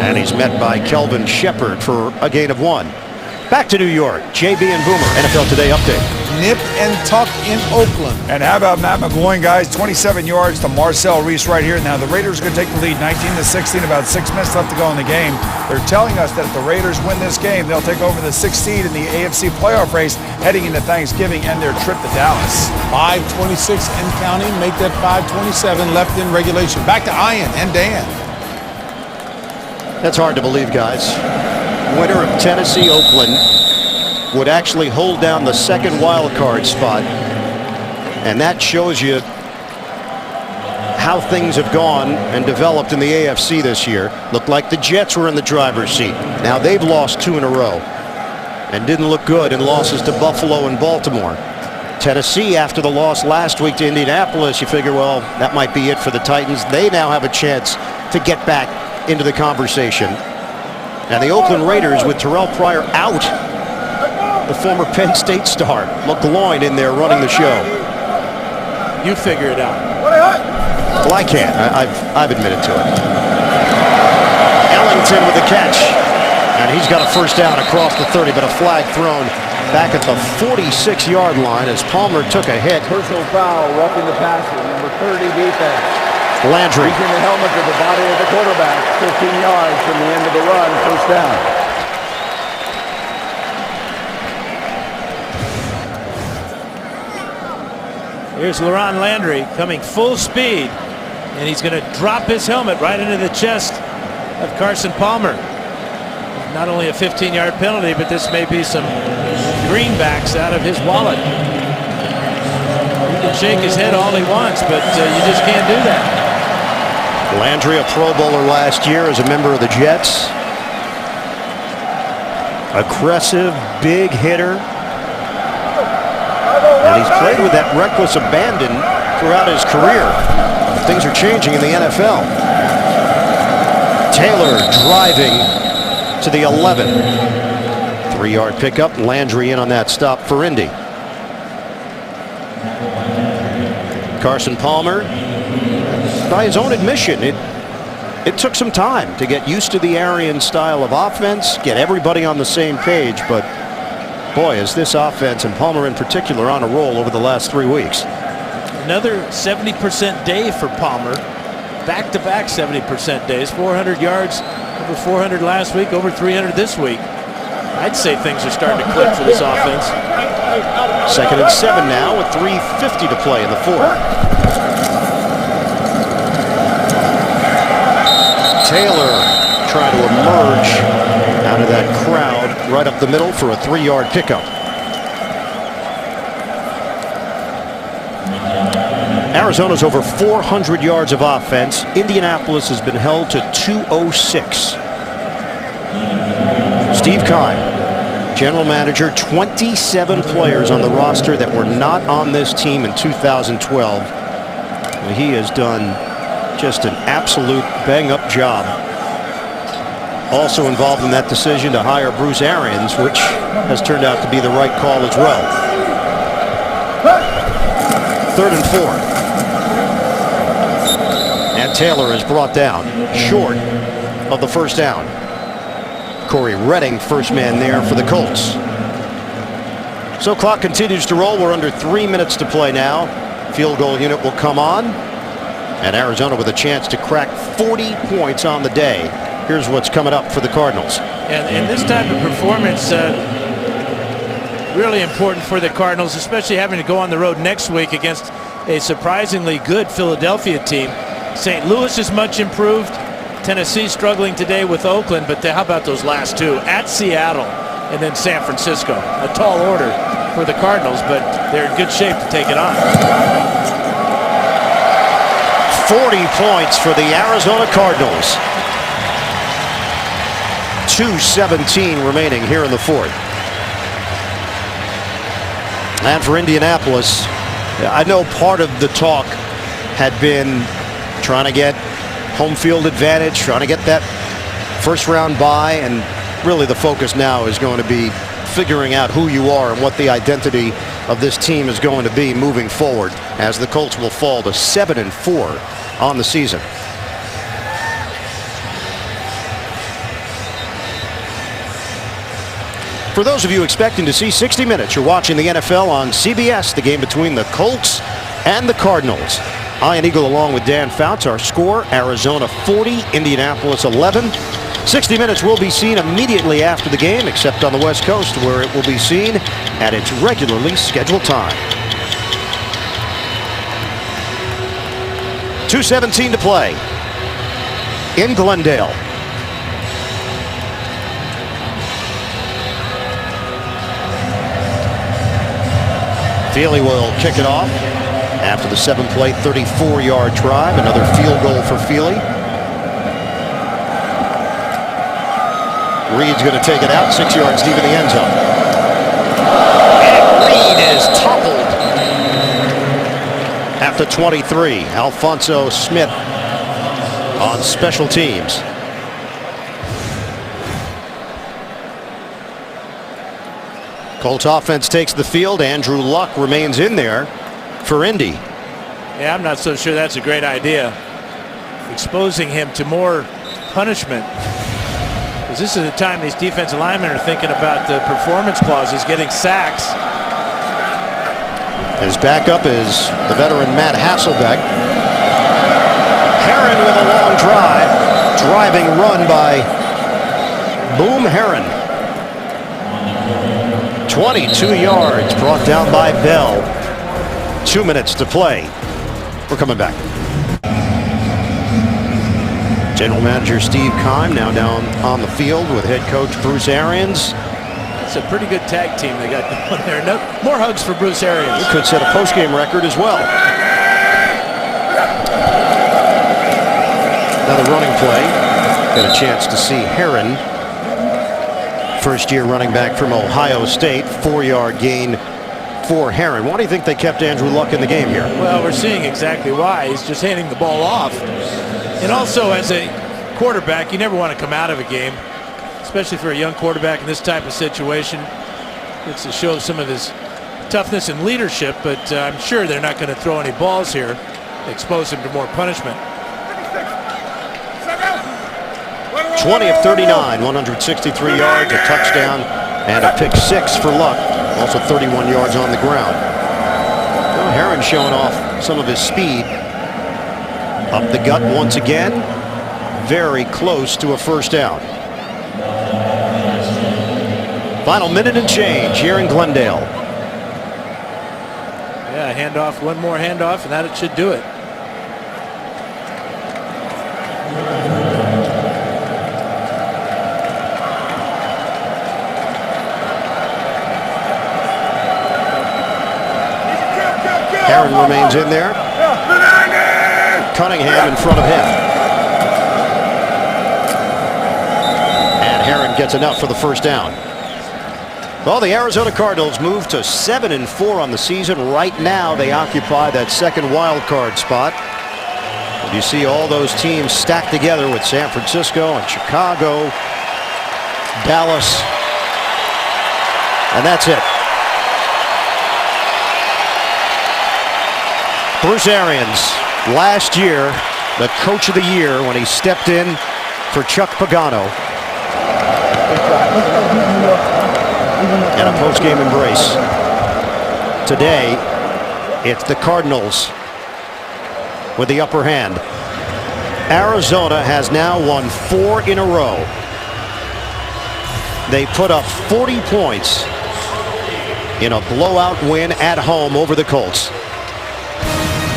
[SPEAKER 1] And he's met by Kelvin Shepard for a gain of 1. Back to New York, JB and Boomer, NFL Today update.
[SPEAKER 4] Nip and tuck in Oakland.
[SPEAKER 5] And how about Matt McGloin, guys? 27 yards to Marcel Reese right here. Now the Raiders are going to take the lead 19-16, about 6 minutes left to go in the game. They're telling us that if the Raiders win this game, they'll take over the 6th seed in the AFC playoff race heading into Thanksgiving and their trip to Dallas.
[SPEAKER 4] 5:26 and counting, make that 5:27 left in regulation. Back to Ian and Dan.
[SPEAKER 1] That's hard to believe, guys. Winner of Tennessee-Oakland would actually hold down the second wild card spot, and that shows you how things have gone and developed in the AFC this year. Looked like the Jets were in the driver's seat. Now they've lost 2 in a row and didn't look good in losses to Buffalo and Baltimore. Tennessee, after the loss last week to Indianapolis, you figure, well, that might be it for the Titans. They now have a chance to get back into the conversation. And the Oakland Raiders, with Terrell Pryor out, the former Penn State star, McGloin in there running the show.
[SPEAKER 2] You figure it out.
[SPEAKER 1] Well, I can't. I've admitted to it. Ellington with the catch. And he's got a first down across the 30, but a flag thrown back at the 46-yard line as Palmer took a hit.
[SPEAKER 3] Personal foul, roughing the passer, number 30 defense.
[SPEAKER 1] Landry.
[SPEAKER 3] Using the helmet to the body of the quarterback, 15 yards from the end of the run, first down.
[SPEAKER 2] Here's Leron Landry coming full speed, and he's going to drop his helmet right into the chest of Carson Palmer. Not only a 15-yard penalty, but this may be some greenbacks out of his wallet. He can shake his head all he wants, but you just can't do that.
[SPEAKER 1] Landry, a Pro Bowler last year as a member of the Jets. Aggressive, big hitter. And he's played with that reckless abandon throughout his career. Things are changing in the NFL. Taylor driving to the 11. 3-yard pickup. Landry in on that stop for Indy. Carson Palmer, by his own admission, it took some time to get used to the Arian style of offense, get everybody on the same page, but boy, is this offense, and Palmer in particular, on a roll over the last 3 weeks.
[SPEAKER 2] Another 70% day for Palmer. Back-to-back 70% days. 400 yards, over 400 last week, over 300 this week. I'd say things are starting to click for this offense.
[SPEAKER 1] 2nd and 7 now with 3:50 to play in the 4th. Taylor trying to emerge out of that crowd right up the middle for a 3-yard pickup. Arizona's over 400 yards of offense. Indianapolis has been held to 206. Steve Keim, general manager, 27 players on the roster that were not on this team in 2012. He has done just an absolute bang-up job. Also involved in that decision to hire Bruce Arians, which has turned out to be the right call as well. 3rd and 4. And Taylor is brought down short of the first down. Corey Redding, first man there for the Colts. So clock continues to roll. We're under 3 minutes to play now. Field goal unit will come on. And Arizona with a chance to crack 40 points on the day. Here's what's coming up for the Cardinals.
[SPEAKER 2] And this type of performance, really important for the Cardinals, especially having to go on the road next week against a surprisingly good Philadelphia team. St. Louis is much improved. Tennessee struggling today with Oakland, but how about those last two? At Seattle and then San Francisco. A tall order for the Cardinals, but they're in good shape to take it on.
[SPEAKER 1] 40 points for the Arizona Cardinals. 2:17 remaining here in the fourth. And for Indianapolis, I know part of the talk had been trying to get home field advantage, trying to get that first round bye, and really the focus now is going to be figuring out who you are and what the identity of this team is going to be moving forward, as the Colts will fall to 7-4 on the season. For those of you expecting to see 60 minutes, you're watching the NFL on CBS, the game between the Colts and the Cardinals. Ian Eagle along with Dan Fouts. Our score, Arizona 40, Indianapolis 11. 60 minutes will be seen immediately after the game, except on the West Coast, where it will be seen at its regularly scheduled time. 2:17 to play in Glendale. Feely will kick it off after the 7-play, 34-yard drive. Another field goal for Feely. Reed's going to take it out 6 yards deep in the end zone. And Reed is toppled after 23. Alfonso Smith on special teams. Colts offense takes the field. Andrew Luck remains in there for Indy.
[SPEAKER 2] Yeah, I'm not so sure that's a great idea. Exposing him to more punishment. Because this is the time these defensive linemen are thinking about the performance clauses, getting sacks.
[SPEAKER 1] His backup is the veteran Matt Hasselbeck. Herron with a long drive. Driving run by Boom Herron. 22 yards brought down by Bell. 2 minutes to play. We're coming back. General Manager Steve Keim now down on the field with head coach Bruce Arians.
[SPEAKER 2] It's a pretty good tag team they got going there. No, more hugs for Bruce Arians.
[SPEAKER 1] It could set a post-game record as well. Another running play. Got a chance to see Herron, first-year running back from Ohio State. 4-yard gain for Herron. Why do you think they kept Andrew Luck in the game here?
[SPEAKER 2] Well, we're seeing exactly why. He's just handing the ball off. And also, as a quarterback, you never want to come out of a game, especially for a young quarterback in this type of situation. It's to show some of his toughness and leadership, but I'm sure they're not going to throw any balls here, expose him to more punishment.
[SPEAKER 1] 20 of 39, 163 yards, a touchdown, and a pick six for Luck. Also 31 yards on the ground. Well, Herron showing off some of his speed. Up the gut once again. Very close to a first down. Final minute and change here in Glendale.
[SPEAKER 2] Yeah, handoff, one more handoff, and that it should do it.
[SPEAKER 1] Herron remains in there. Cunningham in front of him. And Herron gets enough for the first down. Well, the Arizona Cardinals move to 7-4 on the season. Right now, they occupy that second wild card spot. And you see all those teams stacked together with San Francisco and Chicago, Dallas, and that's it. Bruce Arians last year the coach of the year when he stepped in for Chuck Pagano. And a post-game embrace. Today, it's the Cardinals with the upper hand. Arizona has now won 4 in a row. They put up 40 points in a blowout win at home over the Colts.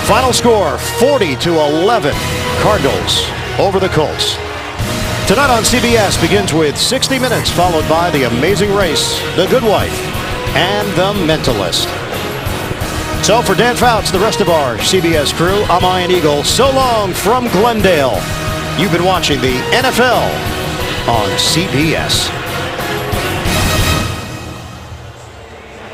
[SPEAKER 1] Final score 40-11. Cardinals over the Colts. Tonight on CBS begins with 60 Minutes, followed by The Amazing Race, The Good Wife, and The Mentalist. So for Dan Fouts, the rest of our CBS crew, I'm Ian Eagle. So long from Glendale. You've been watching the NFL on CBS.